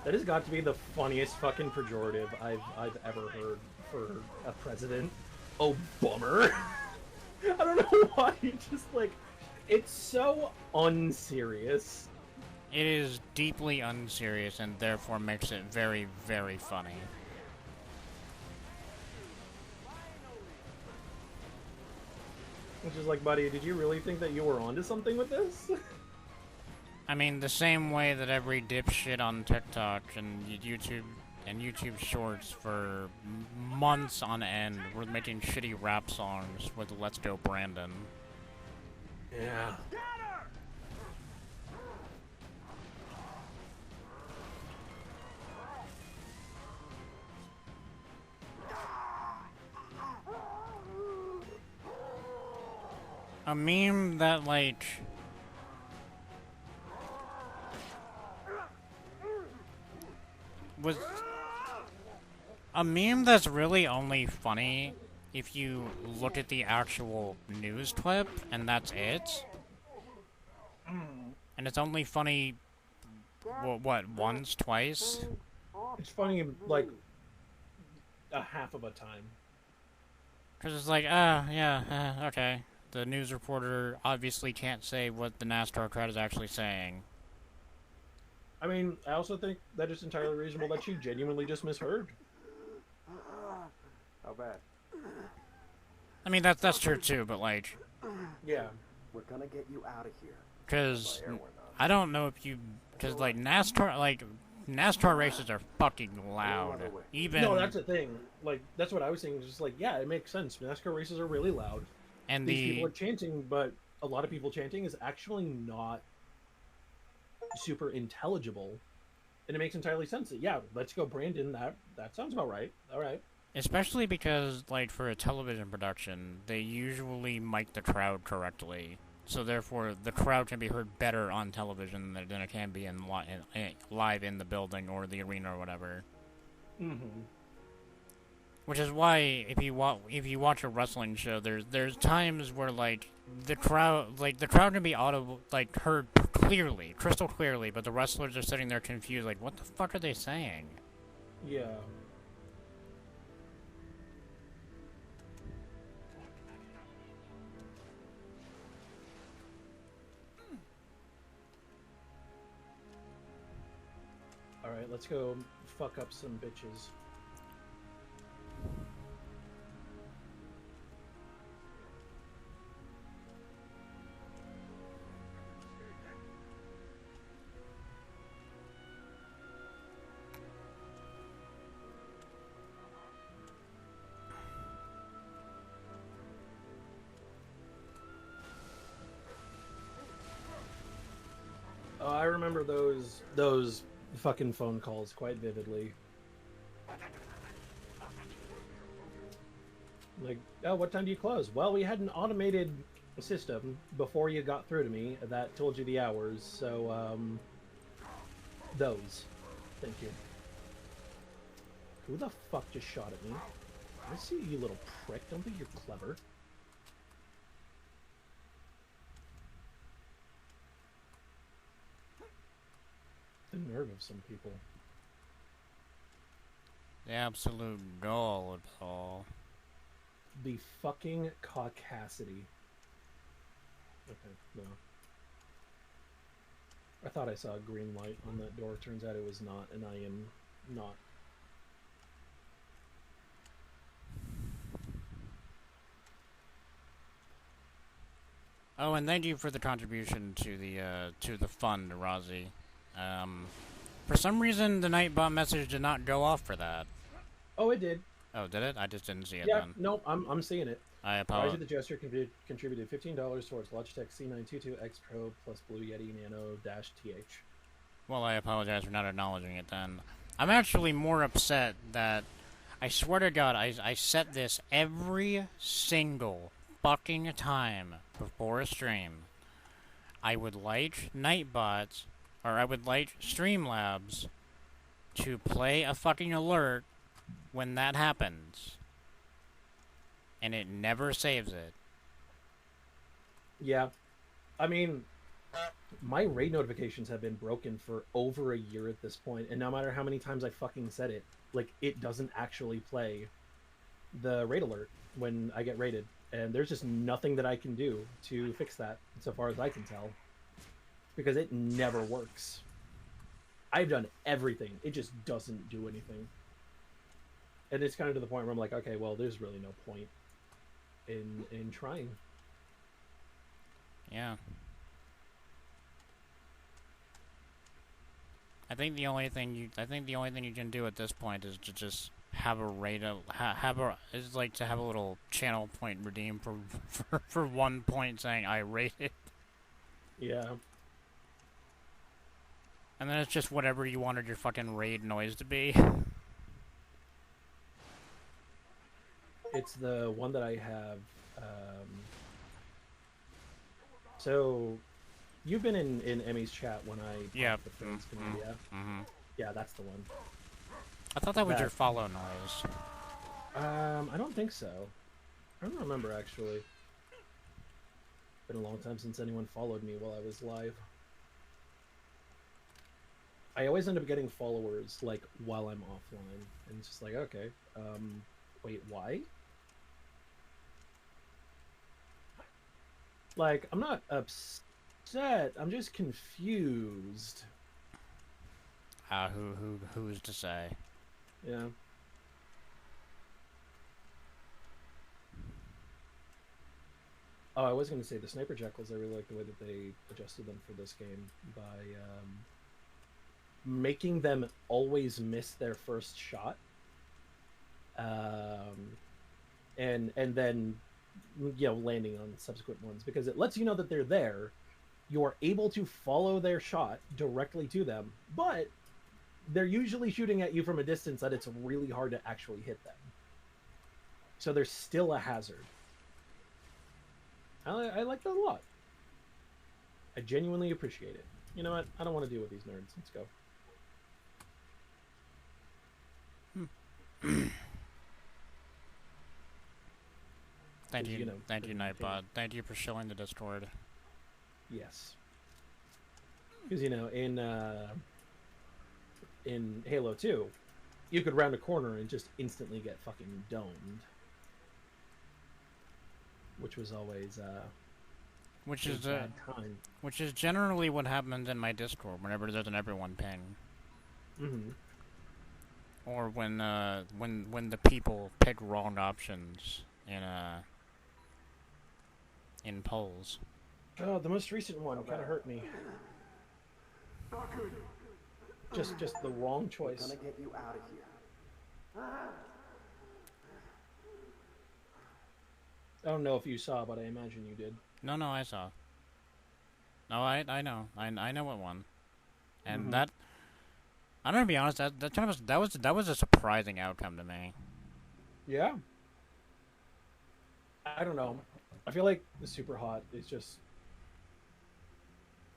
S1: That has got to be the funniest fucking pejorative I've ever heard for a president. Oh, bummer. I don't know why. Just like, it's so unserious.
S2: It is deeply unserious and therefore makes it very, very funny.
S1: Which is like, buddy, did you really think that you were onto something with this?
S2: I mean, the same way that every dipshit on TikTok and YouTube Shorts for months on end were making shitty rap songs with "Let's Go Brandon."
S1: Yeah.
S2: A meme that, like, was a meme that's really only funny if you look at the actual news clip, and that's it. And it's only funny, what, once, twice?
S1: It's funny, like, a half of a time.
S2: Because it's like, okay. The news reporter obviously can't say what the NASCAR crowd is actually saying.
S1: I mean, I also think that it's entirely reasonable that she genuinely just misheard.
S3: How bad?
S2: I mean, that's true too, but like...
S1: Yeah.
S3: We're gonna get you out of here.
S2: Because I don't know if you... Because, like, NASCAR races are fucking loud. Even...
S1: No, that's the thing. Like, that's what I was saying. Just like, yeah, it makes sense. NASCAR races are really loud.
S2: And
S1: these people are chanting, but a lot of people chanting is actually not super intelligible. And it makes entirely sense that, yeah, let's go Brandon. That sounds about right. All right.
S2: Especially because, like, for a television production, they usually mic the crowd correctly. So therefore, the crowd can be heard better on television than it can be in live in the building or the arena or whatever.
S1: Mm-hmm.
S2: Which is why, if you watch a wrestling show, there's times where the crowd can be audible, like heard clearly, crystal clearly, but the wrestlers are sitting there confused, like, what the fuck are they saying?
S1: Yeah. All right, let's go fuck up some bitches. Oh, I remember those fucking phone calls quite vividly. Like, oh, what time do you close? Well, we had an automated system before you got through to me that told you the hours, so, those. Thank you. Who the fuck just shot at me? I see you, little prick. Don't think you're clever. The nerve of some people.
S2: The absolute gall of it all.
S1: The fucking caucasity. Okay, no. I thought I saw a green light on that door. Turns out it was not, and I am not.
S2: Oh, and thank you for the contribution to the fund, Rozzy. For some reason, the Nightbot message did not go off for that.
S1: Oh, it did.
S2: Oh, did it? I just didn't see it
S1: Yeah,
S2: then.
S1: no, I'm seeing it.
S2: I
S1: Roger
S2: apologize.
S1: the Jester contributed $15 towards Logitech C922X Pro plus Blue Yeti Nano -TH.
S2: Well, I apologize for not acknowledging it then. I'm actually more upset that, I swear to God, I set this every single fucking time before a stream. I would like Nightbots, or I would like Streamlabs to play a fucking alert when that happens. And it never saves it.
S1: Yeah. I mean, My raid notifications have been broken for over a year at this point, and no matter how many times I fucking said it, like, it doesn't actually play the raid alert when I get raided, and there's just nothing that I can do to fix that, so far as I can tell, because it never works. I've done everything, it just doesn't do anything. And it's kind of to the point where I'm like, okay, well, there's really no point in trying.
S2: Yeah. I think the only thing you can do at this point is to just have a rate of is like to have a little channel point redeem for 1 point saying I rated.
S1: Yeah.
S2: And then it's just whatever you wanted your fucking raid noise to be.
S1: It's the one that I have. So, you've been in Emmy's chat when I
S2: Yep.
S1: the friends community, yeah?
S2: Mm-hmm.
S1: Yeah, that's the one.
S2: I thought that was your follow noise.
S1: I don't think so. I don't remember, actually. Been a long time since anyone followed me while I was live. I always end up getting followers, like, while I'm offline. And it's just like, okay, wait, why? Like, I'm not upset, I'm just confused.
S2: Who's to say?
S1: Yeah. Oh, I was going to say the Sniper Jackals, I really like the way that they adjusted them for this game by making them always miss their first shot. And then, you know, landing on subsequent ones, because it lets you know that they're there. You're able to follow their shot directly to them, but they're usually shooting at you from a distance that it's really hard to actually hit them. So there's still a hazard. I like that a lot. I genuinely appreciate it. You know what? I don't want to deal with these nerds. Let's go.
S2: Thank you,
S1: you know,
S2: thank you, Nightbot. Thank you for showing the Discord.
S1: Yes. Because, you know, in Halo 2, you could round a corner and just instantly get fucking domed. Which was always
S2: which
S1: a
S2: is
S1: bad time.
S2: Which is generally what happens in my Discord whenever there's an everyone ping.
S1: Mm-hmm.
S2: Or when the people pick wrong options in polls.
S1: Oh, the most recent one kind of hurt me. Just the wrong choice.
S3: We're gonna get you out of here.
S1: I don't know if you saw, but I imagine you did.
S2: No, I saw. No, I know. I know what won. And that, I'm gonna be honest, that was a surprising outcome to me.
S1: Yeah. I don't know. I feel like the Super Hot is just...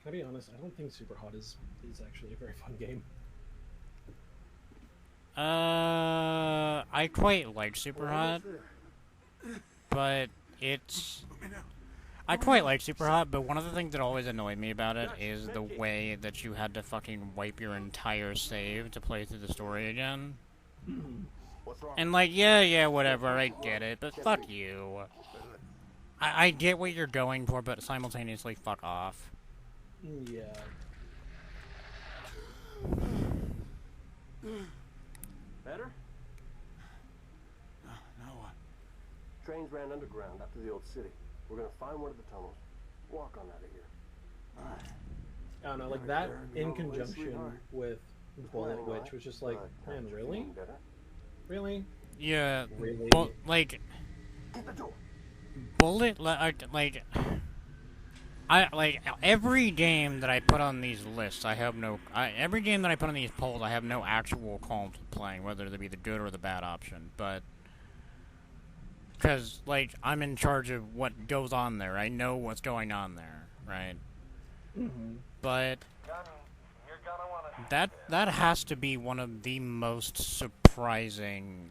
S1: Can I be honest? I don't think Super Hot is actually a very fun game.
S2: I quite like Super Hot, but I quite like Super Hot, but one of the things that always annoyed me about it is the way that you had to fucking wipe your entire save to play through the story again. And like, yeah, whatever, I get it, but fuck you. I get what you're going for, but simultaneously, fuck off.
S1: Yeah.
S3: Better?
S6: Now what?
S3: Trains ran underground up to the old city. We're gonna find one of the tunnels. Walk on out of here.
S1: I don't know, like that in conjunction with Bullet Witch was just like, man, really? Really?
S2: Yeah,
S1: Really?
S2: like,
S3: Get the door.
S2: Bullet, I like every game that I put on these lists. Every game that I put on these polls, I have no actual qualms with playing, whether they be the good or the bad option. But because like I'm in charge of what goes on there, I know what's going on there, right? But that has to be one of the most surprising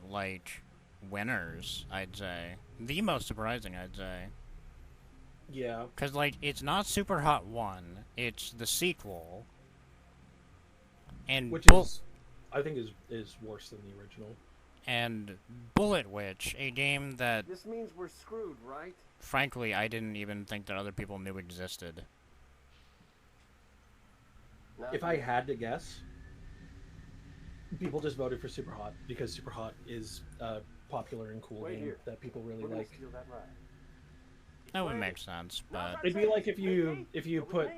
S2: winners, I'd say. The most surprising, I'd say.
S1: Yeah.
S2: Because, like, it's not Super Hot 1, it's the sequel. And
S1: Which I think is worse than the original.
S2: And Bullet Witch, a game that...
S3: This means we're screwed, right?
S2: Frankly, I didn't even think that other people knew existed.
S1: If I had to guess, people just voted for Super Hot because Super Hot is a popular and cool game that people really like.
S2: That would make sense, but...
S1: It'd be like if you put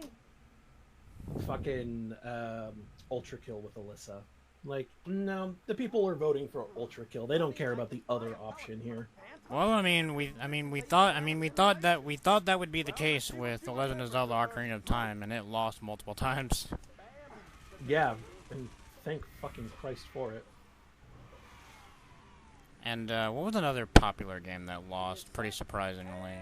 S1: fucking Ultra Kill with Alyssa. Like, no, the people are voting for Ultra Kill. They don't care about the other option here.
S2: Well, we thought that would be the case with The Legend of Zelda: Ocarina of Time, and it lost multiple times.
S1: Yeah, and thank fucking Christ for it.
S2: And what was another popular game that lost pretty surprisingly?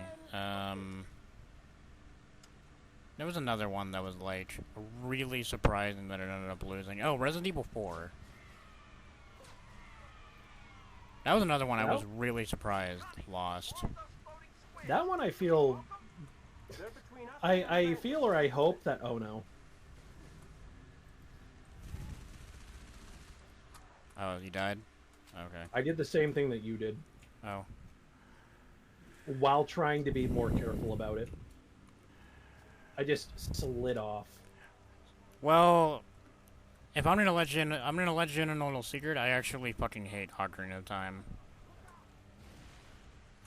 S2: There was another one that was like really surprising that it ended up losing. Oh, Resident Evil 4. That was another one I was really surprised lost.
S1: That one I feel... I feel or I hope that... Oh no.
S2: Oh, you died? Okay.
S1: I did the same thing that you did.
S2: Oh.
S1: While trying to be more careful about it. I just slid off.
S2: Well, if I'm gonna let you in, I'm gonna let you in a little secret. I actually fucking hate Ocarina of Time.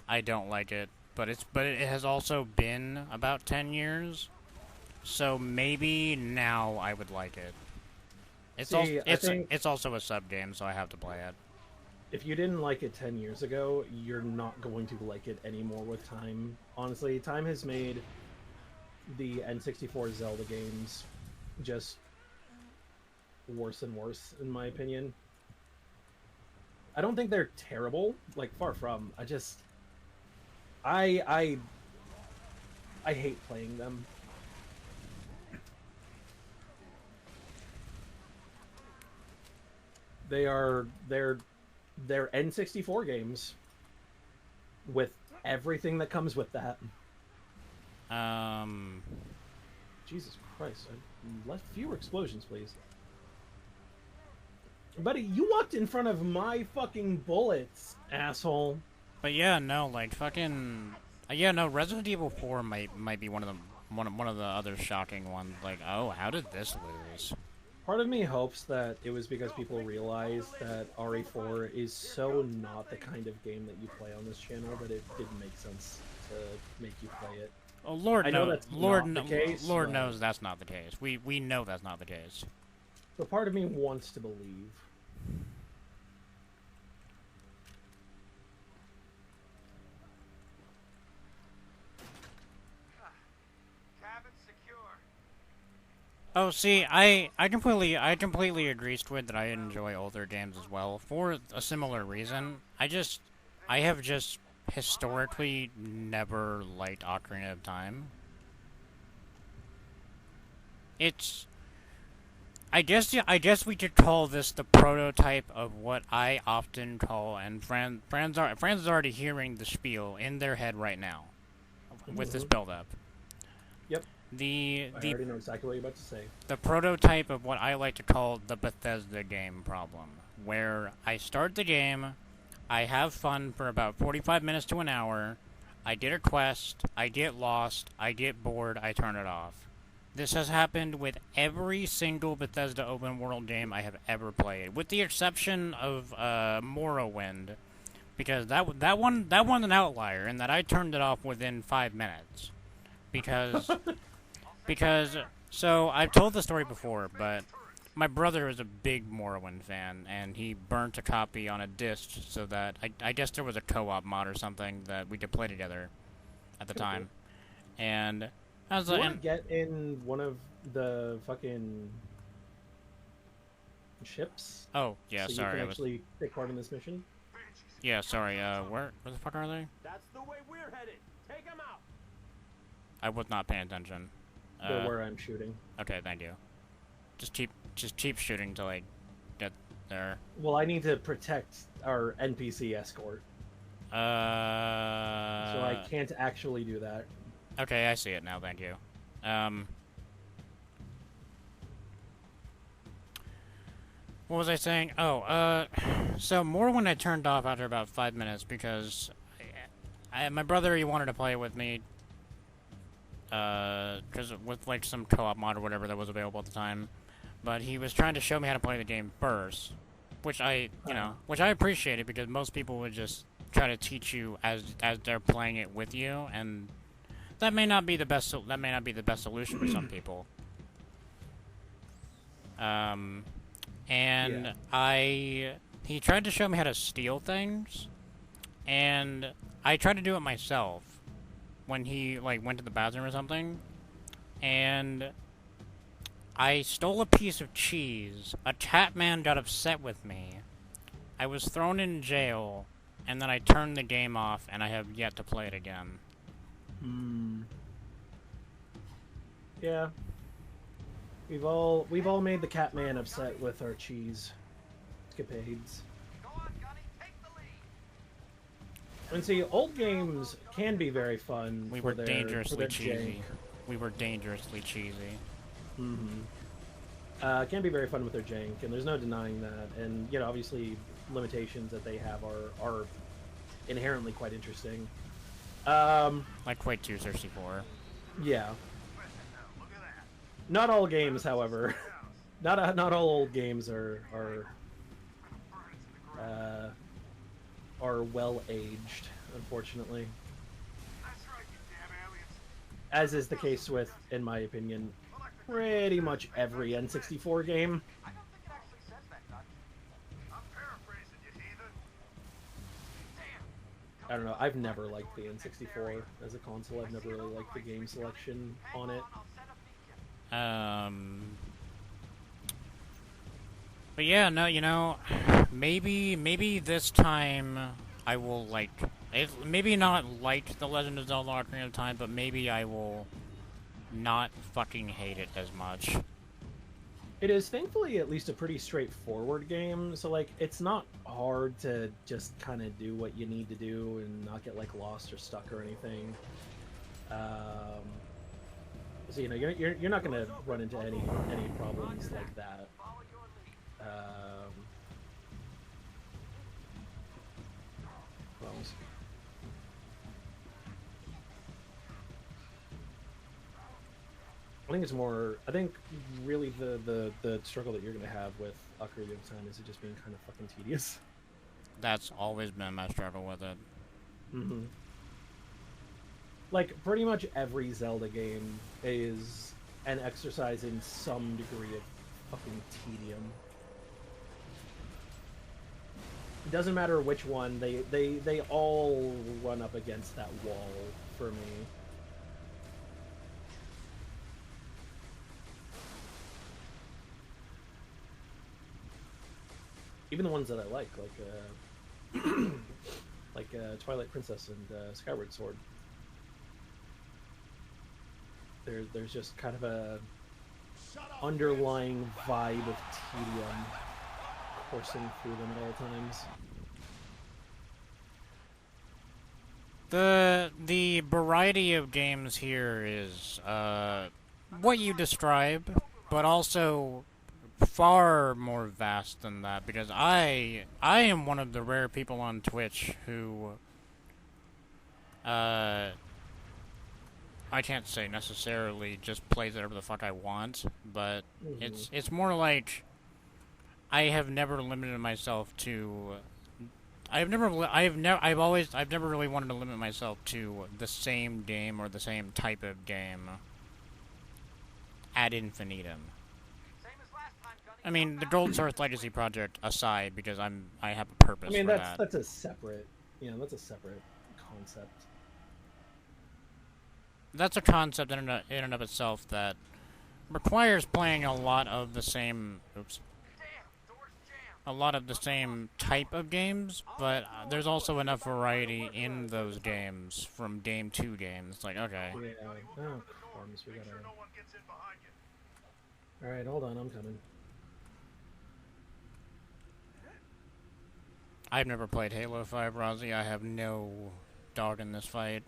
S2: I don't like it, but it has also been about 10 years, so maybe now I would like it. It's also a sub game, so I have to play it.
S1: If you didn't like it 10 years ago, you're not going to like it anymore with time. Honestly, time has made the N64 Zelda games just worse and worse, in my opinion. I don't think they're terrible, like, far from. I hate playing them. They're N64 games with everything that comes with that. Jesus Christ. Less fewer explosions, please. Buddy, you walked in front of my fucking bullets, asshole.
S2: But yeah, no, like fucking yeah, no, Resident Evil 4 might be one of the other shocking ones. Like, oh, how did this lose?
S1: Part of me hopes that it was because people realized that RE4 is so not the kind of game that you play on this channel that it didn't make sense to make you play it.
S2: Oh, Lord knows that's not the case. We know that's not the case.
S1: So part of me wants to believe.
S3: Cabin secure.
S2: Oh, see, I completely agree, Squid, that I enjoy older games as well for a similar reason. I have just historically never liked Ocarina of Time. I guess we could call this the prototype of what I often call, and Franz is already hearing the spiel in their head right now with this build-up.
S1: Yep.
S2: I
S1: already know exactly what you're about to say.
S2: The prototype of what I like to call the Bethesda game problem, where I start the game, I have fun for about 45 minutes to an hour, I get a quest, I get lost, I get bored, I turn it off. This has happened with every single Bethesda open world game I have ever played, with the exception of Morrowind, because that one's an outlier, in that I turned it off within 5 minutes, because so I've told the story before, but my brother is a big Morrowind fan, and he burnt a copy on a disc so that I guess there was a co-op mod or something that we could play together at the time, and I was like,
S1: want to get in one of the fucking ships?
S2: Oh, yeah,
S1: so
S2: sorry.
S1: You can actually take part in this mission?
S2: Yeah, sorry, where the fuck are they?
S3: That's the way we're headed. Take them out.
S2: I was not paying attention.
S1: They're where I'm shooting.
S2: Okay, thank you. Just keep shooting till I get there.
S1: Well, I need to protect our NPC escort. So I can't actually do that.
S2: Okay, I see it now, thank you. What was I saying? Oh, so Morrowind I turned off after about 5 minutes because my brother, he wanted to play it with me, because with, like, some co-op mod or whatever that was available at the time, but he was trying to show me how to play the game first, which I appreciated because most people would just try to teach you as they're playing it with you, and that may not be the best solution for some people. And yeah. He tried to show me how to steal things, and I tried to do it myself when he, like, went to the bathroom or something, and I stole a piece of cheese. A cat man got upset with me. I was thrown in jail, and then I turned the game off, and I have yet to play it again.
S1: Yeah. We've all made the cat man upset with our cheese escapades.
S3: Go on, Gunny, take the lead.
S1: And see, old games can be very fun.
S2: We were dangerously cheesy. We were dangerously cheesy.
S1: Can be very fun with their jank, and there's no denying that. And, you know, obviously limitations that they have are inherently quite interesting.
S2: Like Quake 2 64.
S1: Yeah. Not all games, however. Not all old games are well aged, unfortunately. As is the case with, in my opinion, pretty much every N64 game.
S3: I don't think it actually says that, Dutch. I'm paraphrasing you, heathen. Damn.
S1: I don't know. I've never liked the N64 as a console. I've never really liked the game selection on it.
S2: But yeah, no, you know, maybe this time I will, like, maybe not like The Legend of Zelda Ocarina of Time, but maybe I will not fucking hate it as much.
S1: It is thankfully at least a pretty straightforward game, so, like, it's not hard to just kind of do what you need to do and not get, like, lost or stuck or anything. So, you know, you're not going to run into any problems like that. Well, I think it's more. I think really the struggle that you're going to have with Ocarina of Time is it just being kind of fucking tedious.
S2: That's always been my struggle with it.
S1: Like, pretty much every Zelda game is an exercise in some degree of fucking tedium. It doesn't matter which one, they all run up against that wall for me. Even the ones that I like Twilight Princess and Skyward Sword. There's just kind of a underlying vibe of tedium coursing through them at all times.
S2: The variety of games here is what you describe, but also far more vast than that, because I am one of the rare people on Twitch who I can't say necessarily just plays whatever the fuck I want, but it's more like I have never limited myself to. I've never really wanted to limit myself to the same game or the same type of game ad infinitum. I mean, the Golden Source Legacy project aside, because I have a purpose.
S1: I mean,
S2: for
S1: that's a separate, that's a separate concept.
S2: That's a concept in and of itself that requires playing a lot of the same. A lot of the same type of games, but there's also enough variety in those games from game to game. It's like, okay.
S1: Yeah. Oh, crumbs, we gotta... Alright, hold on, I'm coming.
S2: I've never played Halo 5, Rozzy. I have no dog in this fight.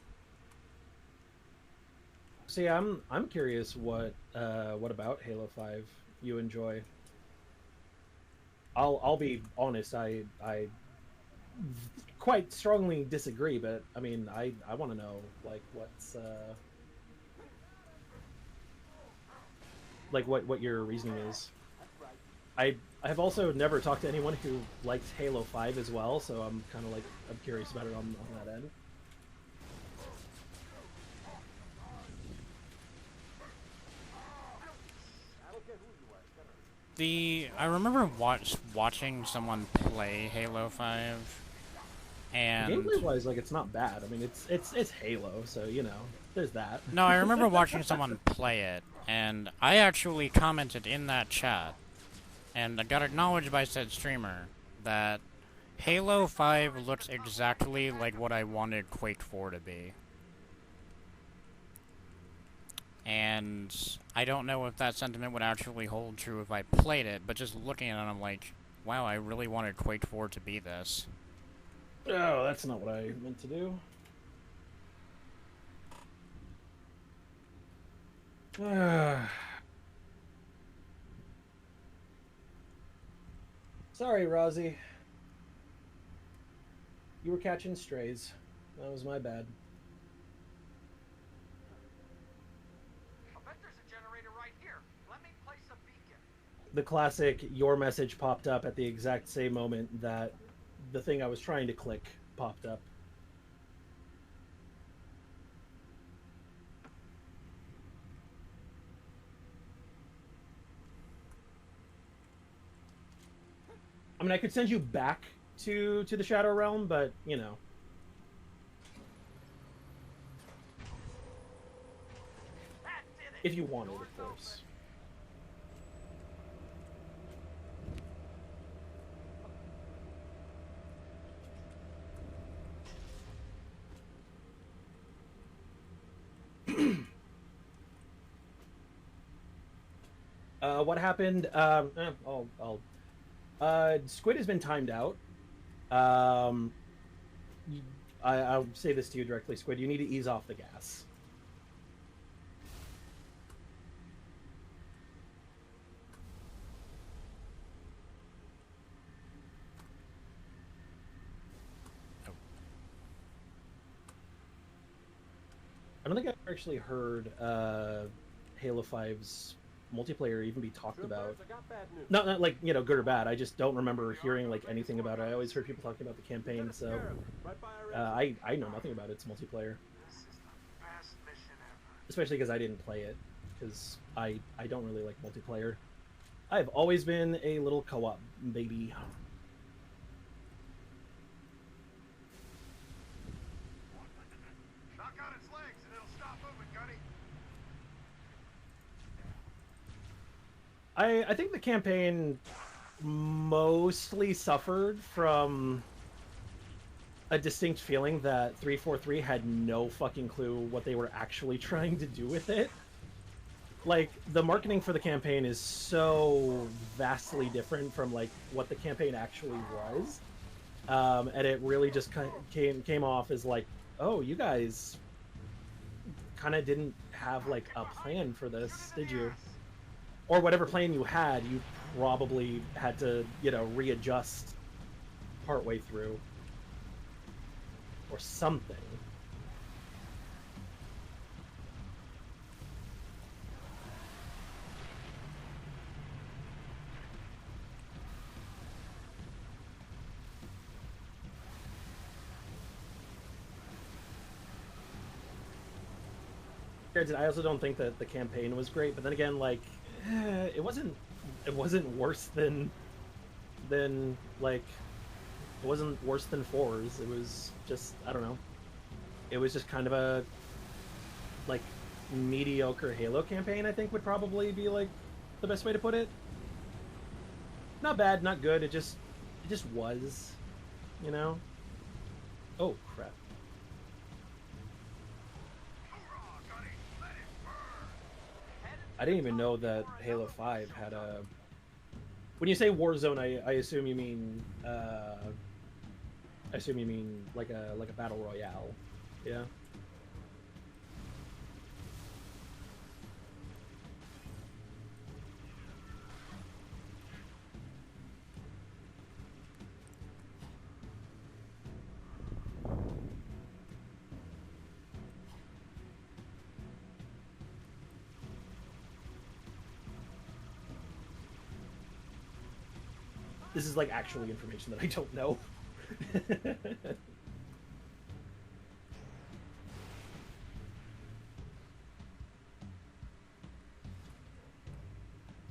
S1: See, I'm curious what about Halo 5 you enjoy. I'll be honest, I quite strongly disagree, but I mean, I want to know like what your reasoning is. I have also never talked to anyone who likes Halo 5 as well, so I'm kind of like I'm curious about it on that end.
S2: I remember watching someone play Halo 5, and
S1: gameplay wise, like it's not bad. I mean, it's Halo, so you know, there's that.
S2: No, I remember watching someone play it, and I actually commented in that chat, and I got acknowledged by said streamer that Halo 5 looks exactly like what I wanted Quake 4 to be. And I don't know if that sentiment would actually hold true if I played it, but just looking at it, I'm like, wow, I really wanted Quake 4 to be this.
S1: Oh, that's not what I meant to do. Sorry, Rozzy. You were catching strays. That was my bad. The classic your message popped up at the exact same moment that the thing I was trying to click popped up. I mean, I could send you back to the Shadow Realm, but, you know. If you wanted, of course. What happened? Squid has been timed out. I'll say this to you directly, Squid. You need to ease off the gas. I don't think I've actually heard Halo 5's multiplayer even be talked about. Not like, you know, good or bad. I just don't remember hearing like anything about it. I always heard people talking about the campaign, so I know nothing about its multiplayer. Especially because I didn't play it, because I don't really like multiplayer. I've always been a little co-op baby. I think the campaign mostly suffered from a distinct feeling that 343 had no fucking clue what they were actually trying to do with it. Like, the marketing for the campaign is so vastly different from, like, what the campaign actually was. And it really just came off as like, oh, you guys kind of didn't have, like, a plan for this, did you? Or whatever plan you had, you probably had to, you know, readjust partway through. Or something. I also don't think that the campaign was great, but then again, like, it wasn't worse than like, it wasn't worse than 4's. It was just, I don't know, it was just kind of a like mediocre Halo campaign, I think would probably be like the best way to put it. Not bad, not good, it just was, you know. Oh crap. I didn't even know that Halo 5 had a... When you say Warzone, I assume you mean like a battle royale. Yeah. This is like actually information that I don't know.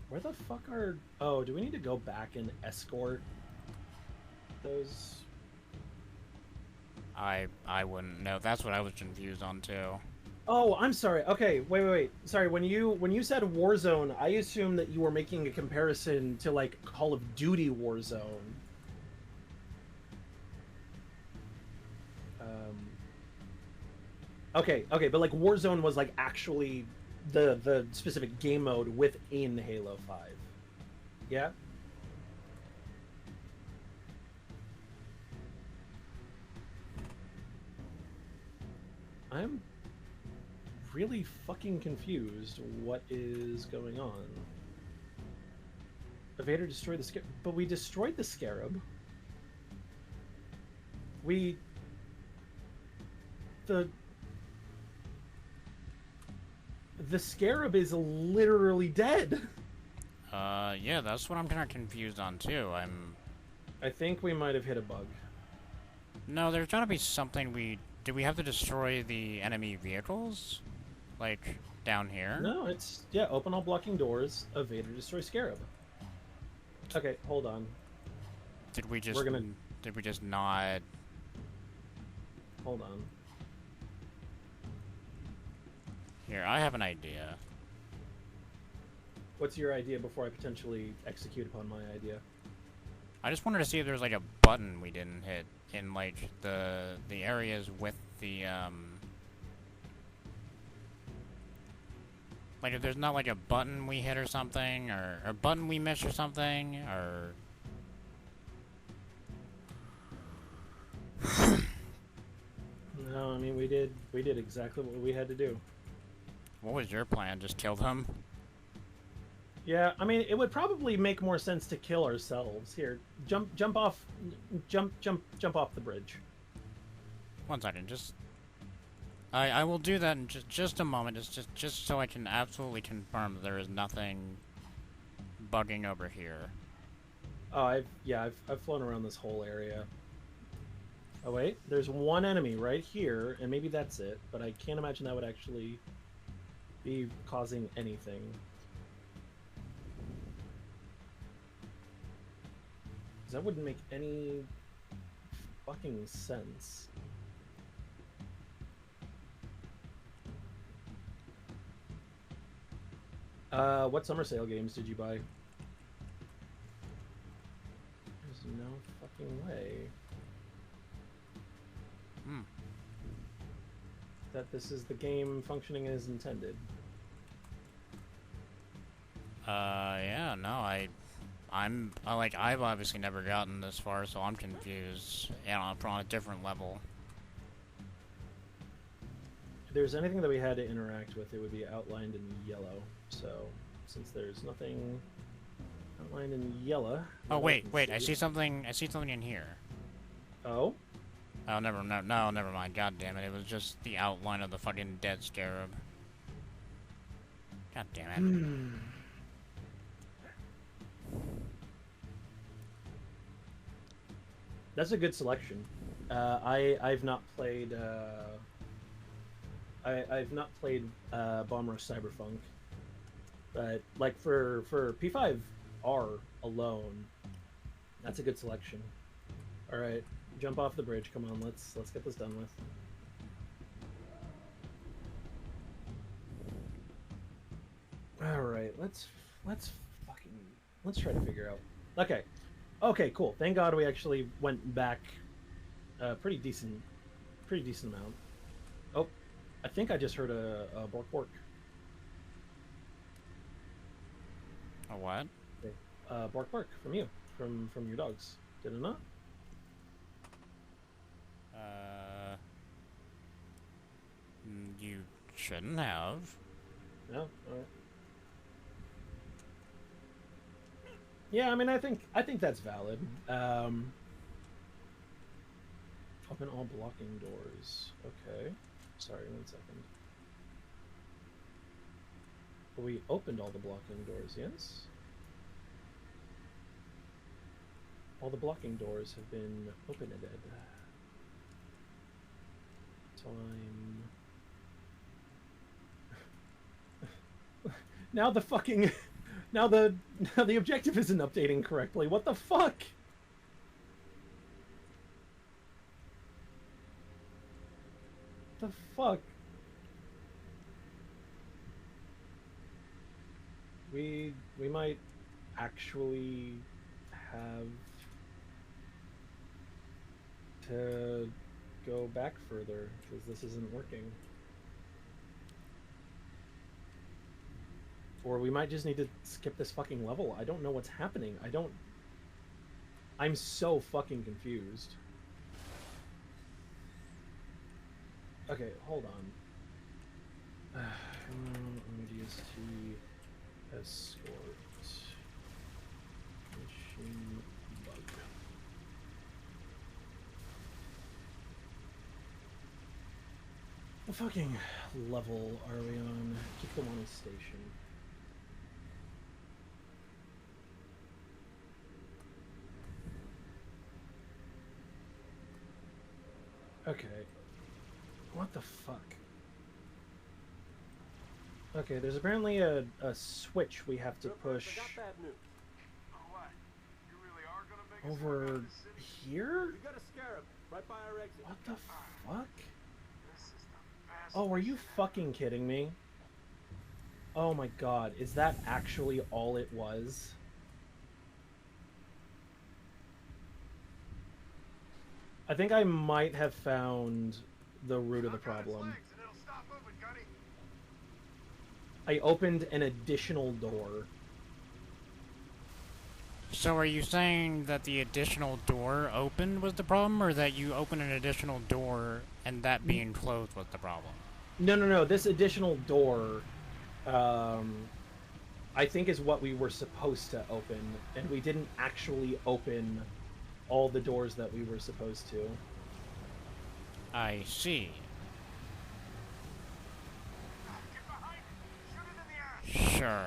S1: Where the fuck are... Oh, do we need to go back and escort those?
S2: I wouldn't know. That's what I was confused on too.
S1: Oh, I'm sorry. Okay, wait. Sorry, when you said Warzone, I assumed that you were making a comparison to like Call of Duty Warzone. Okay, but like Warzone was like actually the specific game mode within Halo 5. Yeah? I'm really fucking confused. What is going on? Evader destroyed the Scarab, but we destroyed the Scarab. The Scarab is literally dead.
S2: Yeah, that's what I'm kind of confused on too.
S1: I think we might have hit a bug.
S2: No, there's gotta be something Did we have to destroy the enemy vehicles? Like, down here?
S1: No, it's... Yeah, open all blocking doors, evade or destroy Scarab. Okay, hold on.
S2: Did we just not...
S1: Hold on.
S2: Here, I have an idea.
S1: What's your idea before I potentially execute upon my idea?
S2: I just wanted to see if there's like a button we didn't hit in like the areas with the like if there's not like a button we hit or something, or a button we missed or something, or
S1: No, I mean we did exactly what we had to do.
S2: what was your plan? Just kill them?
S1: Yeah, I mean it would probably make more sense to kill ourselves. Here, jump off the bridge.
S2: 1 second, just I will do that in just a moment, just so I can absolutely confirm that there is nothing bugging over here.
S1: Oh, I've flown around this whole area. Oh wait, there's one enemy right here, and maybe that's it, but I can't imagine that would actually be causing anything. 'Cause that wouldn't make any fucking sense. What summer sale games did you buy? There's no fucking way that this is the game functioning as intended.
S2: Yeah, no, I've obviously never gotten this far, so I'm confused, and I'm on a different level.
S1: If there's anything that we had to interact with, it would be outlined in yellow. So, since there's nothing outlined in yellow...
S2: Oh, wait, I see something in here.
S1: Oh?
S2: Oh, never mind, god damn it, it was just the outline of the fucking dead Scarab. God damn it.
S1: That's a good selection. I've not played I've not played Bomb Rush Cyberpunk, but like for P5R alone, that's a good selection. All right, jump off the bridge. Come on, let's get this done with. All right, let's try to figure out. Okay, cool. Thank God we actually went back pretty decent amount. Oh, I think I just heard a bork.
S2: A what?
S1: Okay. Bark from you, from your dogs. Did it not?
S2: You shouldn't have.
S1: No. All right. Yeah, I mean, I think that's valid. Open all blocking doors. Okay. Sorry, 1 second. We opened all the blocking doors, yes? All the blocking doors have been opened. Time. Now the fucking... Now the objective isn't updating correctly. What the fuck? The fuck? We might actually have to go back further because this isn't working. Or we might just need to skip this fucking level. I don't know what's happening. I'm so fucking confused. Okay, hold on. ODST escort. Machine bug. What fucking level are we on? Kikomani Station. Okay. What the fuck? Okay, there's apparently a switch we have to push over here?
S3: You got a scarab right by our exit.
S1: What the fuck? Oh, are you fucking kidding me? Oh my god, is that actually all it was? I think I might have found the root of the problem. I opened an additional door.
S2: So are you saying that the additional door opened was the problem, or that you opened an additional door and that being closed was the problem?
S1: No. This additional door, I think is what we were supposed to open, and we didn't actually open all the doors that we were supposed to.
S2: I see. Sure.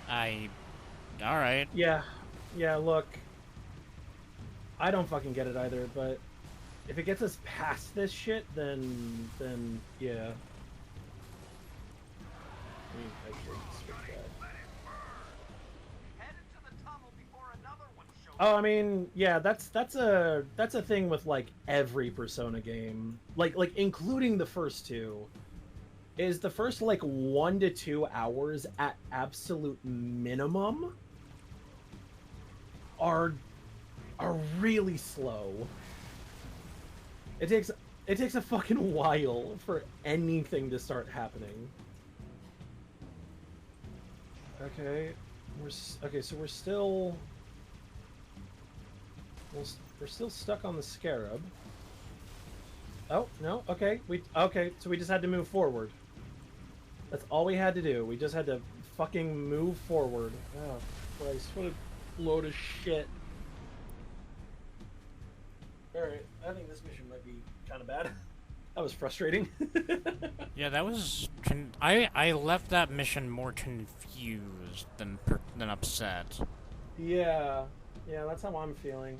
S2: Alright.
S1: Yeah, look. I don't fucking get it either, but if it gets us past this shit, then yeah. I should switch that. Oh, I mean, yeah, that's a thing with like every Persona game, like including the first two. Is the first like 1 to 2 hours at absolute minimum are really slow. It takes a fucking while for anything to start happening. Okay, so we're still stuck on the scarab. Oh no, okay, so we just had to move forward. That's all we had to do. We just had to fucking move forward. Oh Christ, what a load of shit. Alright, I think this mission might be kind of bad. That was frustrating.
S2: Yeah, that was... I left that mission more confused than upset.
S1: Yeah, that's how I'm feeling.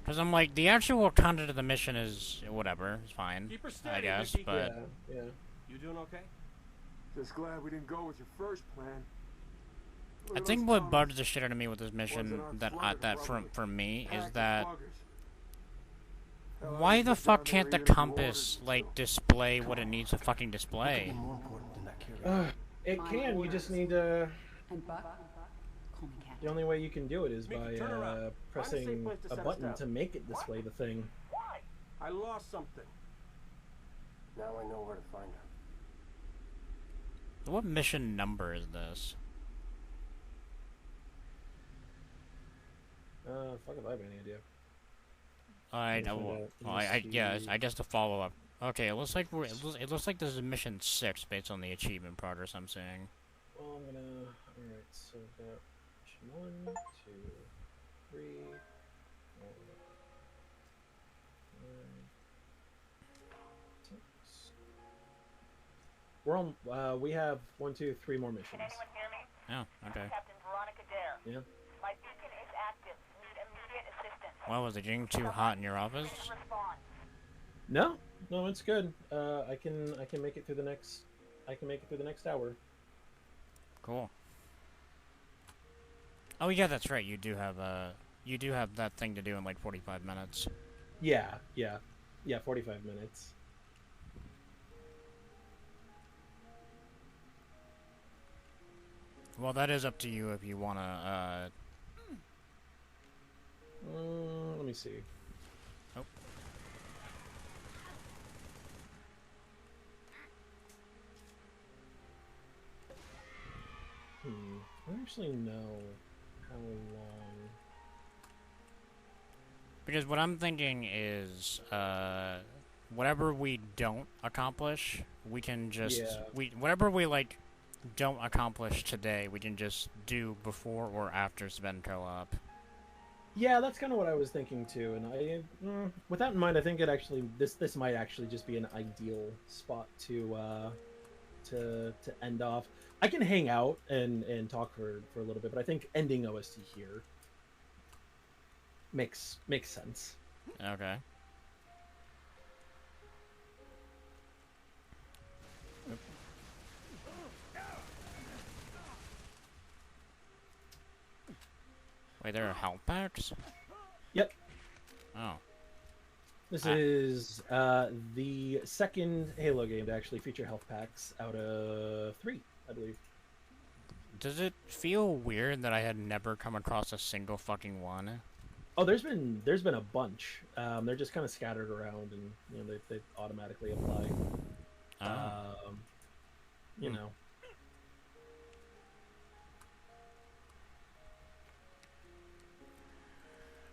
S2: Because I'm like, the actual content of the mission is whatever, it's fine,
S3: Keep her steady,
S2: I guess,
S3: Mickey.
S2: but...
S1: Yeah.
S3: You doing okay?
S6: Just glad we didn't go with your first plan.
S2: I think what bugs the shit out of me with this mission, for me, is that... Why the fuck can't the compass, like, display what it needs to fucking display?
S1: It can, you just need to... The only way you can do it is by pressing a button to make it display the thing.
S3: Why? I lost something. Now I know where to find her.
S2: What mission number is this?
S1: Fuck if I have any idea.
S2: I guess the follow-up. Okay, it looks like it looks like this is mission 6 based on the achievement progress I'm seeing.
S1: Well, I'm gonna... Alright, so we've got mission 1, 2, 3, 4, 5, 6. We're on, we have 1, 2, 3 more missions.
S2: Oh, okay.
S7: Captain Veronica Dare.
S1: Yeah.
S7: My beacon
S2: What was it, getting too hot in your office?
S1: No, no, it's good. I can make it through the next. I can make it through the next hour.
S2: Cool. Oh yeah, that's right. You do have that thing to do in like 45 minutes.
S1: Yeah. 45 minutes.
S2: Well, that is up to you if you wanna.
S1: Let me see.
S2: Oh.
S1: I don't actually know how long.
S2: Because what I'm thinking is, whatever we don't accomplish, we can just whatever we like don't accomplish today, we can just do before or after spend co-op.
S1: Yeah, that's kind of what I was thinking too. And with that in mind, I think this might actually just be an ideal spot to end off. I can hang out and talk for a little bit, but I think ending OST here makes sense.
S2: Okay. Wait, there are health packs?
S1: Yep.
S2: Oh.
S1: This is the second Halo game to actually feature health packs out of 3, I believe.
S2: Does it feel weird that I had never come across a single fucking one?
S1: Oh, there's been a bunch. They're just kind of scattered around, and they automatically apply.
S2: Oh.
S1: You know.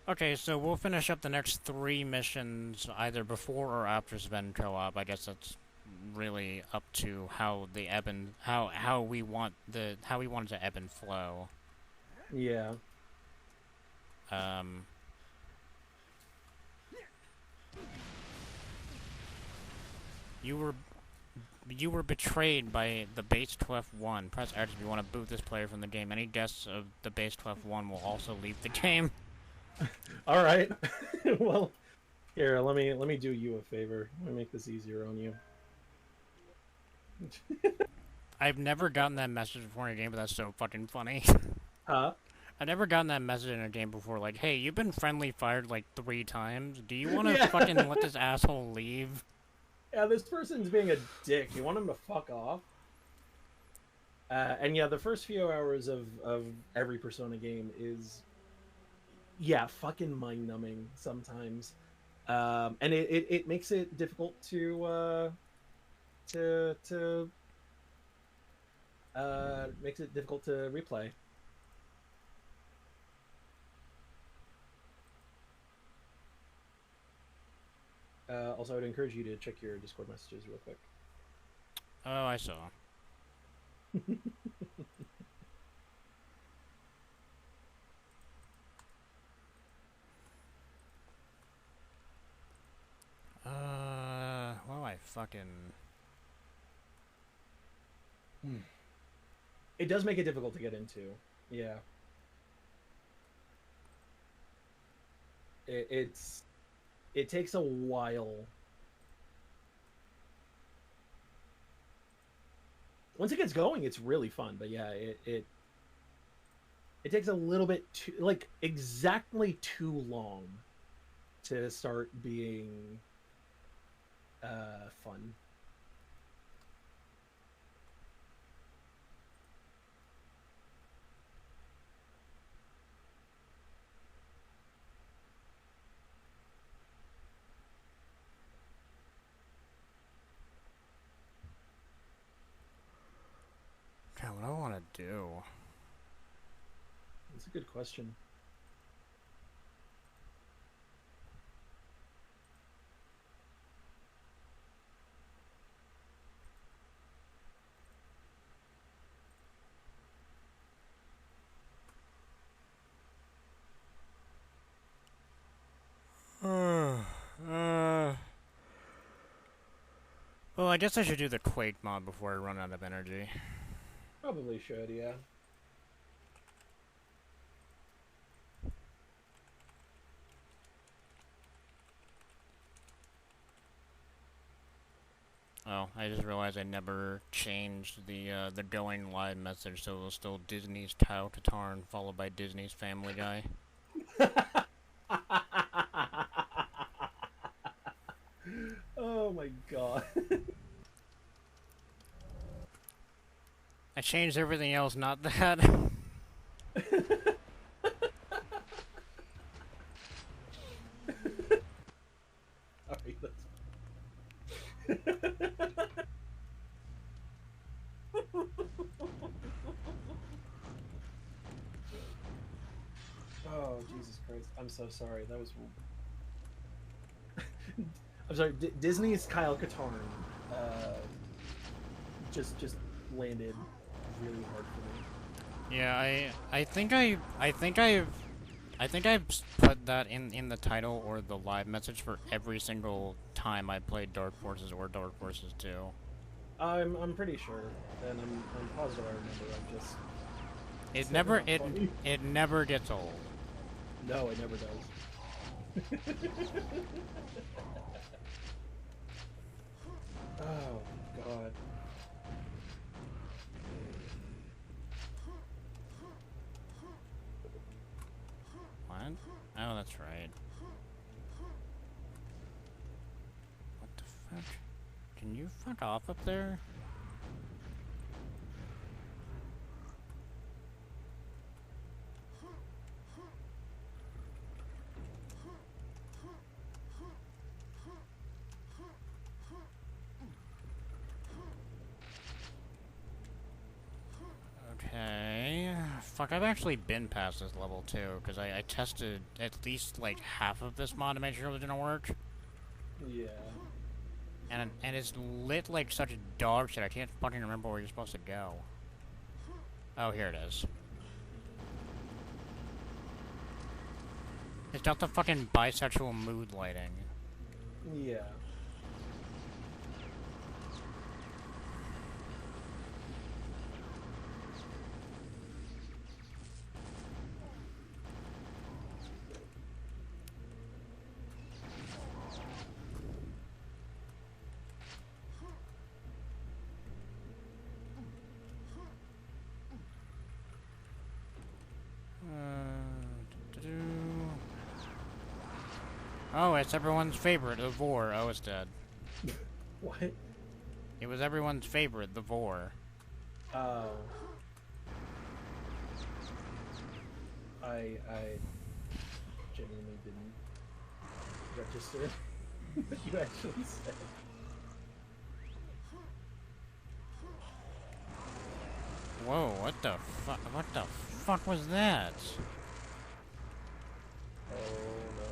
S2: Okay, so we'll finish up the next 3 missions either before or after spend co-op. I guess that's really up to how the ebb and how we want it to ebb and flow.
S1: Yeah.
S2: You were betrayed by the base 12-1. Press X if you want to boot this player from the game. Any guests of the base 12-1 will also leave the game.
S1: All right. Well, here, let me do you a favor. Let me make this easier on you.
S2: I've never gotten that message before in a game, but that's so fucking funny.
S1: Huh?
S2: I've never gotten that message in a game before, like, hey, you've been friendly fired like 3 times. Do you want to fucking let this asshole leave?
S1: Yeah, this person's being a dick. You want him to fuck off? And yeah, the first few hours of every Persona game is, yeah, fucking mind-numbing sometimes. And it makes it difficult to makes it difficult to replay. Also, I would encourage you to check your Discord messages real quick.
S2: Oh, I saw. Well, I fucking...
S1: It does make it difficult to get into. Yeah. It takes a while. Once it gets going, it's really fun. But yeah, it takes a little bit too, like, exactly too long to start being fun.
S2: God, what do I want to do?
S1: That's a good question.
S2: Well, I guess I should do the Quake mod before I run out of energy.
S1: Probably should, yeah.
S2: Oh, I just realized I never changed the going live message, so it was still Disney's Tao Katarn followed by Disney's Family Guy.
S1: Oh my god.
S2: I changed everything else, not that.
S1: Alright, that's... Oh, Jesus Christ. I'm so sorry. That was... I'm sorry, Disney's Kyle Katarn just landed really hard for me.
S2: Yeah, I think I've put that in the title or the live message for every single time I played Dark Forces or Dark Forces 2.
S1: I'm pretty sure, and I'm positive I remember. I'm just...
S2: It never gets old.
S1: No, it never does. Oh god.
S2: What? Oh, that's right. What the fuck? Can you fuck off up there? Okay. Fuck, I've actually been past this level too, because I tested at least like half of this mod to make sure it was gonna work.
S1: Yeah.
S2: And it's lit like such dog shit, I can't fucking remember where you're supposed to go. Oh, here it is. It's got the fucking bisexual mood lighting.
S1: Yeah.
S2: Oh, it's everyone's favorite, the Vor. Oh, it's dead.
S1: What?
S2: It was everyone's favorite, the Vor.
S1: Oh. I genuinely didn't register what you actually said.
S2: Whoa, what the fuck? What the fuck was that?
S1: Oh no.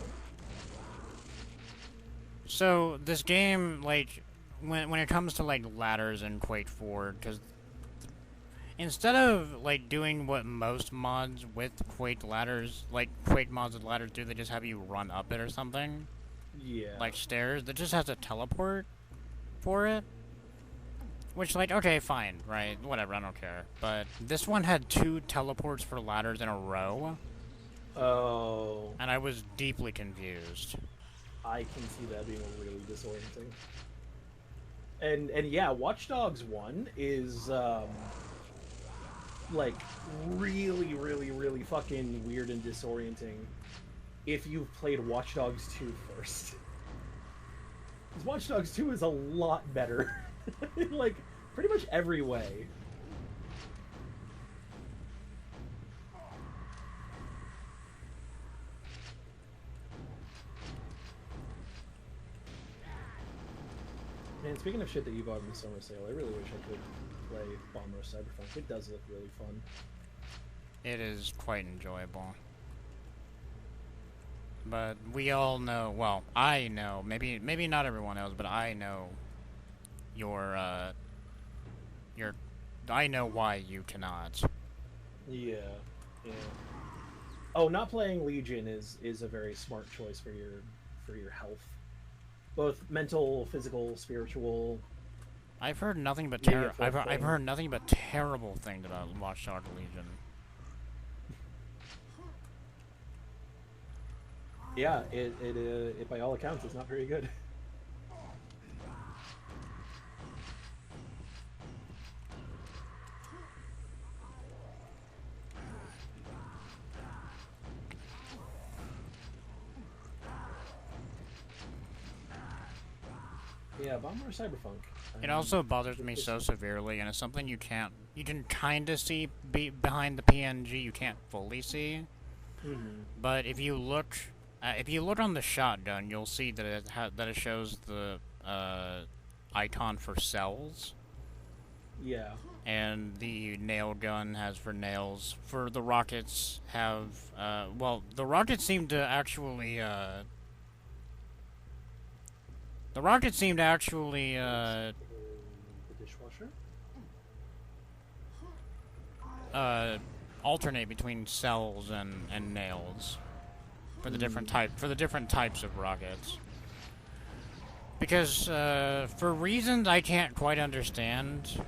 S2: So this game, like, when it comes to like ladders in Quake 4, because instead of like doing what most mods with Quake ladders, like Quake mods with ladders do, they just have you run up it or something.
S1: Yeah.
S2: Like stairs. That just has a teleport for it. Which, like, okay, fine, right? Whatever, I don't care. But this one had 2 teleports for ladders in a row.
S1: Oh.
S2: And I was deeply confused.
S1: I can see that being really disorienting. And yeah, Watch Dogs 1 is like really fucking weird and disorienting if you've played Watch Dogs 2 first. Because Watch Dogs 2 is a lot better in like pretty much every way. Man, speaking of shit that you bought in the summer sale, I really wish I could play Bomb Rush Cyberpunk. It does look really fun.
S2: It is quite enjoyable. But we all know, well, I know, maybe not everyone knows, but I know I know why you cannot.
S1: Yeah, yeah. Oh, not playing Legion is a very smart choice for your health. Both mental, physical, spiritual.
S2: I've heard nothing but I've heard nothing but terrible things about Watch Dogs Legion.
S1: Yeah, it by all accounts it's not very good. Yeah, Bomber or Cyberpunk.
S2: It also bothers me so severely, and it's something you can kind of see behind the PNG. You can't fully see, but if you look on the shotgun, you'll see that it shows the icon for cells.
S1: Yeah.
S2: And the nail gun has for nails. For the rockets have well, the rockets seem to actually the
S1: dishwasher?
S2: Alternate between cells and nails for the different types of rockets. Because for reasons I can't quite understand,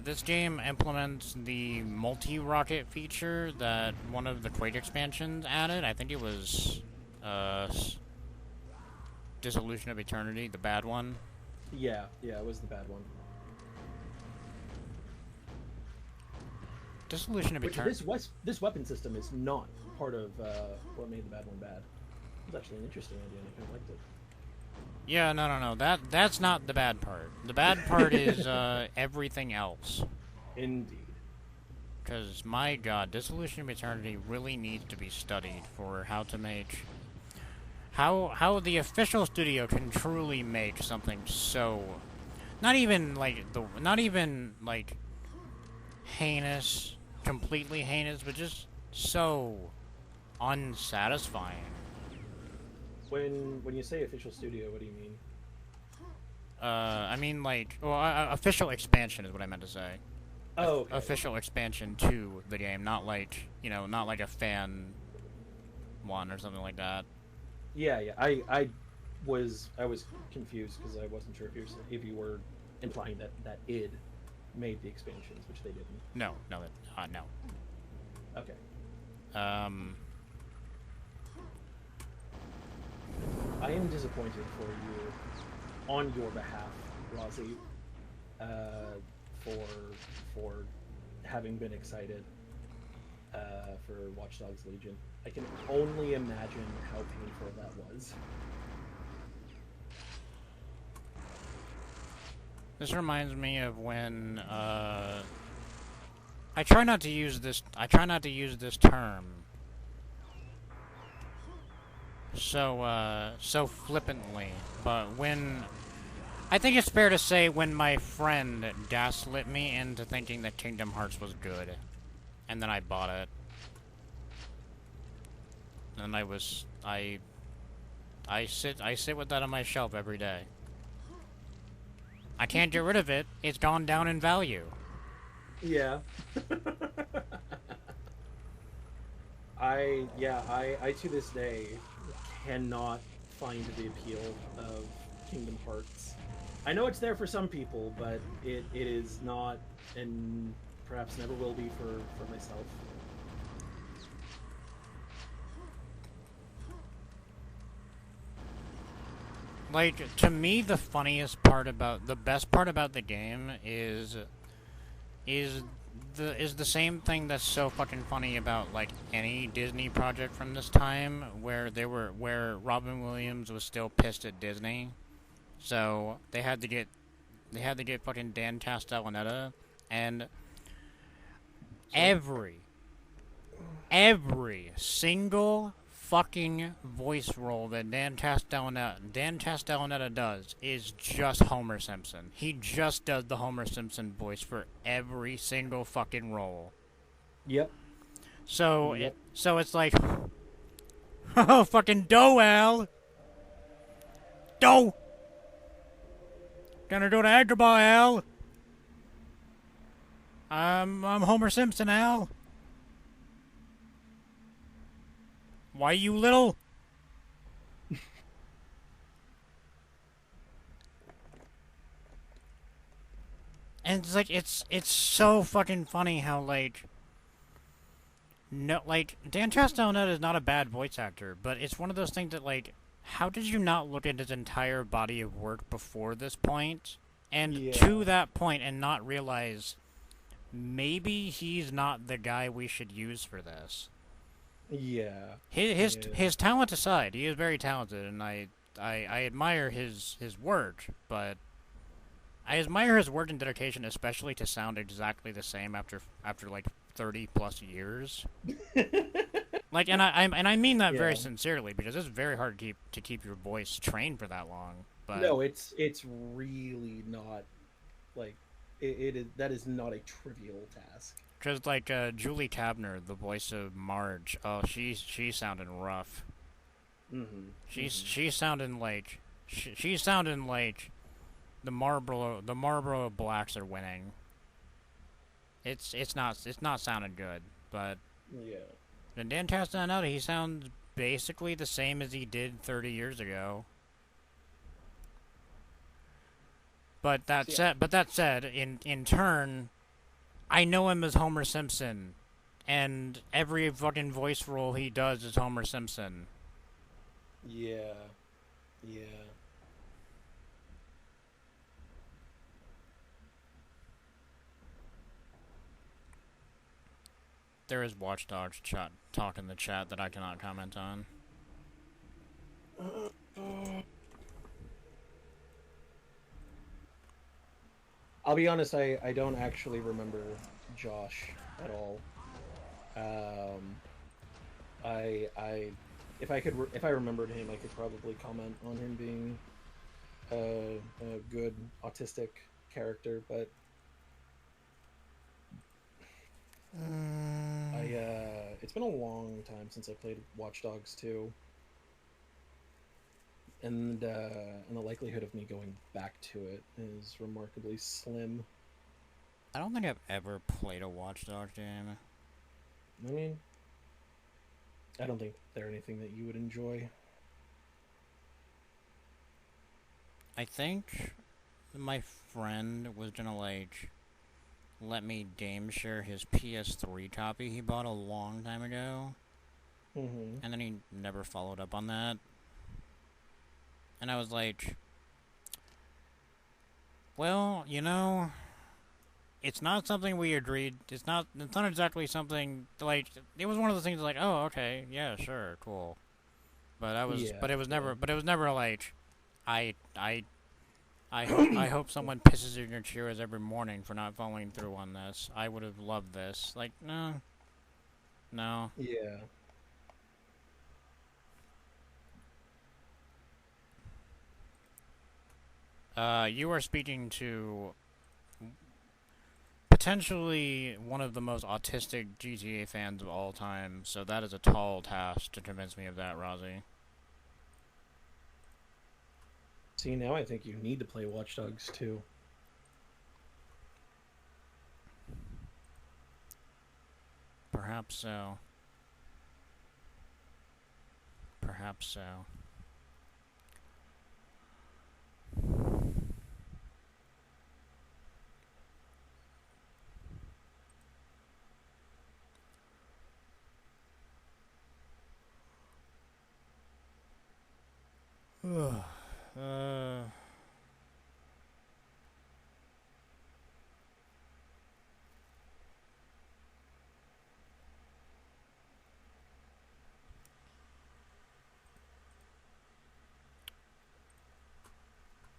S2: this game implements the multi-rocket feature that one of the Quake expansions added. I think it was Dissolution of Eternity, the bad one.
S1: Yeah, it was the bad one.
S2: Dissolution of Eternity.
S1: This weapon system is not part of what made the bad one bad. It was actually an interesting idea, and I kind of liked it.
S2: Yeah, no. That's not the bad part. The bad part is everything else.
S1: Indeed.
S2: Because, my god, Dissolution of Eternity really needs to be studied for how to make... How the official studio can truly make something so... Not even, heinous, completely heinous, but just so unsatisfying.
S1: When you say official studio, what do you mean?
S2: I mean, official expansion is what I meant to say.
S1: Oh, okay.
S2: Official expansion to the game, not like a fan one or something like that.
S1: Yeah. I was confused because I wasn't sure if you were implying that id made the expansions, which they didn't.
S2: No.
S1: Okay. I am disappointed for you, on your behalf, Rozzy, for having been excited for Watch Dogs Legion. I can only imagine how painful that was.
S2: This reminds me of when I try not to use this term so flippantly, but when I think it's fair to say when my friend gaslit me into thinking that Kingdom Hearts was good, and then I bought it, and I sit with that on my shelf every day. I can't get rid of it. It's gone down in value.
S1: Yeah. I to this day cannot find the appeal of Kingdom Hearts. I know it's there for some people, but it is not, and perhaps never will be for myself.
S2: Like, to me, the best part about the game is the same thing that's so fucking funny about, like, any Disney project from this time, where Robin Williams was still pissed at Disney, so they had to get fucking Dan Castellaneta, and every single fucking voice role that Dan Castellaneta does is just Homer Simpson. He just does the Homer Simpson voice for every single fucking role.
S1: Yep.
S2: So it's like, oh, fucking dough, Al. Dough. Gonna go to Agrabah, Al. I'm Homer Simpson, Al. Why, you little? And it's like, it's so fucking funny how, like, no, like, Dan Castellaneta is not a bad voice actor, but it's one of those things that, like, how did you not look at his entire body of work before this point, and to that point, and not realize maybe he's not the guy we should use for this?
S1: Yeah.
S2: His talent aside, he is very talented, and I I admire his work, but I admire his work and dedication, especially to sound exactly the same after like 30 plus years. Like, and I mean that very sincerely, because it's very hard to keep your voice trained for that long. But
S1: no, it's really not like it is. That is not a trivial task.
S2: Because like Julie Tabner, the voice of Marge, oh, she's sounding rough. She's sounding like she's sounding like the Marlboro Blacks are winning. It's not sounding good, but
S1: yeah.
S2: And Dan Castellaneta, he sounds basically the same as he did 30 years ago. But that said, in turn, I know him as Homer Simpson, and every fucking voice role he does is Homer Simpson.
S1: Yeah.
S2: There is Watch Dogs talk in the chat that I cannot comment on.
S1: I'll be honest, I don't actually remember Josh at all. If I remembered him, I could probably comment on him being a good autistic character, but it's been a long time since I played Watch Dogs 2. And the likelihood of me going back to it is remarkably slim.
S2: I don't think I've ever played a Watch Dogs game.
S1: I mean, I don't think they're anything that you would enjoy.
S2: I think my friend was gonna, like, let me game share his PS3 copy he bought a long time ago. And then he never followed up on that. And I was like, well, you know, it's not something we agreed. It's not exactly something, like, it was one of the things like, oh, okay, yeah, sure, cool. But it was never like, I hope someone pisses in your chairs every morning for not following through on this. I would have loved this. Like, no.
S1: Yeah.
S2: You are speaking to potentially one of the most autistic GTA fans of all time, so that is a tall task to convince me of that, Rozzy.
S1: See, now I think you need to play Watch Dogs 2.
S2: Perhaps so. Perhaps so.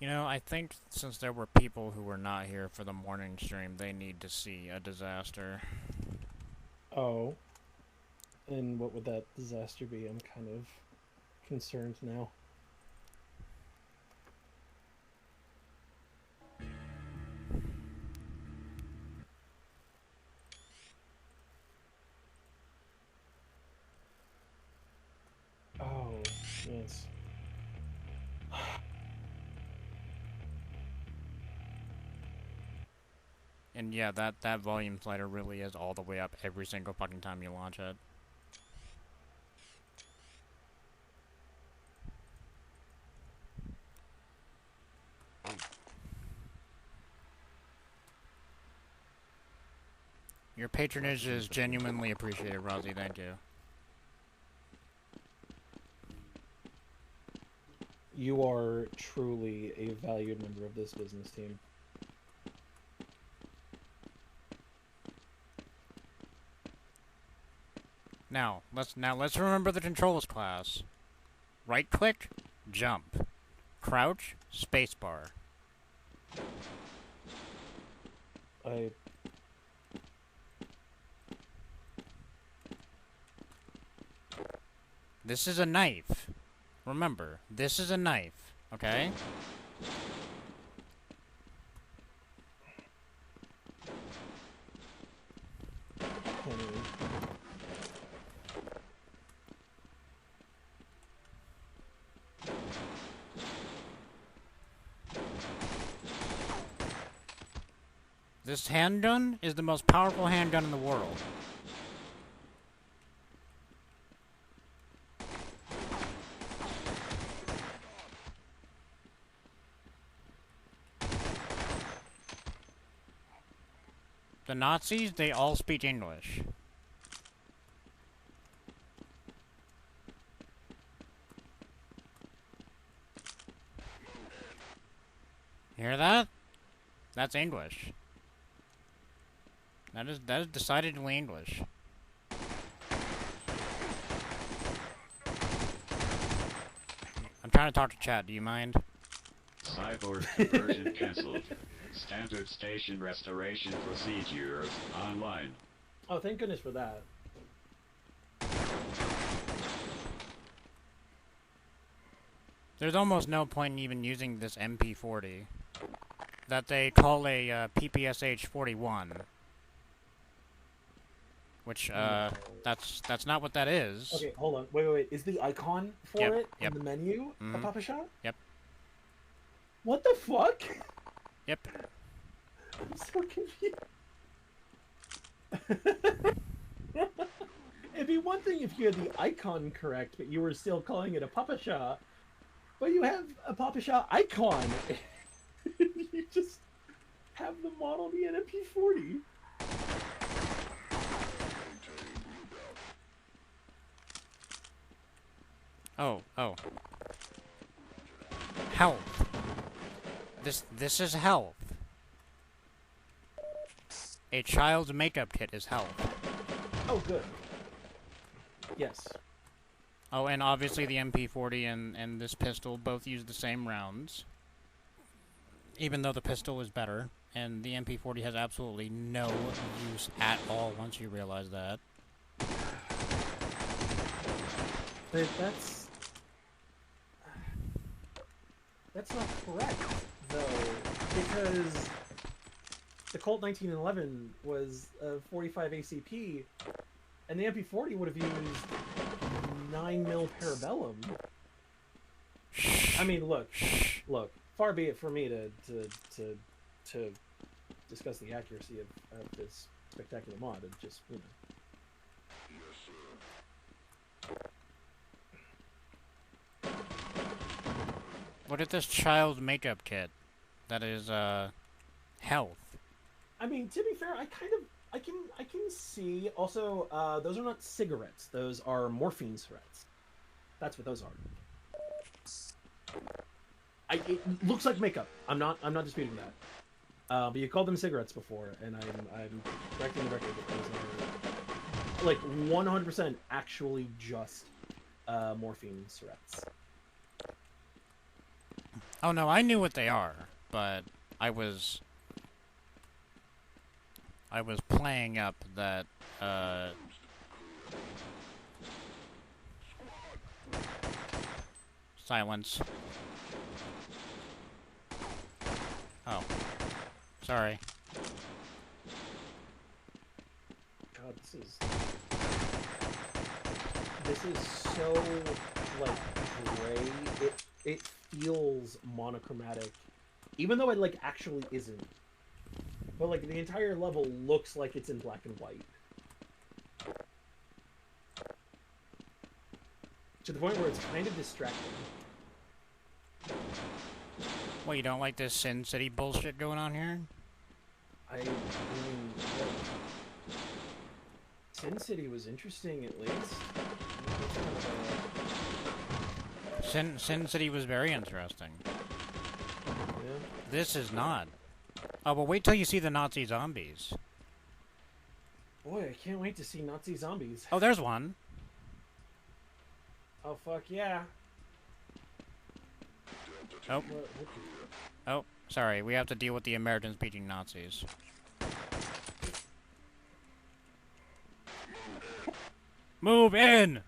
S2: You know, I think since there were people who were not here for the morning stream, they need to see a disaster.
S1: Oh. And what would that disaster be? I'm kind of concerned now. Oh, yes.
S2: And yeah, that volume slider really is all the way up every single fucking time you launch it. Your patronage is genuinely appreciated, Rozzy. Thank you.
S1: You are truly a valued member of this business team.
S2: Now let's remember the controls class. Right click, jump. Crouch, spacebar. This is a knife. Remember, this is a knife, okay? This handgun is the most powerful handgun in the world. The Nazis, they all speak English. You hear that? That's English. That is decidedly English. I'm trying to talk to chat, do you mind?
S7: Cyborg conversion cancelled. Standard station restoration procedures online.
S1: Oh, thank goodness for that.
S2: There's almost no point in even using this MP40 that they call a PPSH-41, which that's not what that is.
S1: Okay, hold on. Wait. Is the icon for it in the menu a Papa Shot?
S2: Yep.
S1: What the fuck?
S2: Yep.
S1: I'm so confused. It'd be one thing if you had the icon correct, but you were still calling it a Papa Shot. But you have a Papa Shot icon. You just have the model be an MP40.
S2: Oh. Health. This is health. A child's makeup kit is health.
S1: Oh, good. Yes.
S2: Oh, and obviously the MP40 and this pistol both use the same rounds. Even though the pistol is better, and the MP40 has absolutely no use at all once you realize that.
S1: But that's not correct, though, because the Colt 1911 was a 45 ACP, and the MP40 would have used 9mm Parabellum. I mean, look. Far be it for me to discuss the accuracy of this spectacular mod. Of just, you know.
S2: What is this child's makeup kit? That is health.
S1: I mean, to be fair, I can see. Also, those are not cigarettes. Those are morphine threats. That's what those are. It looks like makeup. I'm not disputing that. But you called them cigarettes before, and I'm correcting the record that those are like 100% actually just morphine threats.
S2: Oh no, I knew what they are, but I was playing up that silence. Oh. Sorry.
S1: God, this is so like gray. It feels monochromatic, even though it like actually isn't. But like the entire level looks like it's in black and white, to the point where it's kind of distracting.
S2: Well, you don't like this Sin City bullshit going on here?
S1: I mean, Sin City was interesting, at least.
S2: Sin City was very interesting.
S1: Yeah.
S2: This is not. Oh, but wait till you see the Nazi zombies.
S1: Boy, I can't wait to see Nazi zombies.
S2: Oh, there's one.
S1: Oh, fuck yeah.
S2: Oh. Oh, sorry. We have to deal with the Americans beating Nazis. Move in!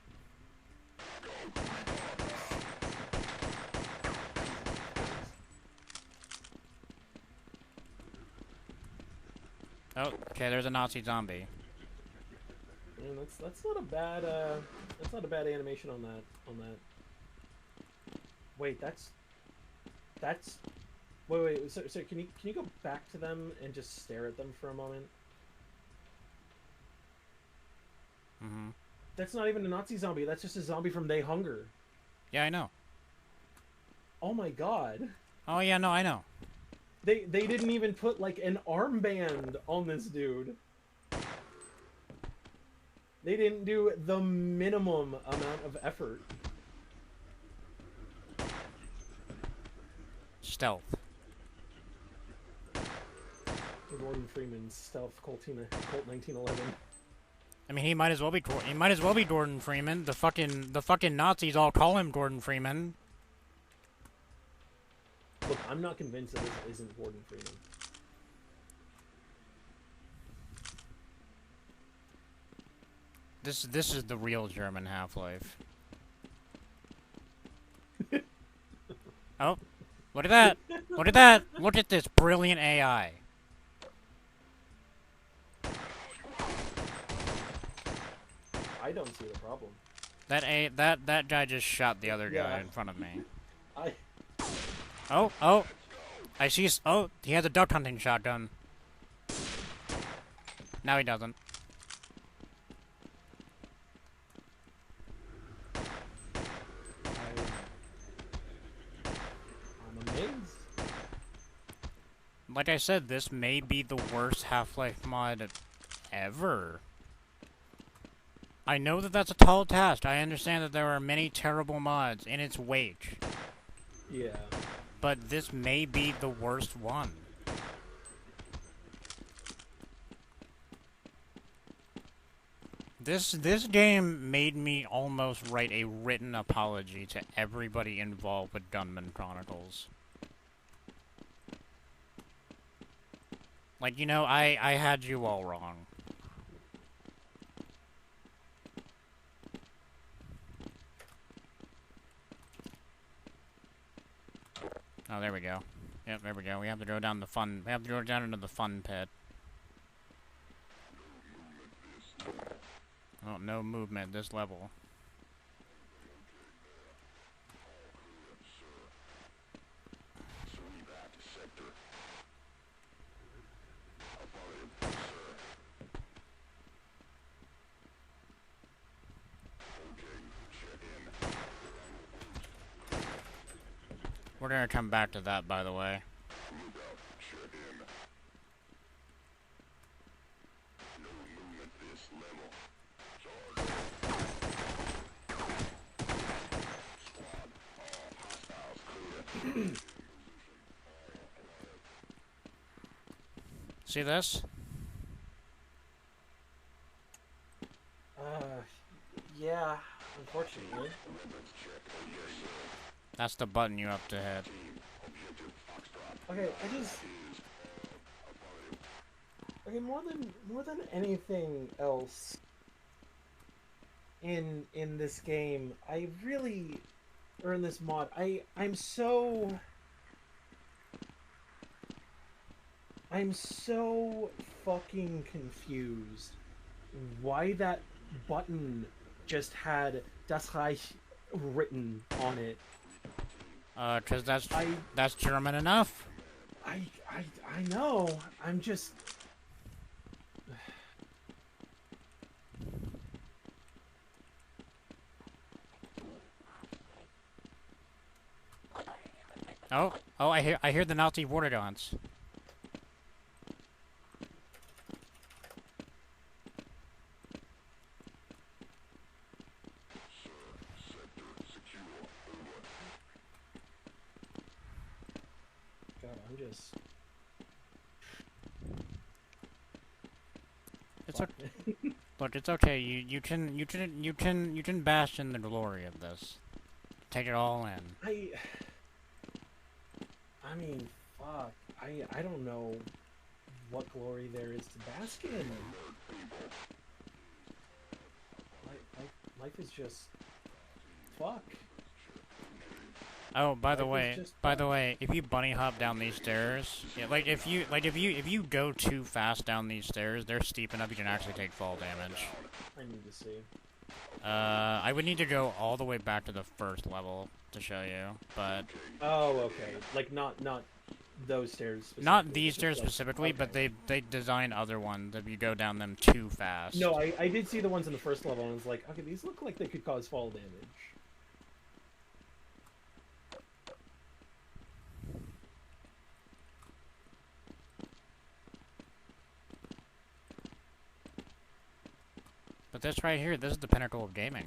S2: Oh, okay, there's a Nazi zombie.
S1: Man, that's not a bad animation on that. Wait, that's wait, so can you go back to them and just stare at them for a moment?
S2: Mm-hmm.
S1: That's not even a Nazi zombie, that's just a zombie from They Hunger.
S2: Yeah, I know.
S1: Oh my god.
S2: Oh yeah, no, I know.
S1: They didn't even put like an armband on this dude. They didn't do the minimum amount of effort.
S2: Stealth.
S1: Gordon Freeman's stealth Colt 1911.
S2: I mean, he might as well be Gordon Freeman. The fucking Nazis all call him Gordon Freeman.
S1: Look, I'm not convinced that this isn't Gordon Freeman.
S2: This is the real German Half-Life. Oh, look at that! Look at that! Look at this brilliant AI.
S1: I don't see the problem.
S2: That guy just shot the other guy
S1: Yeah.
S2: in front of me.
S1: I
S2: Oh, I see. Oh, he has a duck hunting shotgun. Now he doesn't.
S1: I'm amazed.
S2: Like I said, this may be the worst Half-Life mod ever. I know that that's a tall task. I understand that there are many terrible mods in its wake.
S1: Yeah.
S2: But this may be the worst one. This game made me almost write a written apology to everybody involved with Gunman Chronicles. Like, you know, I had you all wrong. Oh, there we go. Yep, there we go. We have to go down the fun. We have to go down into the fun pit. Oh, no movement this level. We're gonna come back to that, by the way. See this?
S1: Yeah, unfortunately.
S2: That's the button you have to hit.
S1: Okay, okay, more than anything else in this game, I really, or in this mod, I'm so fucking confused why that button just had Das Reich written on it.
S2: 'Cause that's German enough.
S1: I know. I'm just.
S2: Oh, I hear the Nazi water guns.
S1: God, I'm just.
S2: It's okay. Look, it's okay. You can bask in the glory of this. Take it all in.
S1: I mean, fuck. I don't know what glory there is to bask in. Life is just fuck.
S2: Oh, by the way, if you bunny hop down these stairs, yeah, if you go too fast down these stairs, they're steep enough you can actually take fall damage.
S1: I need to see.
S2: I would need to go all the way back to the first level to show you, but...
S1: Oh, okay. Like, not those stairs specifically.
S2: Not these stairs
S1: like,
S2: specifically,
S1: okay.
S2: but they design other ones if you go down them too fast.
S1: No, I did see the ones in the first level, and I was like, okay, these look like they could cause fall damage.
S2: But this right here, this is the pinnacle of gaming.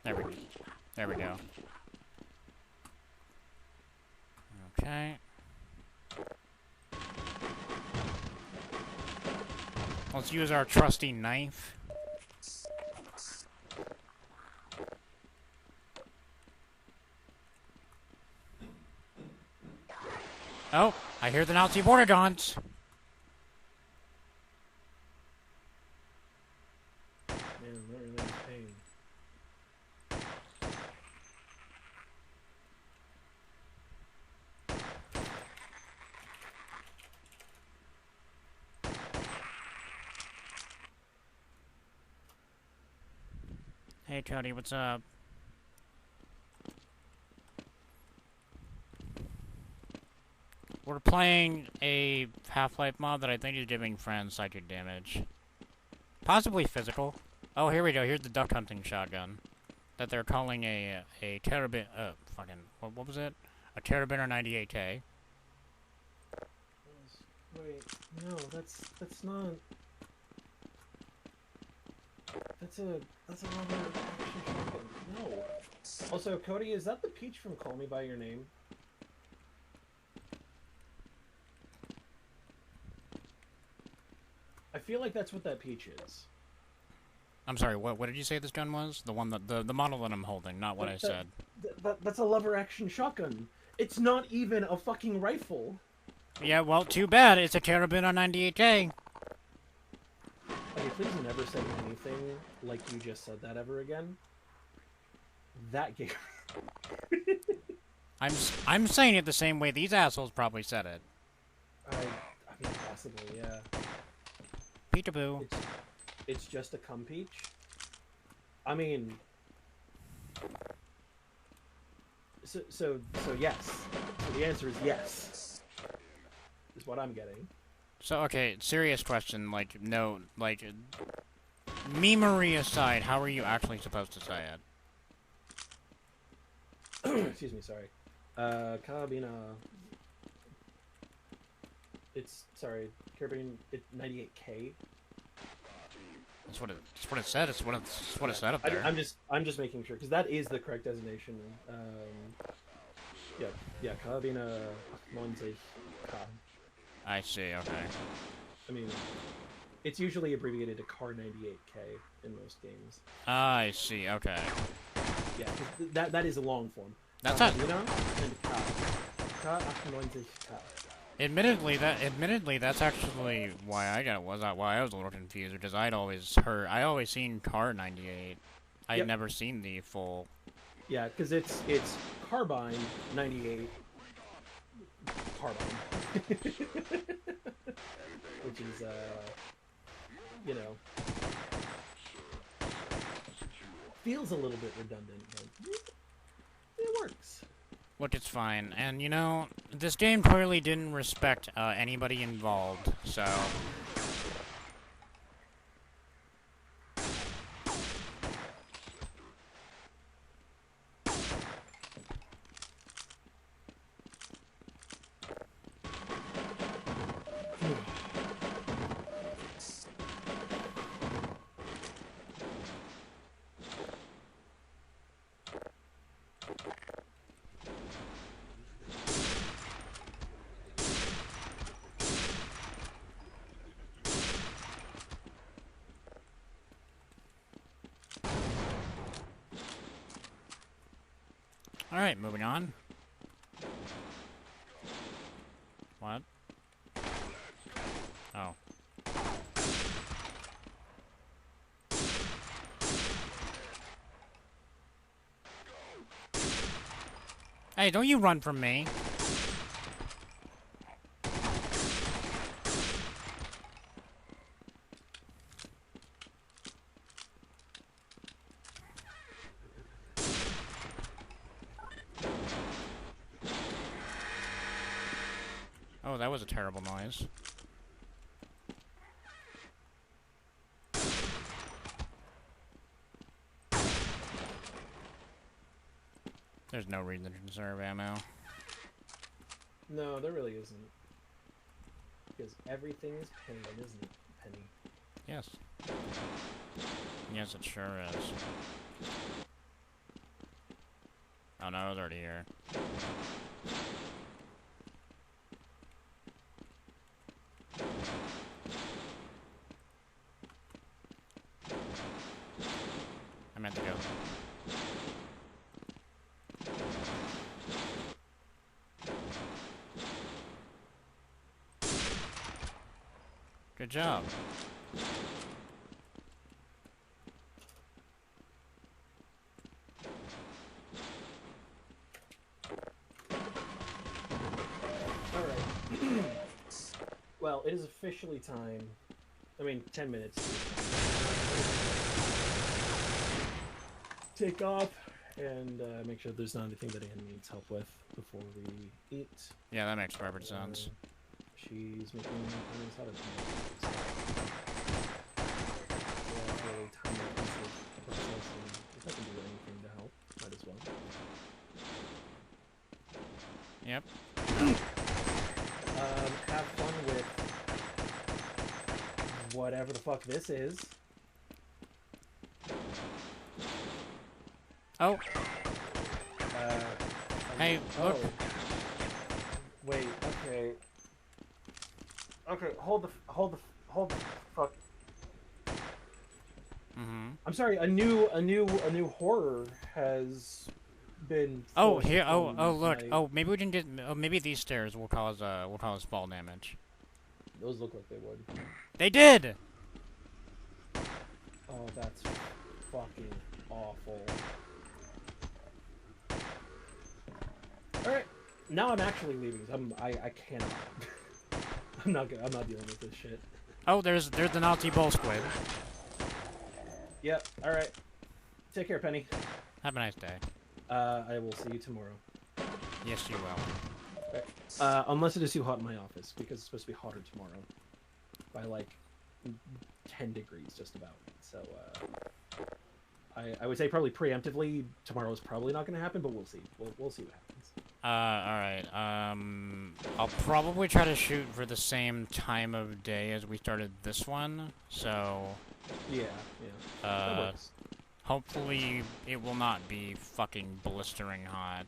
S2: There we go. Okay. Let's use our trusty knife. Oh, I hear the Nazi border guns. Hey, Cody, what's up? We're playing a Half-Life mod that I think is giving friends psychic damage. Possibly physical. Oh, here we go. Here's the duck hunting shotgun. That they're calling a Carabiner, what was it? A Carabiner 98K.
S1: Wait, no, that's not... That's a rubber action shotgun. No. Also, Cody, is that the peach from Call Me By Your Name? I feel like that's what that peach is.
S2: I'm sorry, what did you say this gun was? The one that, the model that I'm holding, not what I said.
S1: That's a lever action shotgun. It's not even a fucking rifle.
S2: Yeah, well, too bad. It's a Carabiner 98K.
S1: Okay, please never say anything like you just said that ever again. That game.
S2: I'm saying it the same way these assholes probably said it.
S1: I mean, possibly, yeah.
S2: Peekaboo.
S1: It's just a cum peach. I mean, so yes. So the answer is yes. Is what I'm getting.
S2: So, okay, serious question, memery aside, how are you actually supposed to say
S1: it? Excuse me, sorry. Carabina... Carabiner 98K.
S2: That's what it said, it's what it said up there.
S1: I'm just making sure, because that is the correct designation. Yeah, Carabiner 98K.
S2: I see, okay.
S1: I mean, it's usually abbreviated to Car 98K in most games.
S2: I see, okay.
S1: Yeah, that is a long form.
S2: That's it. Admittedly, that's actually why I was a little confused, because I always seen Car 98. I had never seen the full.
S1: Yeah, because it's Carbine 98. Carbine. Which is, feels a little bit redundant, but it works.
S2: Which is fine, and this game clearly didn't respect anybody involved, so... Alright, moving on. What? Oh. Hey, don't you run from me. Oh, that was a terrible noise. There's no reason to conserve ammo.
S1: No, there really isn't. Because everything is pain, isn't it, Penny?
S2: Yes. Yes, it sure is. Oh no, it's already here. I meant to go. Good job.
S1: Alright. Well, it is officially time. I mean, 10 minutes. Take off and make sure there's not anything that Anne needs help with before we eat.
S2: Yeah, that makes perfect sense.
S1: She's making Chinese salad tonight. So that's really time-intensive process, and if I can do anything to help, might as well.
S2: Yep.
S1: Have fun with whatever the fuck this is.
S2: Oh. Hey, look.
S1: Oh. Wait. Okay. Okay. Hold the fuck.
S2: Mm-hmm.
S1: I'm sorry. A new horror has been.
S2: Oh,
S1: forced
S2: here. Oh,
S1: upon
S2: look.
S1: my-
S2: Oh, maybe we can get. Oh, maybe these stairs will cause fall damage.
S1: Those look like they would.
S2: They did.
S1: Oh, that's fucking awful. All right. Now I'm actually leaving. I cannot. I'm not dealing with this shit.
S2: Oh, there's the Nazi bull squid.
S1: Yep. All right. Take care, Penny.
S2: Have a nice day.
S1: I will see you tomorrow.
S2: Yes, you will.
S1: Unless it is too hot in my office, because it's supposed to be hotter tomorrow. By like 10 degrees, just about. So, I would say probably preemptively, tomorrow is probably not going to happen, but we'll see. We'll see what happens.
S2: Alright, I'll probably try to shoot for the same time of day as we started this one, so...
S1: Yeah. That works.
S2: Hopefully it will not be fucking blistering hot.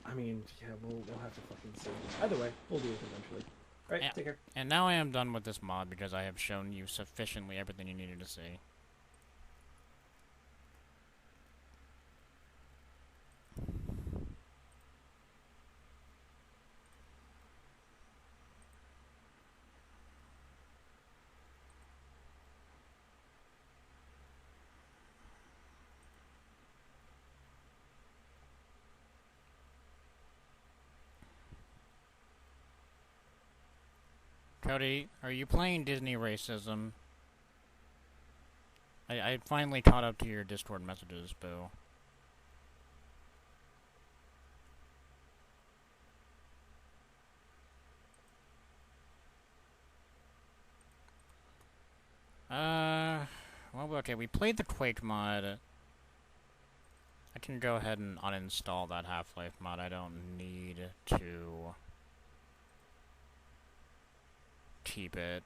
S1: I mean, yeah, we'll have to fucking see. Either way, we'll do it eventually. Alright,
S2: Yeah.
S1: take care.
S2: And now I am done with this mod because I have shown you sufficiently everything you needed to see. Cody, are you playing Disney Racism? I finally caught up to your Discord messages, boo. Well, okay, we played the Quake mod. I can go ahead and uninstall that Half-Life mod. I don't need to keep it.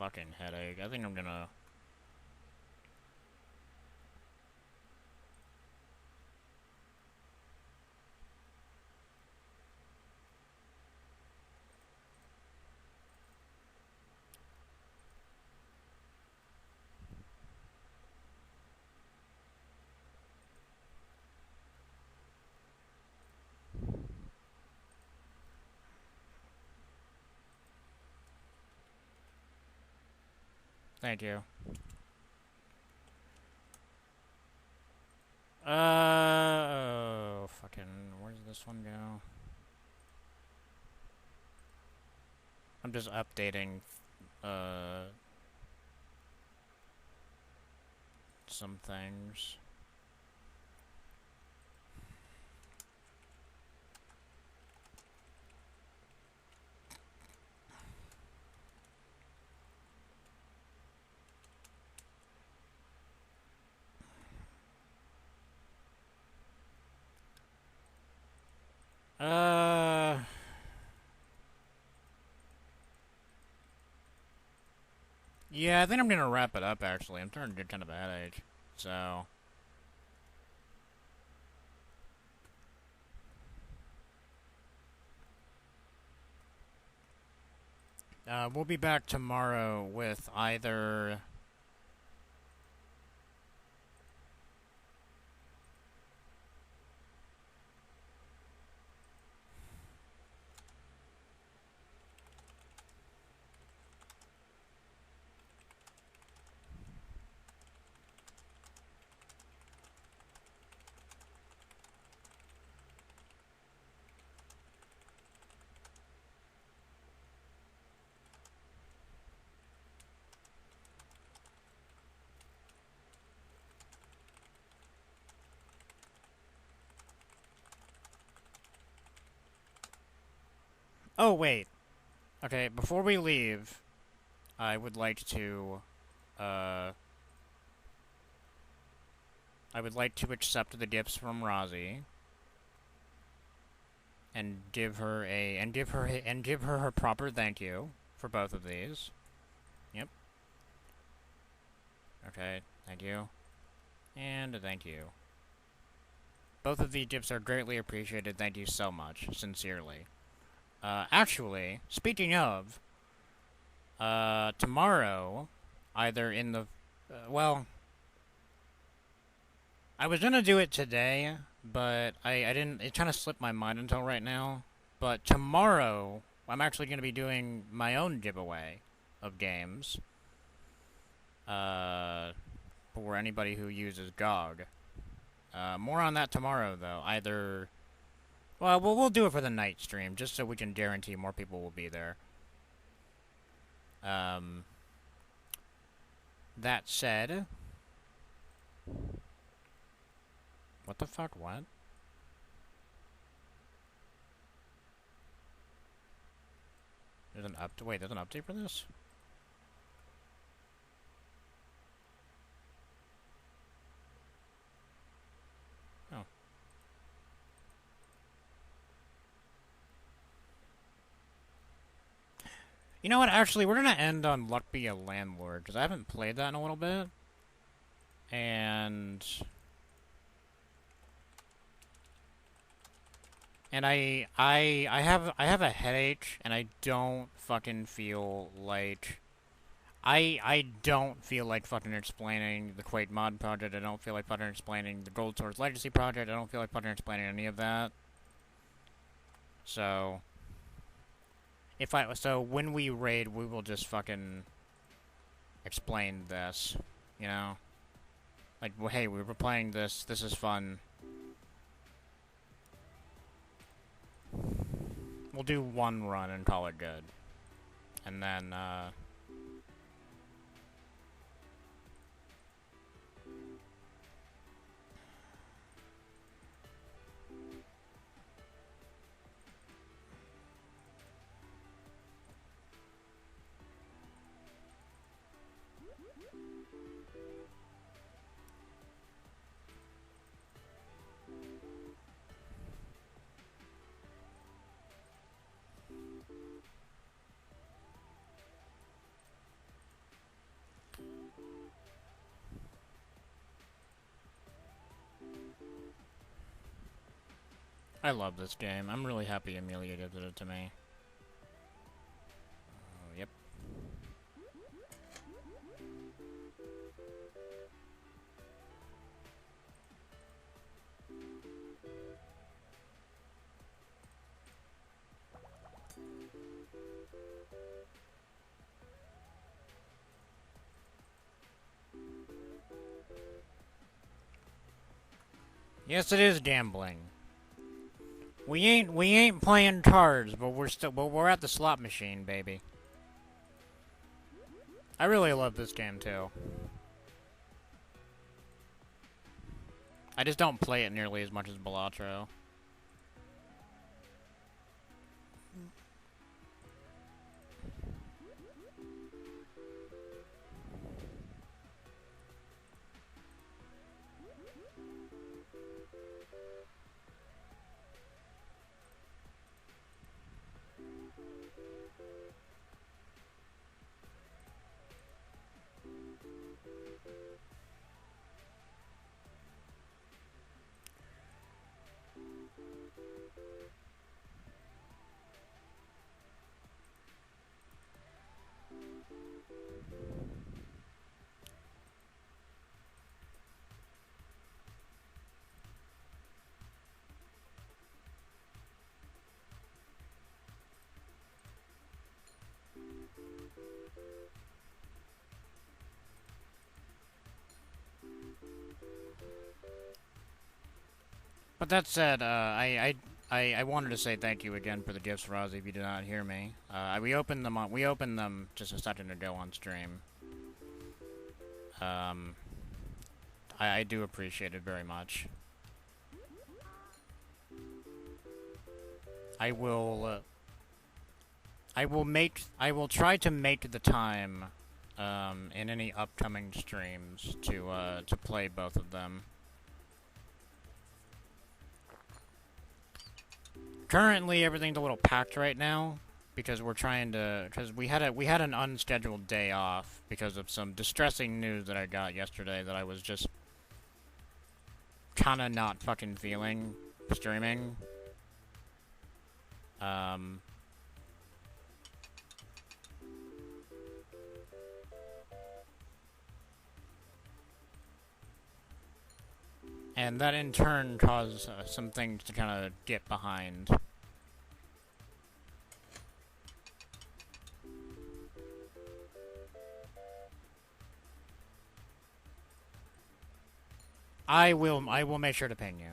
S2: fucking headache. I think I'm gonna... Thank you. Oh, fucking, where does this one go? I'm just updating, some things. Yeah, I think I'm gonna wrap it up, actually. I'm starting to get kind of a headache, so... we'll be back tomorrow with either... Oh, wait. Okay, before we leave, I would like to, I would like to accept the gifts from Rozzy. And give her her proper thank you for both of these. Yep. Okay, thank you. And a thank you. Both of these gifts are greatly appreciated, thank you so much, sincerely. Actually, speaking of, tomorrow, either in the, well, I was gonna do it today, but I didn't, it kind of slipped my mind until right now, but tomorrow, I'm actually gonna be doing my own giveaway of games, for anybody who uses GOG. More on that tomorrow, though, either... Well, we'll do it for the night stream, just so we can guarantee more people will be there. That said... What the fuck, what? There's an wait, there's an update for this? Oh. You know what, actually, we're gonna end on Luck Be a Landlord, because I haven't played that in a little bit. And I have a headache, and I don't fucking feel like... I don't feel like fucking explaining the Quake mod project, I don't feel like fucking explaining the Gold Source Legacy project, I don't feel like fucking explaining any of that. So... So when we raid, we will just fucking... explain this, you know? Like, well, hey, we were playing this, this is fun. We'll do one run and call it good. And then, I love this game. I'm really happy Amelia gives it to me. Oh, yep. Yes, it is gambling. We ain't playing cards, but we're at the slot machine, baby. I really love this game too. I just don't play it nearly as much as Balatro. But that said, I wanted to say thank you again for the gifts, Rozzy. If you did not hear me, we opened them just a second ago on stream. I do appreciate it very much. I will try to make the time, in any upcoming streams to play both of them. Currently, everything's a little packed right now because we had an unscheduled day off because of some distressing news that I got yesterday that I was just kind of not fucking feeling streaming. And that in turn caused some things to kind of get behind. I will make sure to ping you.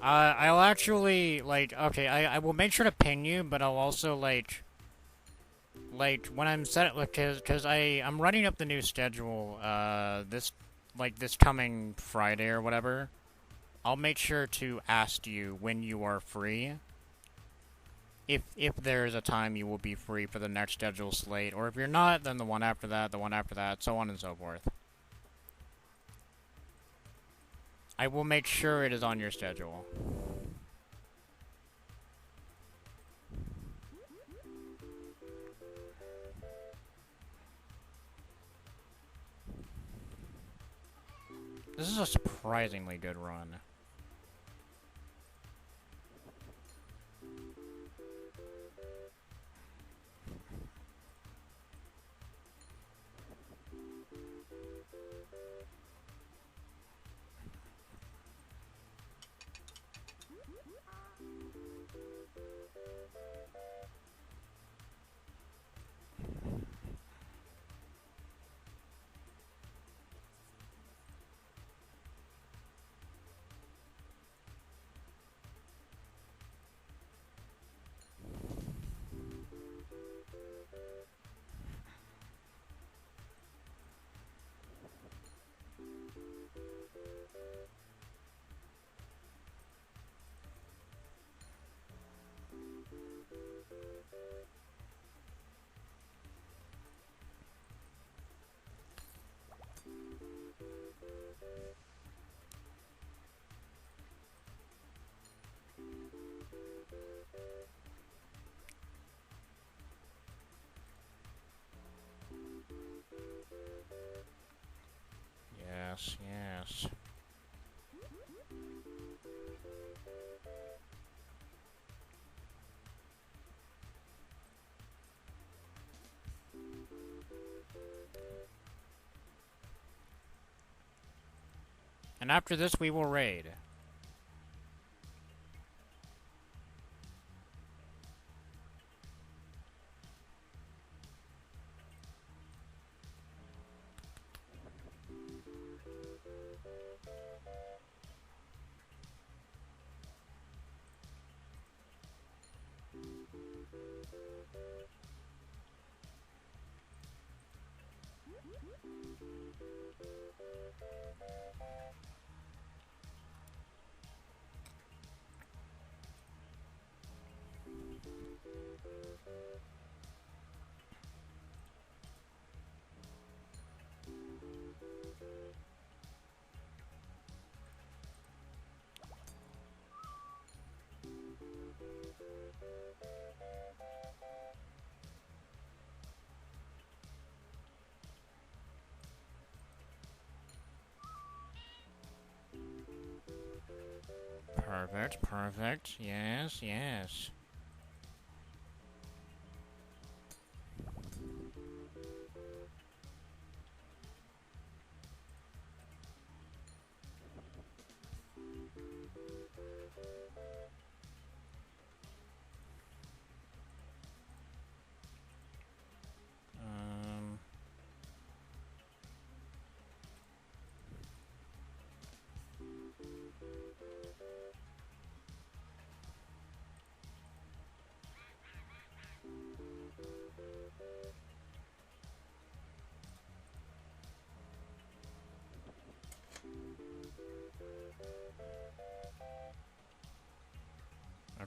S2: I'll actually, okay, I will make sure to ping you, but I'll also, when I'm set, because I'm running up the new schedule, this coming Friday or whatever, I'll make sure to ask you when you are free. If there's a time you will be free for the next schedule slate, or if you're not, then the one after that, so on and so forth. I will make sure it is on your schedule. This is a surprisingly good run. yes, yes. And after this, we will raid. Perfect, perfect. Yes, yes.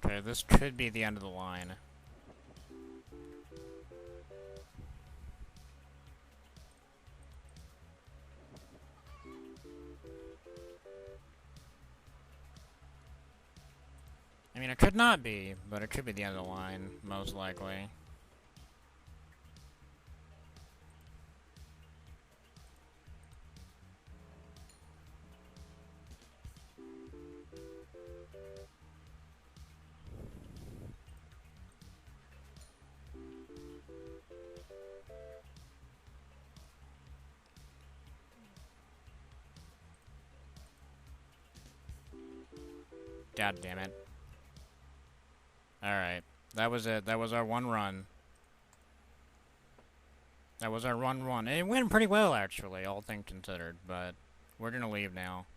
S2: Okay, this could be the end of the line. I mean, it could not be, but it could be the end of the line, most likely. God damn it. Alright. That was it. That was our one run. That was our run. It went pretty well, actually, all things considered, but we're gonna leave now.